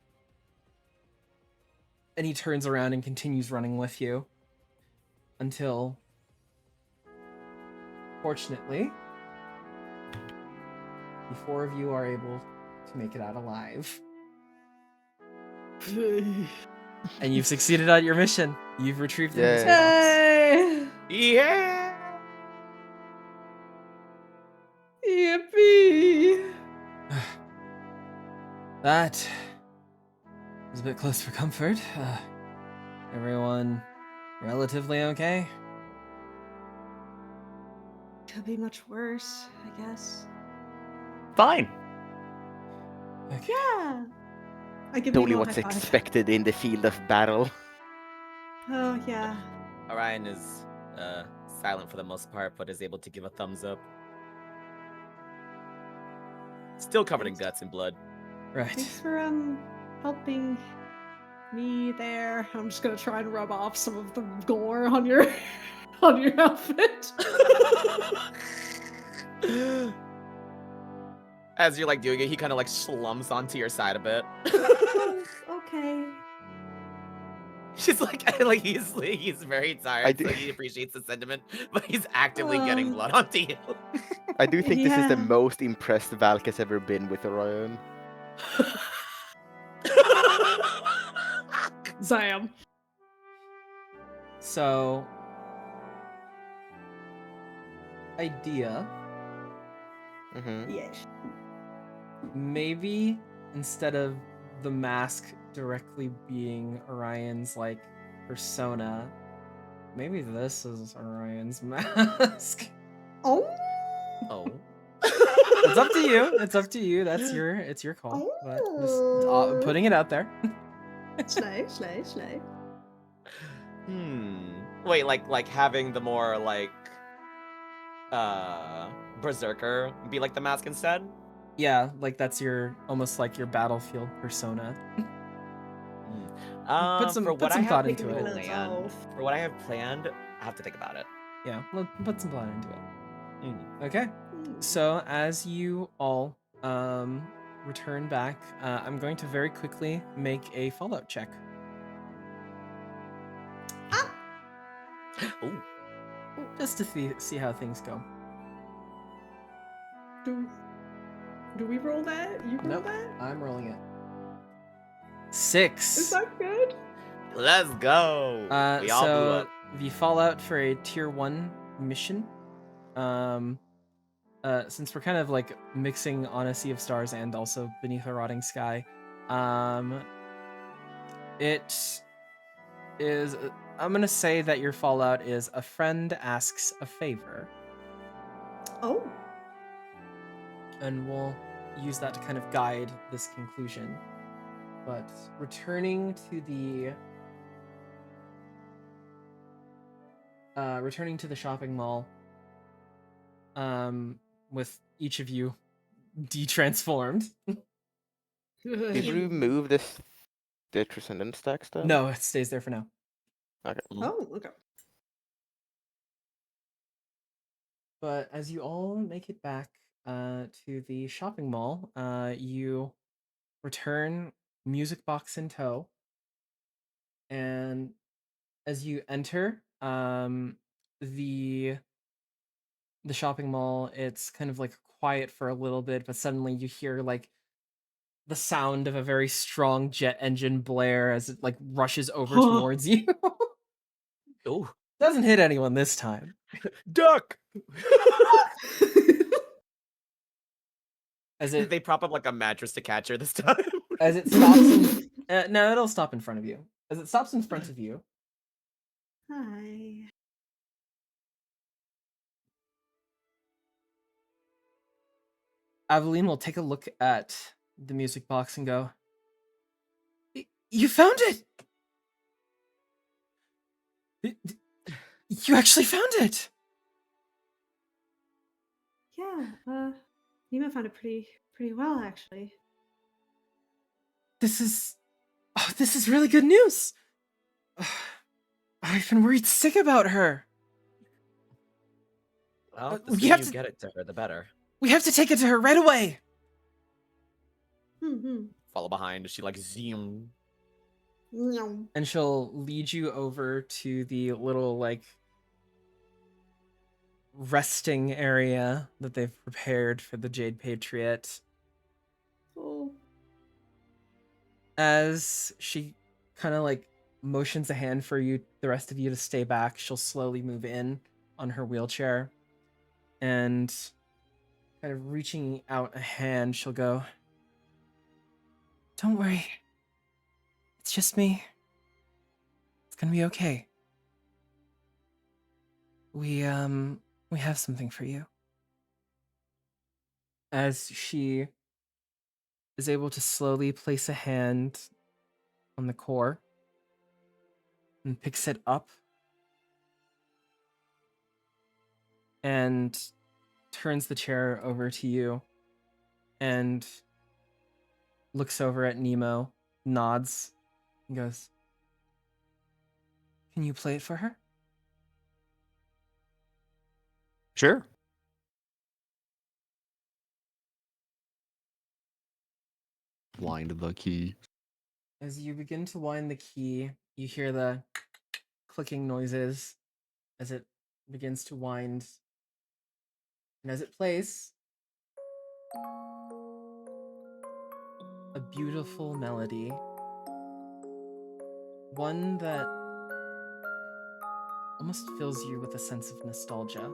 [SPEAKER 1] and he turns around and continues running with you until, fortunately, the four of you are able to make it out alive. And you've succeeded at your mission. You've retrieved the music box.
[SPEAKER 7] Hey!
[SPEAKER 3] Yeah.
[SPEAKER 7] Yippee!
[SPEAKER 1] That was a bit close for comfort. Everyone relatively okay?
[SPEAKER 7] Could be much worse, I guess.
[SPEAKER 6] Fine.
[SPEAKER 1] Okay.
[SPEAKER 7] Yeah. I give
[SPEAKER 4] Only
[SPEAKER 7] Nemo a
[SPEAKER 4] what's
[SPEAKER 7] high five.
[SPEAKER 4] expected in the field of battle.
[SPEAKER 7] Oh yeah.
[SPEAKER 3] Orion is silent for the most part, but is able to give a thumbs up. Still covered in guts and blood.
[SPEAKER 1] Right.
[SPEAKER 7] Thanks for helping me there. I'm just gonna try and rub off some of the gore on your on your outfit.
[SPEAKER 3] As you're like doing it, he kind of like slumps onto your side a bit.
[SPEAKER 7] Oh, okay.
[SPEAKER 3] He's like he's very tired, so he appreciates the sentiment, but he's actively getting blood onto you.
[SPEAKER 4] I do think this is the
[SPEAKER 7] Yeah.
[SPEAKER 4] most impressed Valk has ever been with Orion.
[SPEAKER 7] Zam.
[SPEAKER 1] So, idea,
[SPEAKER 4] Mm-hmm.
[SPEAKER 7] Yes.
[SPEAKER 1] maybe instead of the mask directly being Orion's like persona, maybe this is Orion's mask.
[SPEAKER 7] Oh.
[SPEAKER 3] Oh.
[SPEAKER 1] It's up to you. It's up to you. It's your call. But just putting it out there.
[SPEAKER 7] Slay.
[SPEAKER 3] Wait, like having the more like berserker be like the mask instead?
[SPEAKER 1] Yeah, like that's almost like your battlefield persona. Put some thought into it.
[SPEAKER 3] For what I have planned, I have to think about it.
[SPEAKER 1] Yeah, put some thought into it.
[SPEAKER 3] Mm.
[SPEAKER 1] Okay. So as you all return back, I'm going to very quickly make a Fallout check.
[SPEAKER 3] Ooh.
[SPEAKER 1] Just to see how things go.
[SPEAKER 7] Do we roll that? You roll
[SPEAKER 1] Nope,
[SPEAKER 7] that?
[SPEAKER 1] I'm rolling it. 6.
[SPEAKER 7] Is that good?
[SPEAKER 3] Let's go. We all blew
[SPEAKER 1] So
[SPEAKER 3] up.
[SPEAKER 1] the Fallout for a tier 1 mission. Since we're kind of like mixing on a Sea of Stars and also Beneath a Rotting Sky, it is. I'm gonna say that your Fallout is a friend asks a favor,
[SPEAKER 7] Oh.
[SPEAKER 1] and we'll use that to kind of guide this conclusion. But returning to the shopping mall, with each of you de-transformed.
[SPEAKER 4] Did you remove the Transcendence stacks then?
[SPEAKER 1] No, it stays there for now.
[SPEAKER 4] Okay.
[SPEAKER 7] Oh, okay.
[SPEAKER 1] But as you all make it back to the shopping mall, you return music box in tow, and as you enter the shopping mall, it's kind of like quiet for a little bit, but suddenly you hear like the sound of a very strong jet engine blare as it like rushes over towards you.
[SPEAKER 3] Ooh.
[SPEAKER 1] Doesn't hit anyone this time.
[SPEAKER 3] Duck.
[SPEAKER 1] As it
[SPEAKER 3] They prop up like a mattress to catch her this time.
[SPEAKER 1] as it stops in, no, it'll stop in front of you. As it stops in front of you,
[SPEAKER 7] Hi.
[SPEAKER 1] Aveline will take a look at the music box and go, You found it! You actually found it!
[SPEAKER 2] Yeah, Nemo found it pretty well, actually.
[SPEAKER 1] This is really good news! I've been worried sick about her.
[SPEAKER 3] Well, the
[SPEAKER 1] we
[SPEAKER 3] sooner
[SPEAKER 1] have
[SPEAKER 3] you
[SPEAKER 1] to-
[SPEAKER 3] get it to her, the better.
[SPEAKER 1] We have to take it to her right away!
[SPEAKER 3] Follow behind. She like zoom.
[SPEAKER 1] And she'll lead you over to the little, like, resting area that they've prepared for the Jade Patriot.
[SPEAKER 2] Oh.
[SPEAKER 1] As she kind of, like, motions a hand for you, the rest of you to stay back, she'll slowly move in on her wheelchair. And kind of reaching out a hand, she'll go, "Don't worry. It's just me. It's gonna be okay. We have something for you." As she is able to slowly place a hand on the core and picks it up and turns the chair over to you and looks over at Nemo, nods, and goes, "Can you play it for her?"
[SPEAKER 5] Sure. Wind the key.
[SPEAKER 1] As you begin to wind the key, you hear the clicking noises as it begins to wind. And as it plays, a beautiful melody. One that almost fills you with a sense of nostalgia.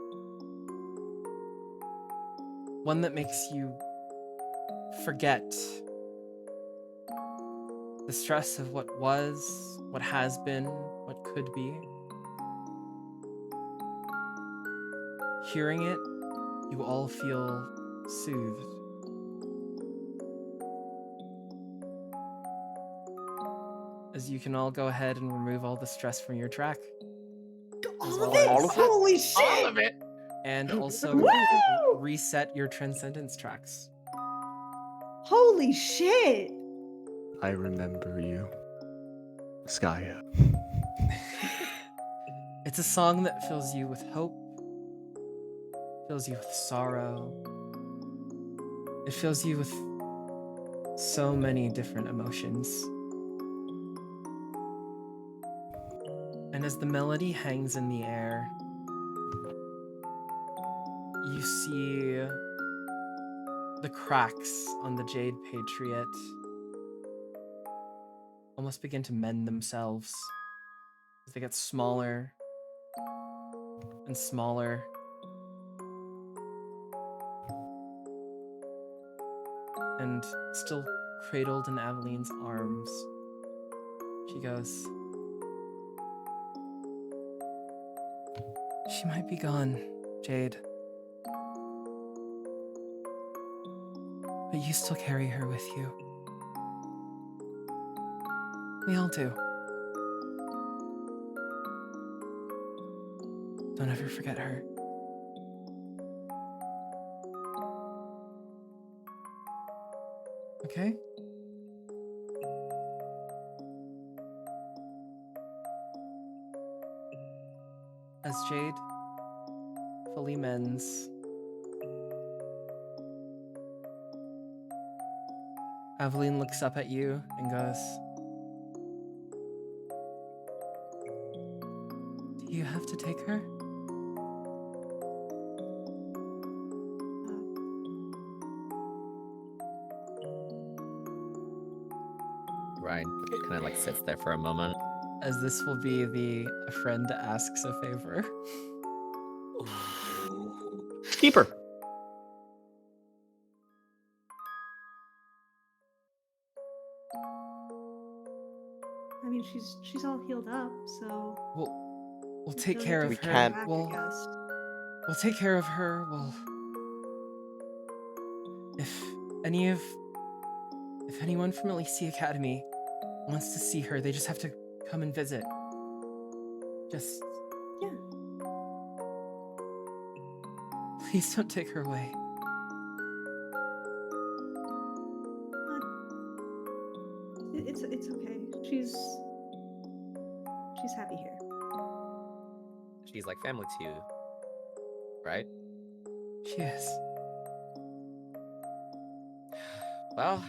[SPEAKER 1] One that makes you forget the stress of what was, what has been, what could be. Hearing it, you all feel soothed. As you can all go ahead and remove all the stress from your track.
[SPEAKER 2] All
[SPEAKER 1] well
[SPEAKER 2] of it?
[SPEAKER 1] as-
[SPEAKER 2] Holy shit!
[SPEAKER 3] All of it.
[SPEAKER 1] And also
[SPEAKER 2] Woo!
[SPEAKER 1] reset your Transcendence tracks.
[SPEAKER 2] Holy shit!
[SPEAKER 5] I remember you. Skya.
[SPEAKER 1] It's a song that fills you with hope, fills you with sorrow. It fills you with so many different emotions. And as the melody hangs in the air, you see the cracks on the Jade Patriot almost begin to mend themselves as they get smaller and smaller. And still cradled in Aveline's arms, she goes, "She might be gone, Jade. But you still carry her with you. We all do. Don't ever forget her." Okay? As Jade fully mends, Aveline looks up at you and goes, "Do you have to take her?"
[SPEAKER 3] Ryan kind of like sits there for a moment.
[SPEAKER 1] As this will be the "a friend asks a favor."
[SPEAKER 5] Keep her.
[SPEAKER 2] I mean, she's all healed up, so
[SPEAKER 1] We'll take
[SPEAKER 2] no
[SPEAKER 1] care
[SPEAKER 2] need
[SPEAKER 1] of
[SPEAKER 2] to
[SPEAKER 4] We
[SPEAKER 1] her.
[SPEAKER 2] bring
[SPEAKER 4] can't-
[SPEAKER 2] back, I
[SPEAKER 1] We'll
[SPEAKER 2] guess.
[SPEAKER 1] take care of her. If anyone from Elise Academy wants to see her, they just have to come and visit. Just
[SPEAKER 2] Yeah.
[SPEAKER 1] please don't take her away.
[SPEAKER 2] It's okay. She's happy here.
[SPEAKER 3] She's like family to you, right?
[SPEAKER 1] She is.
[SPEAKER 3] Well,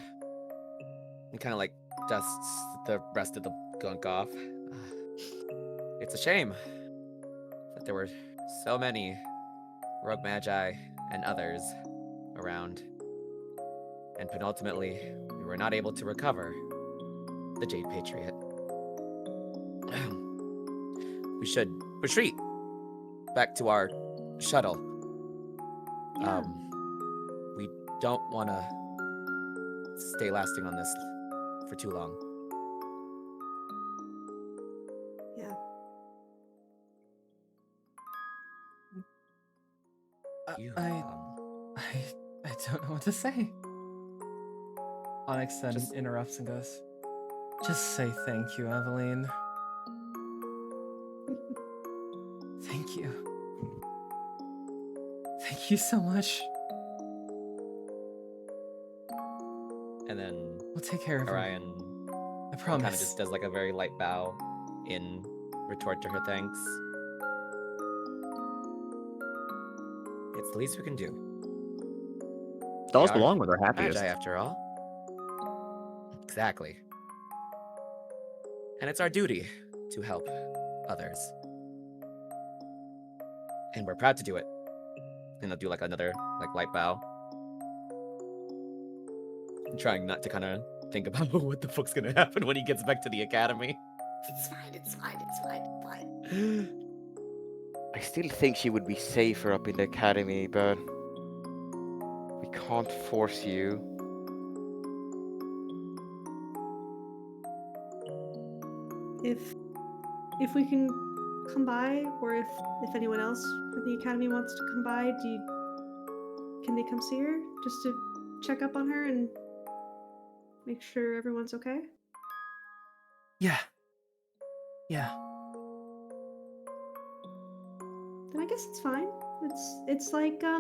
[SPEAKER 3] he kind of like dusts the rest of the gunk off. It's a shame that there were so many rogue magi and others around, and penultimately we were not able to recover the Jade Patriot. We should retreat back to our shuttle.
[SPEAKER 2] Yeah.
[SPEAKER 3] We don't want to stay lasting on this for too long.
[SPEAKER 2] Yeah.
[SPEAKER 3] You,
[SPEAKER 1] I don't know what to say. Onyx then
[SPEAKER 3] Just-
[SPEAKER 1] interrupts and goes, "Just say thank you, Eveline. Thank you. Thank you so much.
[SPEAKER 3] and then
[SPEAKER 1] We'll take care of her.
[SPEAKER 3] Orion
[SPEAKER 1] I
[SPEAKER 3] kind
[SPEAKER 1] promise."
[SPEAKER 3] of just does like a very light bow in retort to her thanks. It's the least we can do.
[SPEAKER 6] Dolls
[SPEAKER 3] We are
[SPEAKER 6] belong with our happiest.
[SPEAKER 3] Magi, after all. Exactly. And it's our duty to help others. And we're proud to do it. And I'll do like another like light bow. I'm trying not to kind of think about what the fuck's gonna happen when he gets back to the academy.
[SPEAKER 2] It's fine. It's fine. It's fine. It's fine.
[SPEAKER 4] I still think she would be safer up in the academy, but we can't force you.
[SPEAKER 2] If we can come by, or if anyone else from the academy wants to come by, can they come see her just to check up on her and make sure everyone's okay?
[SPEAKER 1] Yeah. Yeah.
[SPEAKER 2] Then I guess it's fine. It's like I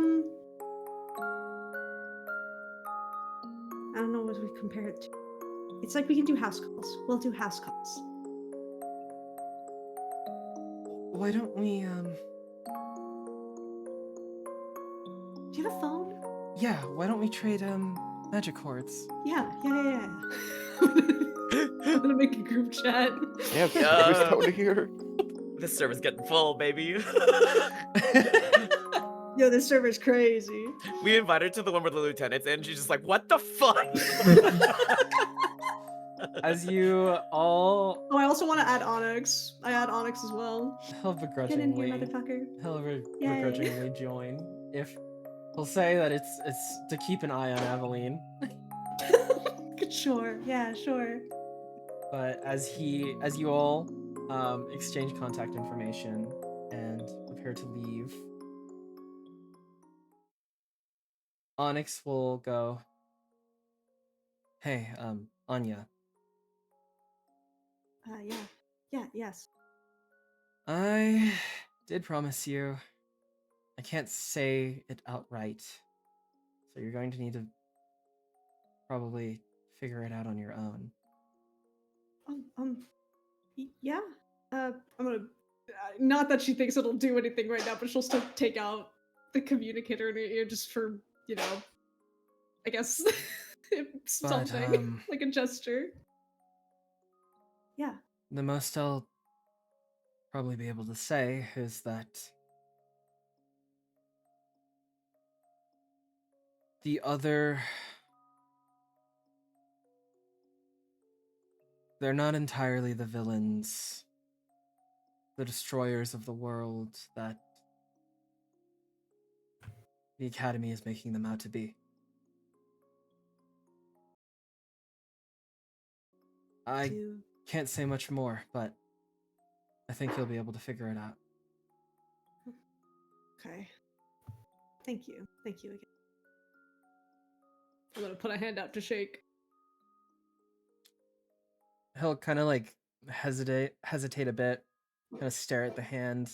[SPEAKER 2] don't know what we compare it to. It's like we can do house calls. We'll do house calls.
[SPEAKER 1] Why don't we
[SPEAKER 2] Do you have a phone?
[SPEAKER 1] yeah, why don't we trade magic cords?
[SPEAKER 2] Yeah. I'm gonna make a group chat.
[SPEAKER 4] Yeah,
[SPEAKER 3] Yeah.
[SPEAKER 4] server's down here.
[SPEAKER 3] This server's getting full, baby.
[SPEAKER 2] Yo, this server's crazy.
[SPEAKER 3] We invite her to the one where the lieutenant's in. She's just like, what the fuck?
[SPEAKER 1] As you all
[SPEAKER 2] Oh, I also want to add Onyx. I add Onyx as well.
[SPEAKER 1] he'll
[SPEAKER 2] Get in
[SPEAKER 1] begrudgingly
[SPEAKER 2] here, motherfucker. Yay.
[SPEAKER 1] begrudgingly join. If he'll say that it's to keep an eye on Eveline.
[SPEAKER 2] Sure. Yeah, sure.
[SPEAKER 1] But as you all exchange contact information and prepare to leave, Onyx will go, "Hey, Anya,
[SPEAKER 2] Yes.
[SPEAKER 1] I did promise you. I can't say it outright, so you're going to need to probably figure it out on your own."
[SPEAKER 2] Yeah. I'm gonna. Not that she thinks it'll do anything right now, but she'll still take out the communicator in her ear just for, I guess, something like a gesture. Yeah.
[SPEAKER 1] The most I'll probably be able to say is that the other... They're not entirely the villains, the destroyers of the world that the Academy is making them out to be. I can't say much more, but I think you'll be able to figure it out.
[SPEAKER 2] Okay. Thank you. Thank you again. I'm gonna put a hand out to shake.
[SPEAKER 1] He'll kind of like hesitate a bit, kind of stare at the hand,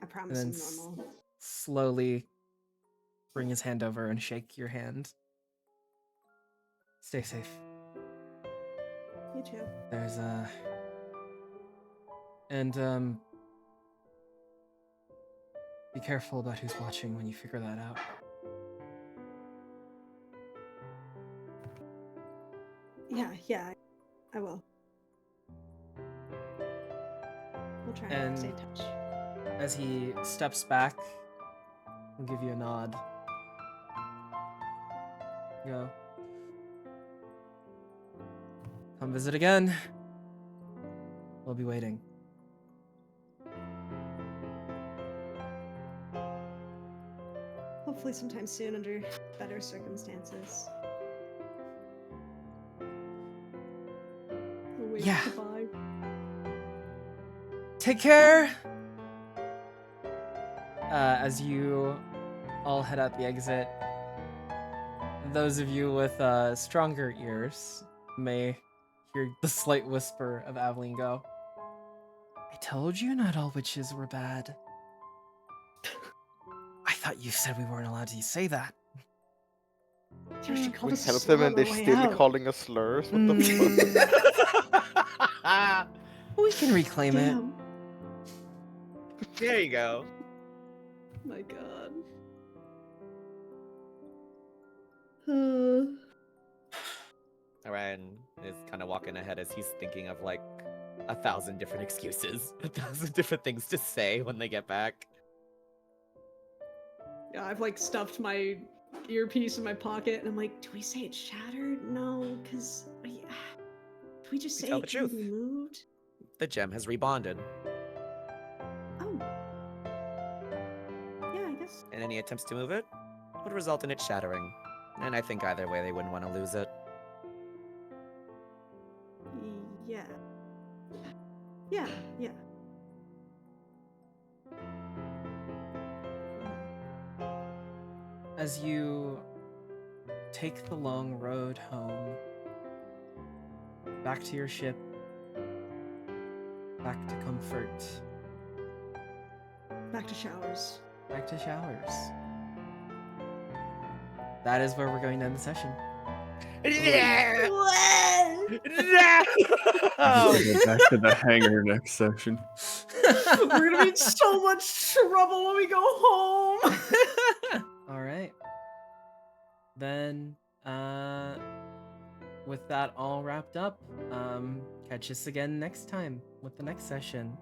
[SPEAKER 2] I promise
[SPEAKER 1] and
[SPEAKER 2] I'm
[SPEAKER 1] then
[SPEAKER 2] normal.
[SPEAKER 1] slowly bring his hand over and shake your hand. Stay safe.
[SPEAKER 2] You too.
[SPEAKER 1] There's and be careful about who's watching when you figure that out.
[SPEAKER 2] Yeah, I will. We'll try
[SPEAKER 1] And-
[SPEAKER 2] and stay in touch.
[SPEAKER 1] As he steps back, I'll give you a nod. Go. Come visit again. We'll be waiting.
[SPEAKER 2] Hopefully sometime soon under better circumstances. We'll wave
[SPEAKER 1] Yeah.
[SPEAKER 2] goodbye.
[SPEAKER 1] Take care! As you all head out the exit, those of you with stronger ears may hear the slight whisper of Aveline go, I told you not all witches were bad. I thought you said we weren't allowed to say that.
[SPEAKER 2] Yeah, she called
[SPEAKER 4] We
[SPEAKER 2] us
[SPEAKER 4] help
[SPEAKER 2] slow
[SPEAKER 4] them
[SPEAKER 2] on
[SPEAKER 4] and
[SPEAKER 2] the
[SPEAKER 4] they're
[SPEAKER 2] way
[SPEAKER 4] still
[SPEAKER 2] out.
[SPEAKER 4] calling us slurs. What the fuck?
[SPEAKER 1] We can reclaim it.
[SPEAKER 2] Damn.
[SPEAKER 3] There you go.
[SPEAKER 2] My god.
[SPEAKER 3] Orion is kind of walking ahead as he's thinking of like 1,000 different excuses, 1,000 different things to say when they get back.
[SPEAKER 2] Yeah, I've like stuffed my earpiece in my pocket, and I'm like, do we say it shattered? No, because do we just
[SPEAKER 3] We
[SPEAKER 2] say
[SPEAKER 3] tell
[SPEAKER 2] it
[SPEAKER 3] the
[SPEAKER 2] can
[SPEAKER 3] truth.
[SPEAKER 2] be moved?
[SPEAKER 3] The gem has rebonded,
[SPEAKER 2] Oh. Yeah, I guess.
[SPEAKER 3] and any attempts to move it would result in it shattering. And I think either way they wouldn't want to lose it.
[SPEAKER 2] Yeah. Yeah, yeah.
[SPEAKER 1] As you take the long road home, back to your ship, back to comfort,
[SPEAKER 2] Back to showers.
[SPEAKER 1] back to showers. That is where we're going to end the session.
[SPEAKER 3] Yeah!
[SPEAKER 2] What?
[SPEAKER 3] No!
[SPEAKER 5] We'll go back to the hangar next session.
[SPEAKER 2] We're gonna be in so much trouble when we go home.
[SPEAKER 1] All right. Then, with that all wrapped up, catch us again next time with the next session.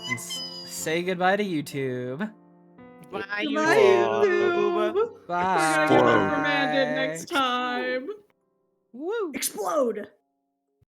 [SPEAKER 1] And say goodbye to YouTube.
[SPEAKER 3] Bye,
[SPEAKER 2] Goodbye,
[SPEAKER 3] YouTube.
[SPEAKER 2] YouTube.
[SPEAKER 1] Bye.
[SPEAKER 2] We're gonna get
[SPEAKER 5] Explode.
[SPEAKER 2] reprimanded next time.
[SPEAKER 1] Woo.
[SPEAKER 2] Explode.